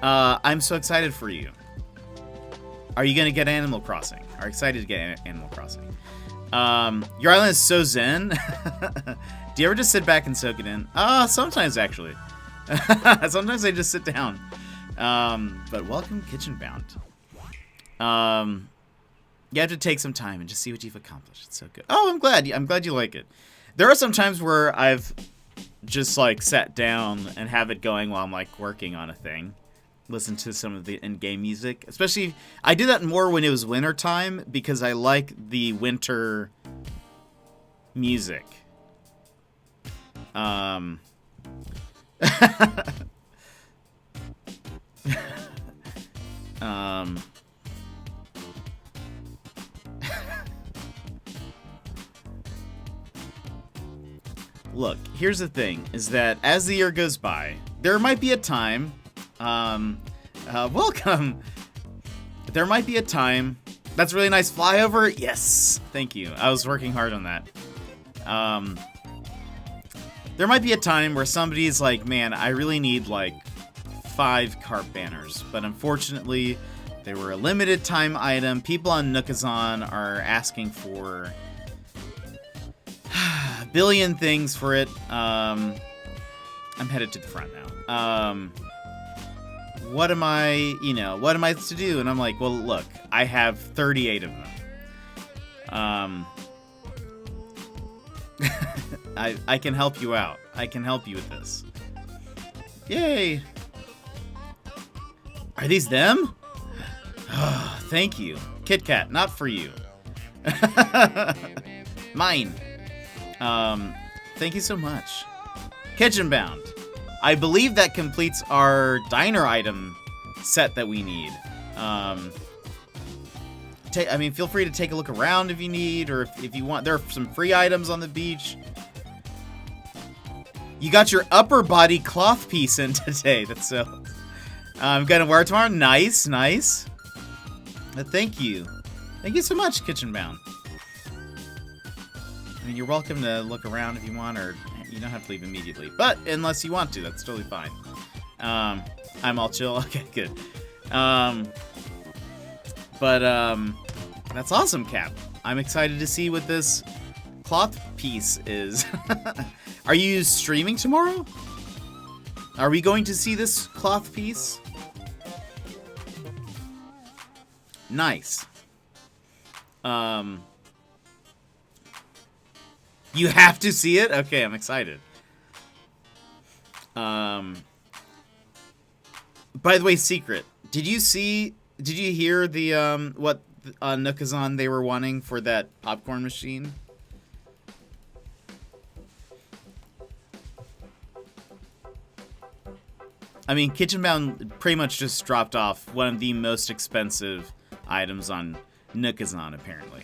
I'm so excited for you. Are you going to get Animal Crossing? Are you excited to get Animal Crossing? Your island is so zen. Do you ever just sit back and soak it in? Sometimes, actually. Sometimes I just sit down. But welcome, Kitchen Bound. You have to take some time and just see what you've accomplished. It's so good. Oh, I'm glad you like it. There are some times where I've just like sat down and have it going while I'm like working on a thing. Listen to some of the in-game music. Especially, I do that more when it was winter time because I like the winter music. Look, here's the thing, is that as the year goes by, there might be a time, welcome, there might be a time, that's really nice flyover, yes, thank you, I was working hard on that, there might be a time where somebody's like, man, I really need like 5 cart banners, but unfortunately, they were a limited time item, people on Nookazon are asking for billion things for it. I'm headed to the front now. What am I to do? And I'm like, well, look, I have 38 of them. I can help you out. I can help you with this. Yay! Are these them? Thank you. Kit Kat, not for you. Mine. Thank you so much. Kitchen Bound. I believe that completes our diner item set that we need. Feel free to take a look around if you need, or if you want. There are some free items on the beach. You got your upper body cloth piece in today. That's so. I'm gonna wear it tomorrow. Nice, nice. Thank you. Thank you so much, Kitchen Bound. I mean, you're welcome to look around if you want, or you don't have to leave immediately. But unless you want to, that's totally fine. I'm all chill. Okay, good. That's awesome, Cap. I'm excited to see what this cloth piece is. Are you streaming tomorrow? Are we going to see this cloth piece? Nice. You have to see it? Okay, I'm excited. By the way, secret. Did you hear the what Nookazon they were wanting for that popcorn machine? I mean, Kitchen Bound pretty much just dropped off one of the most expensive items on Nookazon, apparently.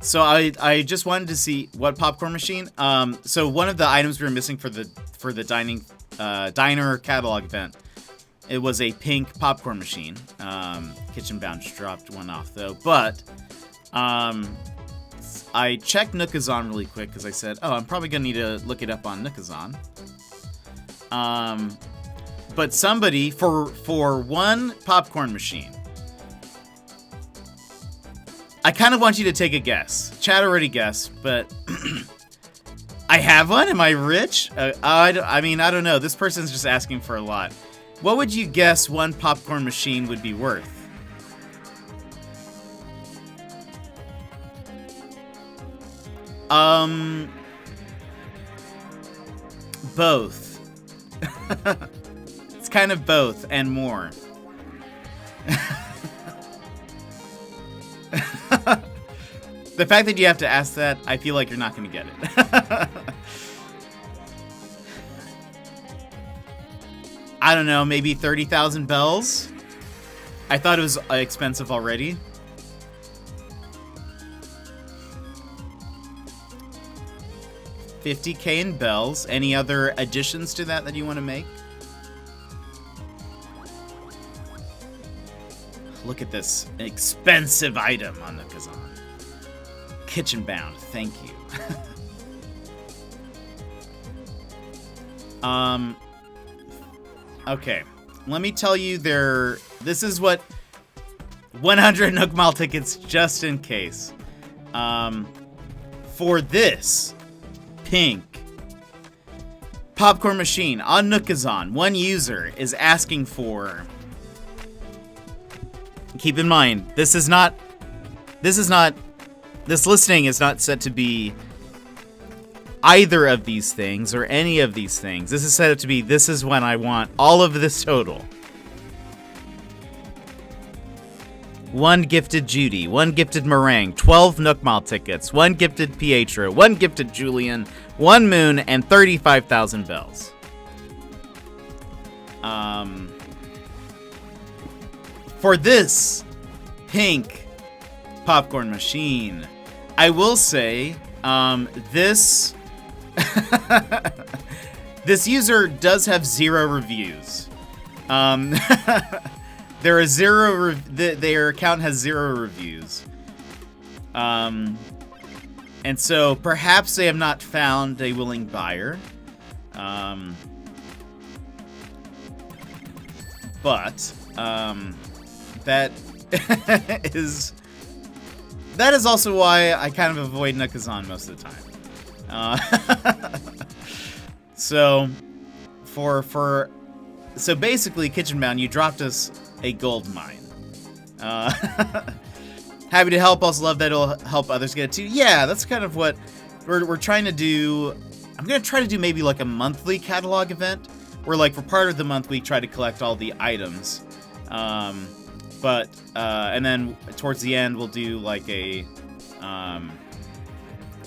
So I just wanted to see what popcorn machine. So one of the items we were missing for the diner catalog event, it was a pink popcorn machine. Kitchen Bound just dropped one off though, but I checked Nookazon really quick because I said, oh, I'm probably going to need to look it up on Nookazon. But somebody, for one popcorn machine, I kind of want you to take a guess. Chat already guessed, but I have one? Am I rich? I mean, I don't know. This person's just asking for a lot. What would you guess one popcorn machine would be worth? Both. It's kind of both and more. The fact that you have to ask that, I feel like you're not going to get it. I don't know, maybe 30,000 bells? I thought it was expensive already. $50K in bells. Any other additions to that you want to make? Look at this expensive item on the Kazan. Kitchen bound, thank you. Okay, let me tell you this is what 100 Nook Mile tickets just in case. For this pink popcorn machine on Nookazon, one user is asking for, keep in mind, this listing is not set to be either of these things or any of these things. This is set up to be, this is when I want all of this total. One gifted Judy, one gifted Meringue, 12 Nook Mile tickets, one gifted Pietro, one gifted Julian, one Moon, and 35,000 bells. For this pink popcorn machine, I will say, this this user does have 0 reviews. There are 0. Their account has 0 reviews. And so perhaps they have not found a willing buyer. But that is also why I kind of avoid Nookazon most of the time. So basically, Kitchen Bound, you dropped us a gold mine. Happy to help. Also love that it'll help others get it too. Yeah, that's kind of what we're trying to do. I'm gonna try to do maybe like a monthly catalog event where, like, for part of the month we try to collect all the items. And then towards the end we'll do like a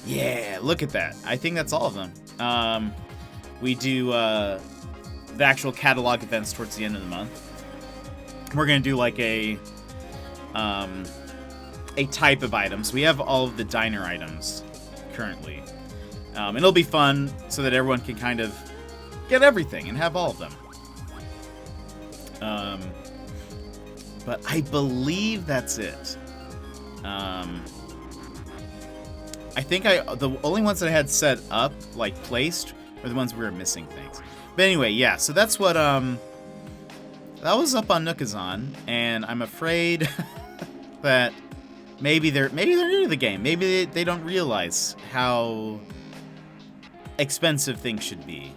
yeah, look at that. I think that's all of them. We do the actual catalog events towards the end of the month. We're gonna do like a type of items. We have all of the diner items currently. And it'll be fun so that everyone can kind of get everything and have all of them. But I believe that's it. I think the only ones that I had set up, like placed, are the ones we were missing things. But anyway, yeah, so that's what, that was up on Nookazon, and I'm afraid that maybe they're new to the game. Maybe they don't realize how expensive things should be.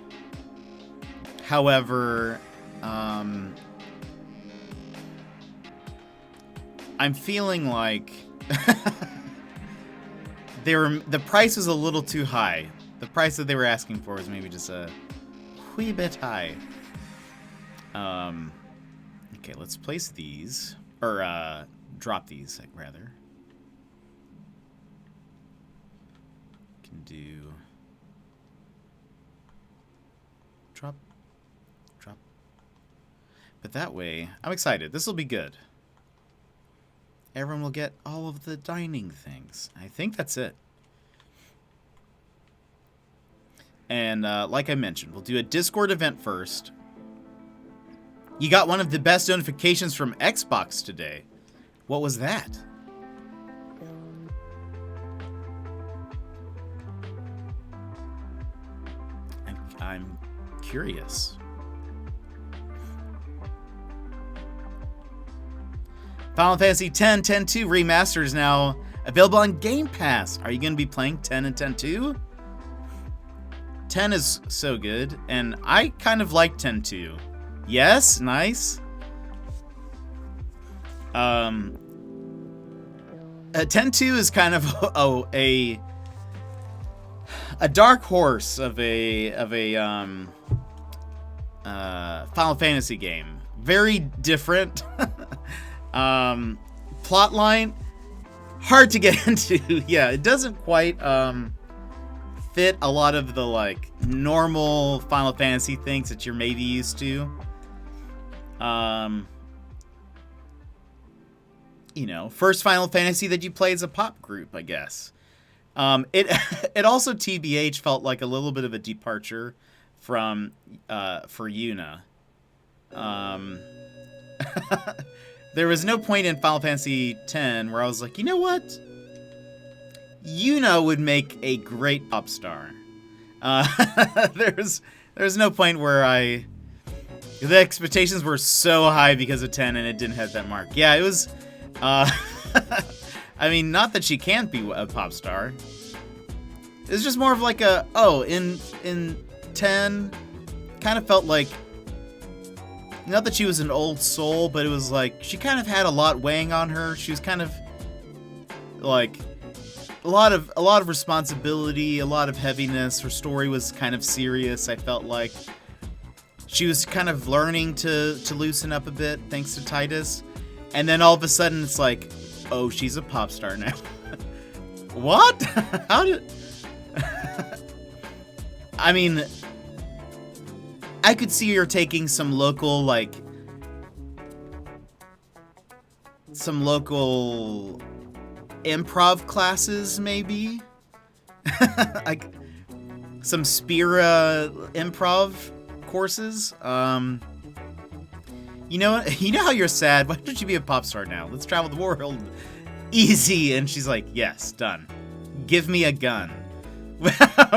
However, I'm feeling like the price was a little too high. The price that they were asking for was maybe just a wee bit high. Okay, let's place these, or drop these rather. Can do drop. But that way, I'm excited. This will be good. Everyone will get all of the dining things. I think that's it. And like I mentioned, we'll do a Discord event first. You got one of the best notifications from Xbox today. What was that? I'm curious. Final Fantasy X 10-2 Remastered is now available on Game Pass. Are you going to be playing 10 and 10-2? 10 is so good, and I kind of like 10-2. Yes, nice. 10-2 is kind of a dark horse of a Final Fantasy game. Very different. Plotline hard to get into. Yeah, it doesn't quite fit a lot of the like normal Final Fantasy things that you're maybe used to. You know, first Final Fantasy that you play as a pop group, I guess. It also TBH felt like a little bit of a departure from for Yuna. There was no point in Final Fantasy X where I was like, you know what? Yuna would make a great pop star. There's no point where the expectations were so high because of 10 and it didn't have that mark. Yeah, it was. I mean, not that she can't be a pop star. It's just more of like in 10, kind of felt like, not that she was an old soul, but it was like she kind of had a lot weighing on her. She was kind of like a lot of responsibility, a lot of heaviness. Her story was kind of serious. I felt like she was kind of learning to loosen up a bit thanks to Titus. And then all of a sudden it's like, oh, she's a pop star now. What? How did... I mean, I could see her taking some local improv classes, maybe. Like some Spira improv courses. You know how you're sad? Why don't you be a pop star now? Let's travel the world. Easy. And she's like, yes, done. Give me a gun.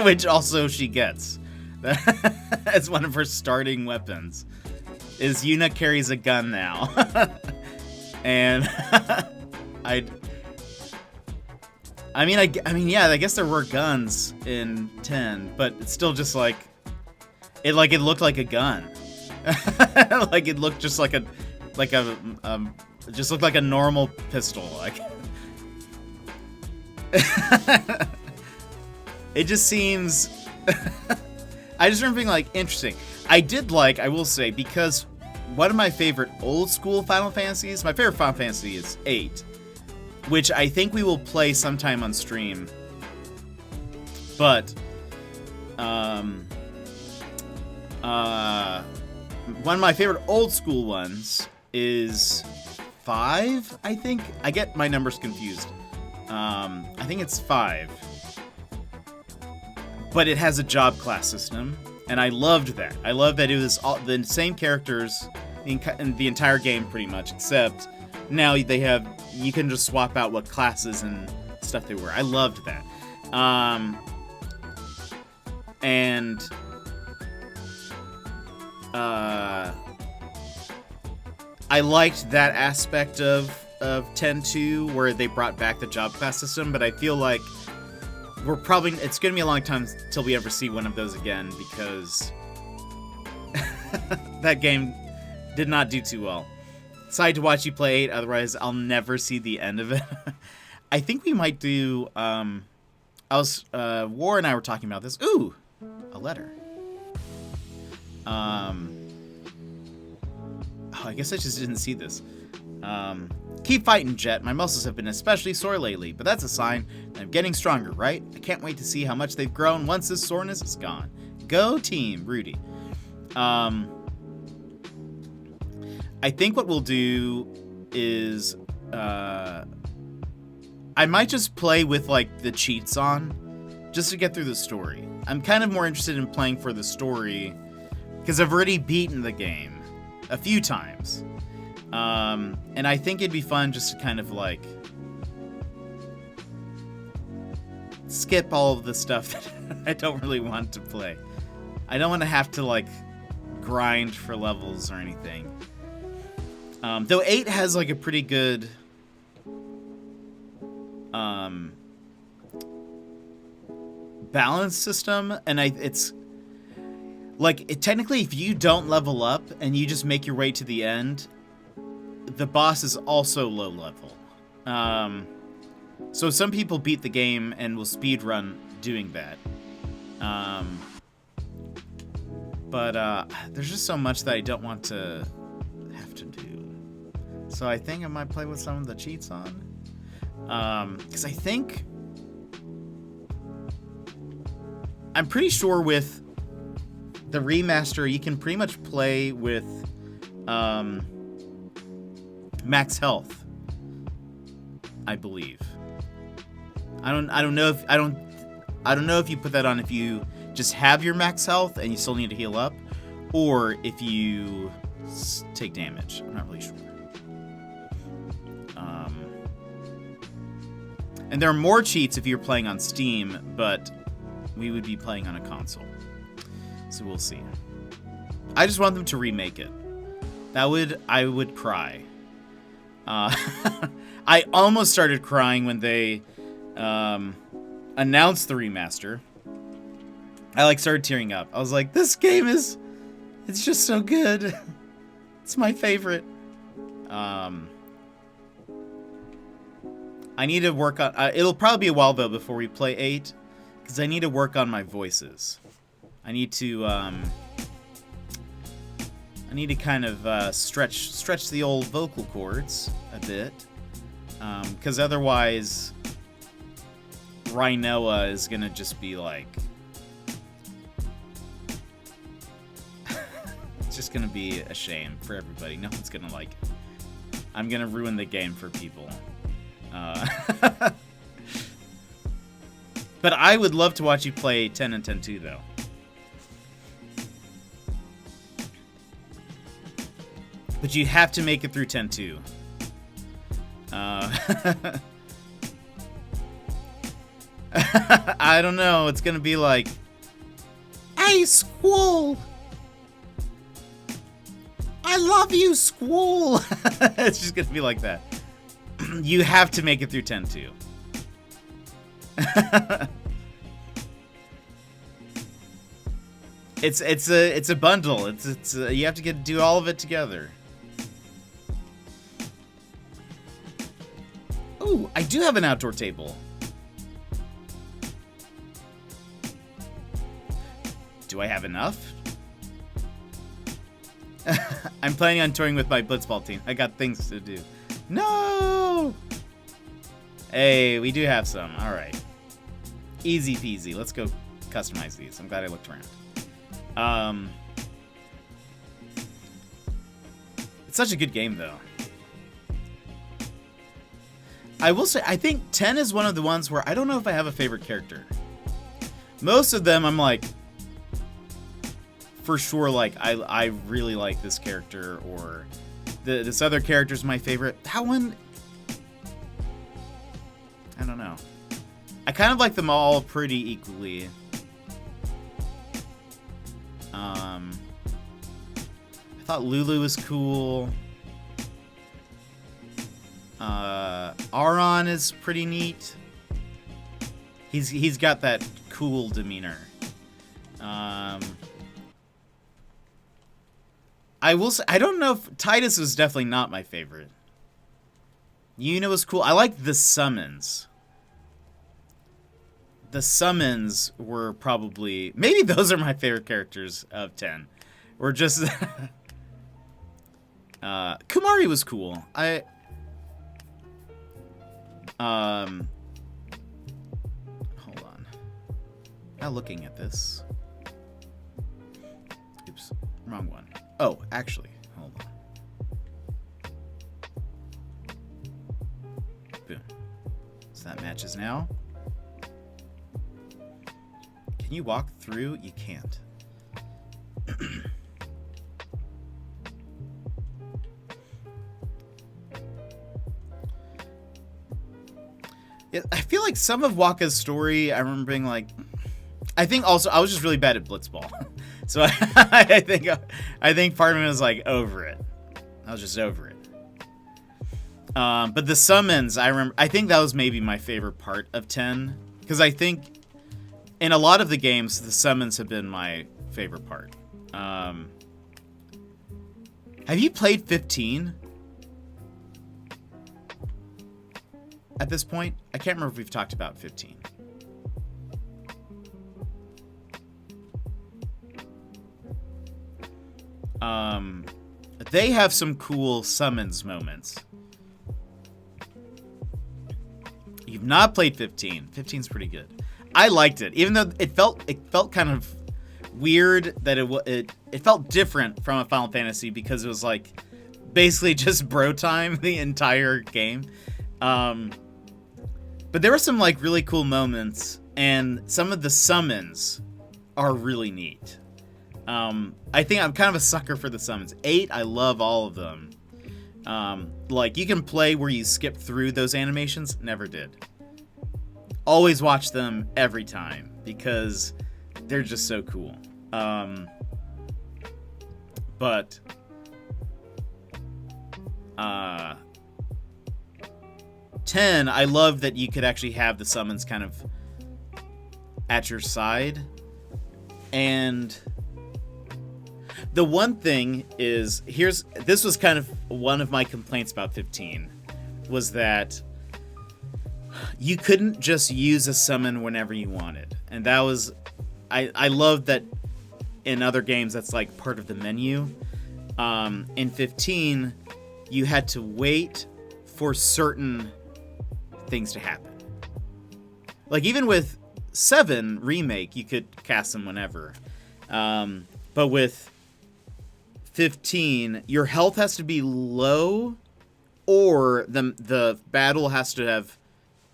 Which also she gets. As one of her starting weapons. Is Yuna carries a gun now. And I mean, yeah, I guess there were guns in 10, but it's still just like it looked like a gun. Like it looked just like just looked like a normal pistol. Like it just seems. I just remember being like interesting. I will say, because one of my favorite old school Final Fantasies, my favorite Final Fantasy is 8, which I think we will play sometime on stream. But one of my favorite old school ones is 5, I think. I get my numbers confused. I think it's 5. But it has a job class system, and I loved that. I loved that it was all the same characters in the entire game, pretty much, except now you can just swap out what classes and stuff they were. I loved that. And I liked that aspect of 10-2 where they brought back the job class system, but I feel like it's going to be a long time till we ever see one of those again, because that game did not do too well. Excited to watch you play 8, otherwise I'll never see the end of it. I think we might do, War and I were talking about this. Ooh, a letter. I guess I just didn't see this. Keep fighting, Jet. My muscles have been especially sore lately, but that's a sign that I'm getting stronger, right? I can't wait to see how much they've grown once this soreness is gone. Go team, Rudy. I think what we'll do is I might just play with like the cheats on just to get through the story. I'm kind of more interested in playing for the story because I've already beaten the game a few times. And I think it'd be fun just to kind of like skip all of the stuff that I don't really want to play. I don't want to have to, like, grind for levels or anything. Though 8 has, like, a pretty good... balance system, and it's... Like, technically, if you don't level up and you just make your way to the end, the boss is also low level. So some people beat the game and will speedrun doing that. But there's just so much that I don't want to have to do. So I think I might play with some of the cheats on. Because I think... I'm pretty sure with the remaster, you can pretty much play with max health, I believe. I don't know if you put that on if you just have your max health and you still need to heal up, or if you take damage. I'm not really sure. And there are more cheats if you're playing on Steam, but we would be playing on a console. So we'll see. I just want them to remake it. I would cry. I almost started crying when they announced the remaster. I like started tearing up. I was like, this game it's just so good. It's my favorite. I need to work on... it'll probably be a while, though, before we play 8. Because I need to work on my voices. I need to kind of stretch the old vocal cords a bit. Because otherwise, Rhinoa is going to just be like... it's just going to be a shame for everybody. No one's going to like it. I'm going to ruin the game for people. But I would love to watch you play 10 and 10-2, though. But you have to make it through 10-2. I don't know. It's going to be like, hey, Squall! I love you, Squall! It's just going to be like that. You have to make it through 10-2. It's a bundle. It's you have to do all of it together. Ooh, I do have an outdoor table. Do I have enough? I'm planning on touring with my blitzball team. I got things to do. No! Hey, we do have some. All right. Easy peasy. Let's go customize these. I'm glad I looked around. It's such a good game, though. I will say, I think 10 is one of the ones where I don't know if I have a favorite character. Most of them, I'm like, for sure, like, I really like this character, or this other character's my favorite. That one, I don't know. I kind of like them all pretty equally. I thought Lulu was cool. Aron is pretty neat. He's got that cool demeanor. I will say, I don't know if Titus was definitely not my favorite. Yuna was cool. I liked the summons. The summons were probably... Maybe those are my favorite characters of 10. Or just... Kumari was cool. Hold on. Now looking at this. Oops. Wrong one. Oh, actually. Hold on. Boom. So that matches now. Can you walk through? You can't. Yeah, I feel like some of Waka's story, I remember being like, I think also I was just really bad at blitzball, so I think part of me was like over it. I was just over it. But the summons, I think that was maybe my favorite part of 10, because I think in a lot of the games the summons have been my favorite part. Have you played 15? At this point, I can't remember if we've talked about 15. They have some cool summons moments. You've not played 15. 15's pretty good. I liked it, even though it felt kind of weird that it felt different from a Final Fantasy because it was like basically just bro time the entire game. But there were some like really cool moments, and some of the summons are really neat. I think I'm kind of a sucker for the summons. 8, I love all of them. Like, you can play where you skip through those animations. Never did. Always watch them every time, because they're just so cool. But 10, I love that you could actually have the summons kind of at your side. And the one thing is, this was kind of one of my complaints about 15, was that you couldn't just use a summon whenever you wanted. And that was, I love that in other games that's like part of the menu. In 15, you had to wait for certain things to happen. Like even with 7 Remake, you could cast them whenever. But with 15, your health has to be low, or the battle has to have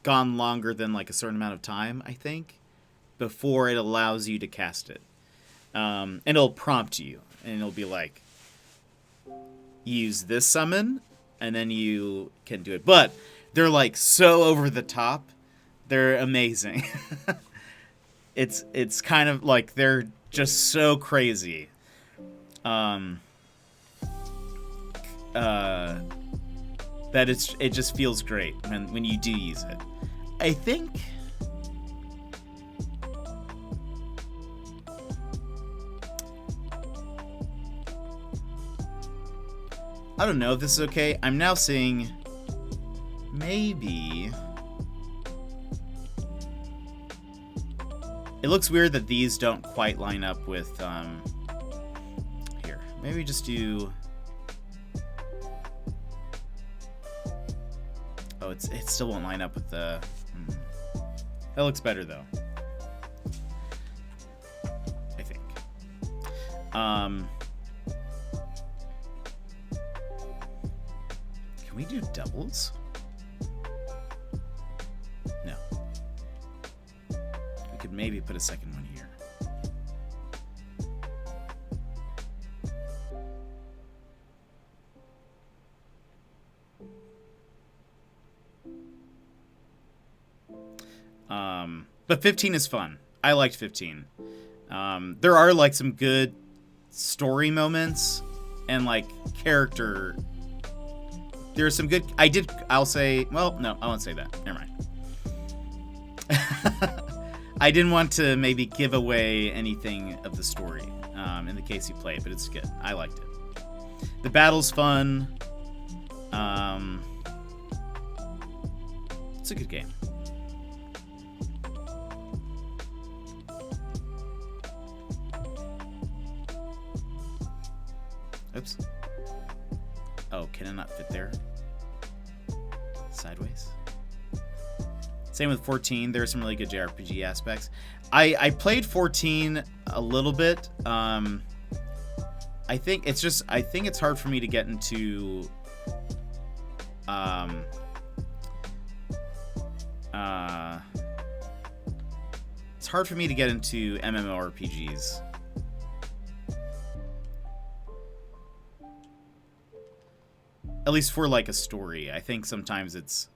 gone longer than like a certain amount of time, I think, before it allows you to cast it. And it'll prompt you, and it'll be like, use this summon, and then you can do it. But they're like so over the top. They're amazing. It's kind of like they're just so crazy. That it just feels great when you do use it. I think I don't know if this is okay. I'm now seeing maybe it looks weird that these don't quite line up with here. Maybe just do. Oh, it still won't line up with the. That looks better though, I think. Can we do doubles? No. We could maybe put a second one here. But 15 is fun. I liked 15. There are like some good story moments and like character. There are some good. I'll say. Well, no, I won't say that. Never mind. I didn't want to maybe give away anything of the story in the case you played, but it's good. I liked it. The battle's fun. It's a good game. Oops. Oh, can it not fit there? Sideways. Same with 14. There are some really good JRPG aspects. I played 14 a little bit. I think it's hard for me to get into it's hard for me to get into MMORPGs. At least for like a story. I think sometimes it's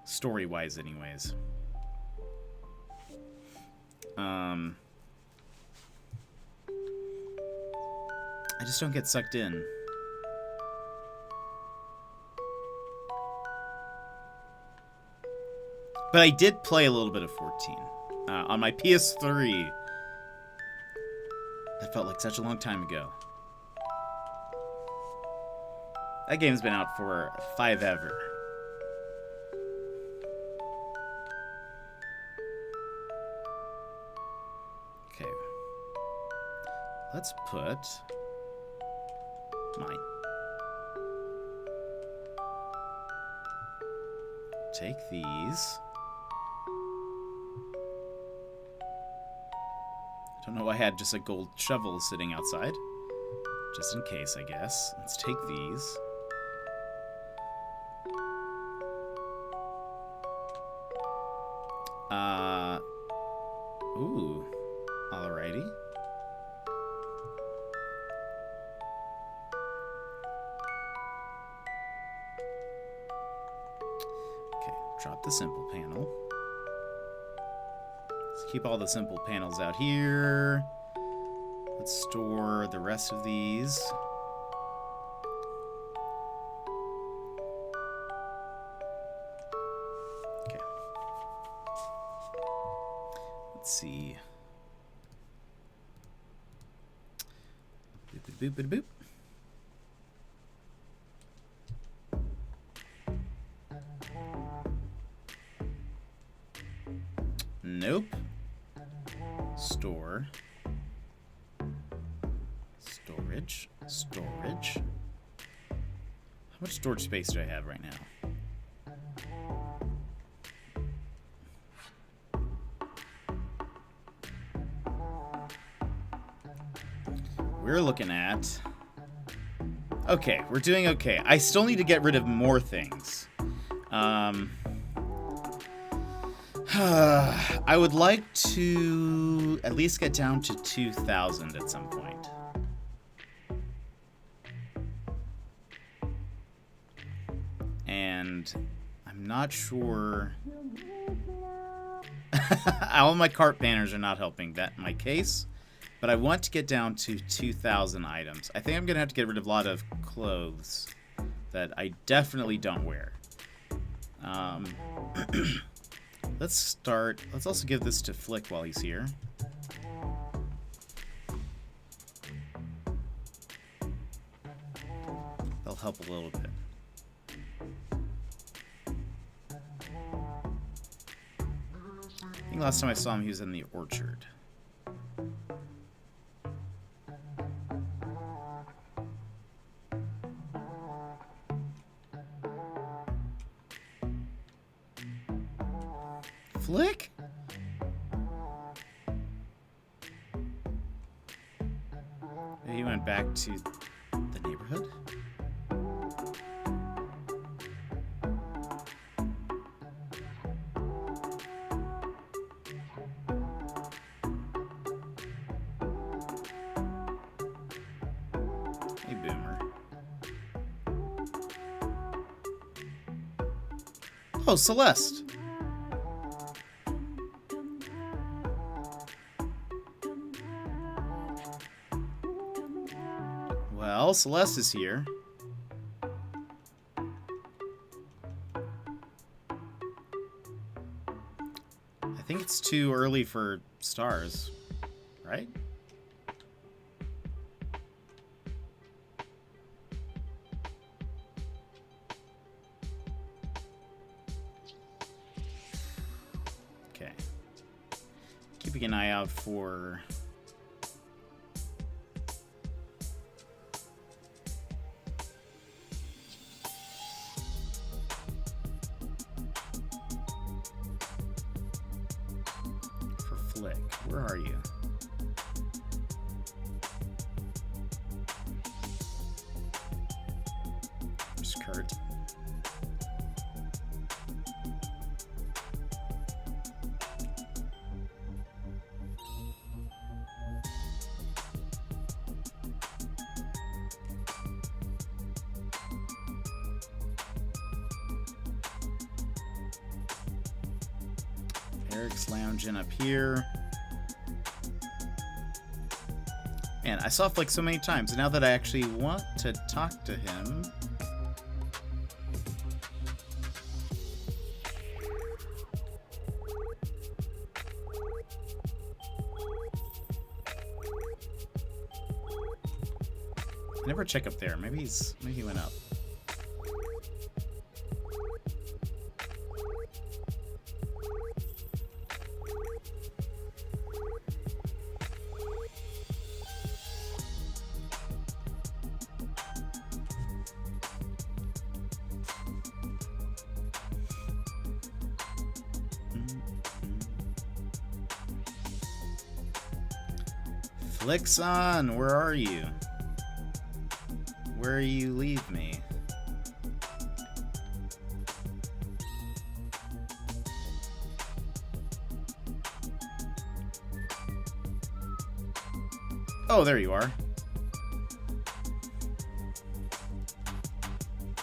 story-wise anyways. I just don't get sucked in. But I did play a little bit of 14 on my PS3. That felt like such a long time ago. That game's been out for 5 ever. Okay. Let's put mine. Take these. Don't know why I had just a gold shovel sitting outside. Just in case, I guess. Let's take these. Ooh. Alrighty. Okay, drop the simple panel. Let's keep all the simple panels out here. Let's store the rest of these. Okay. Let's see. Boop, boop, boop, boop. Nope. Store. Storage. Storage. How much storage space do I have right now? We're looking at... Okay, we're doing okay. I still need to get rid of more things. I would like to at least get down to 2,000 at some point. And I'm not sure... All of my cart banners are not helping that in my case. But I want to get down to 2,000 items. I think I'm going to have to get rid of a lot of clothes that I definitely don't wear. Let's start. Let's also give this to Flick while he's here. That'll help a little bit. I think last time I saw him, he was in the orchard. Flick? He went back to the neighborhood? Hey, Boomer. Oh, Celeste. Well, Celeste is here. I think it's too early for stars, right? Okay. Keeping an eye out for... Flick, where are you? There's Kurt. Eric's lounging up here. And I saw Flick so many times, and now that I actually want to talk to him... I never check up there. Maybe he went up. Flickson, where are you? Where you leave me? Oh, there you are.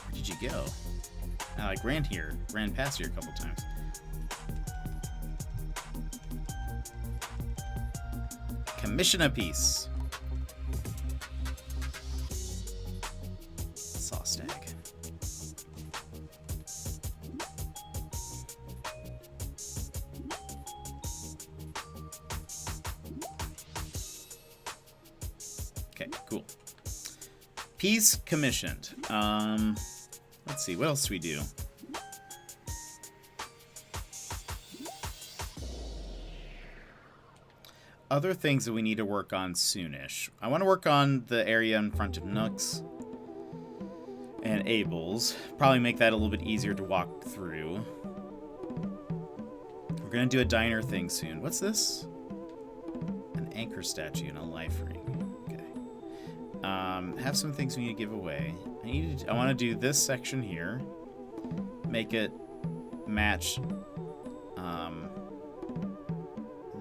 Where did you go? I like ran past here a couple times. Commission a piece. Saw stag. Okay, cool. Piece commissioned. Let's see, what else do we do? Other things that we need to work on soonish. I want to work on the area in front of Nook's and Abel's. Probably make that a little bit easier to walk through. We're going to do a diner thing soon. What's this? An anchor statue and a life ring. Okay. Have some things we need to give away. I want to do this section here. Make it match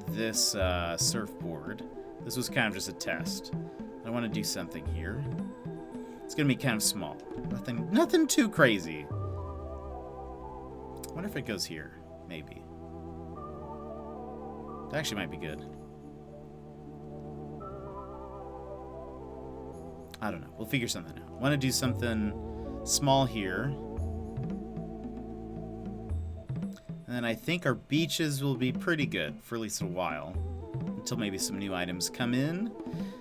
this surfboard. This was kind of just a test. I want to do something here. It's gonna be kind of small. Nothing too crazy. I wonder if it goes here. Maybe. That actually might be good. I don't know. We'll figure something out. I want to do something small here. And then I think our beaches will be pretty good for at least a while. Until maybe some new items come in.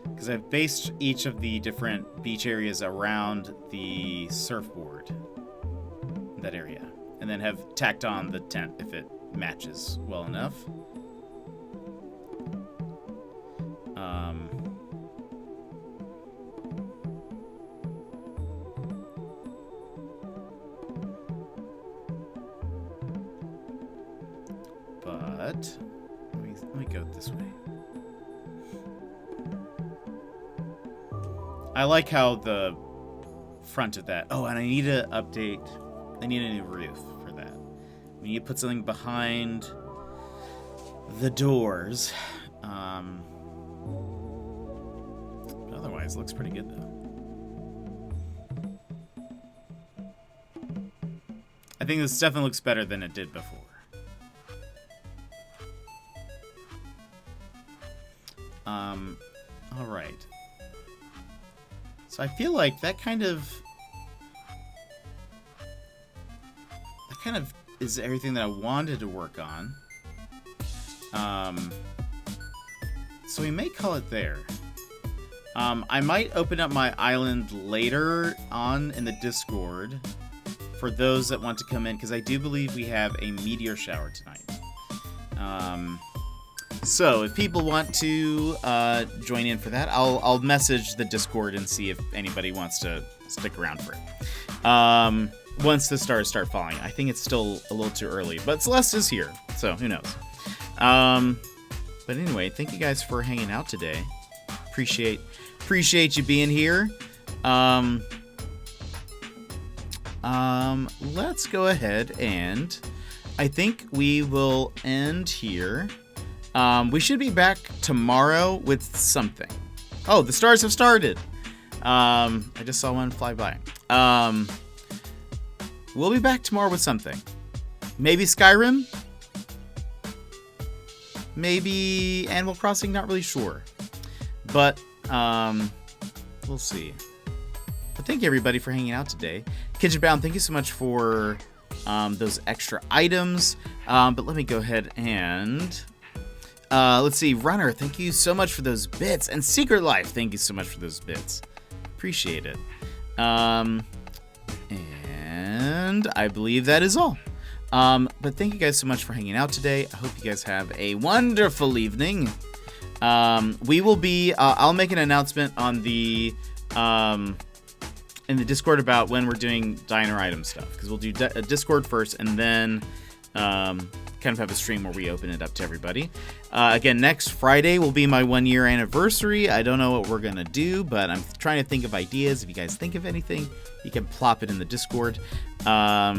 Because I've based each of the different beach areas around the surfboard. In that area. And then have tacked on the tent if it matches well enough. But let me go this way. I like how the front of that. Oh, and I need to update. I need a new roof for that. We need to put something behind the doors. Otherwise, it looks pretty good though. I think this definitely looks better than it did before. All right. So I feel like that kind of is everything that I wanted to work on. So we may call it there. I might open up my island later on in the Discord for those that want to come in, because I do believe we have a meteor shower tonight. So if people want to join in for that, I'll message the Discord and see if anybody wants to stick around for it. Once the stars start falling. I think it's still a little too early, but Celeste is here, so who knows. But anyway, thank you guys for hanging out today. Appreciate you being here. Let's go ahead and I think we will end here. We should be back tomorrow with something. Oh, the stars have started. I just saw one fly by. We'll be back tomorrow with something. Maybe Skyrim? Maybe Animal Crossing? Not really sure. But We'll see. But thank you everybody for hanging out today. Kitchen Bound, thank you so much for those extra items. But let me go ahead and let's see. Runner, thank you so much for those bits. And Secret Life, thank you so much for those bits. Appreciate it. And I believe that is all. But thank you guys so much for hanging out today. I hope you guys have a wonderful evening. We will be, I'll make an announcement on the, in the Discord about when we're doing diner item stuff. Because we'll do a Discord first and then, kind of have a stream where we open it up to everybody. Again, next Friday will be my 1-year anniversary. I don't know what we're going to do, but I'm trying to think of ideas. If you guys think of anything, you can plop it in the Discord. But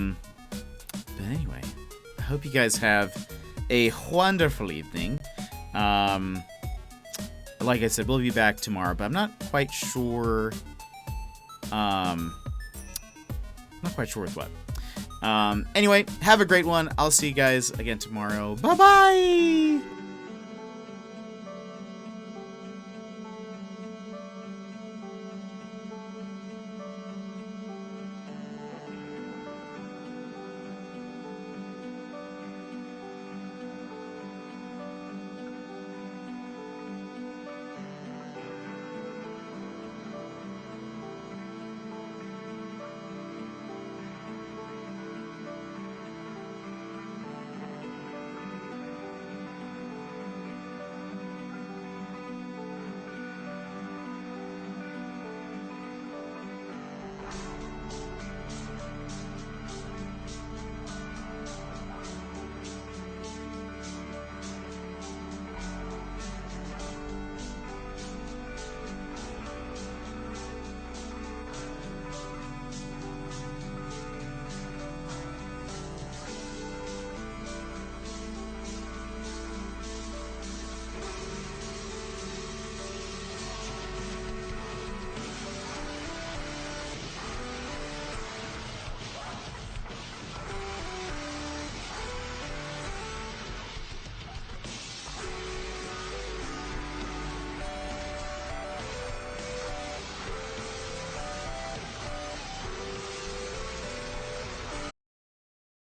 anyway, I hope you guys have a wonderful evening. Like I said, we'll be back tomorrow, but I'm not quite sure. Not quite sure with what. Anyway, have a great one. I'll see you guys again tomorrow. Bye-bye!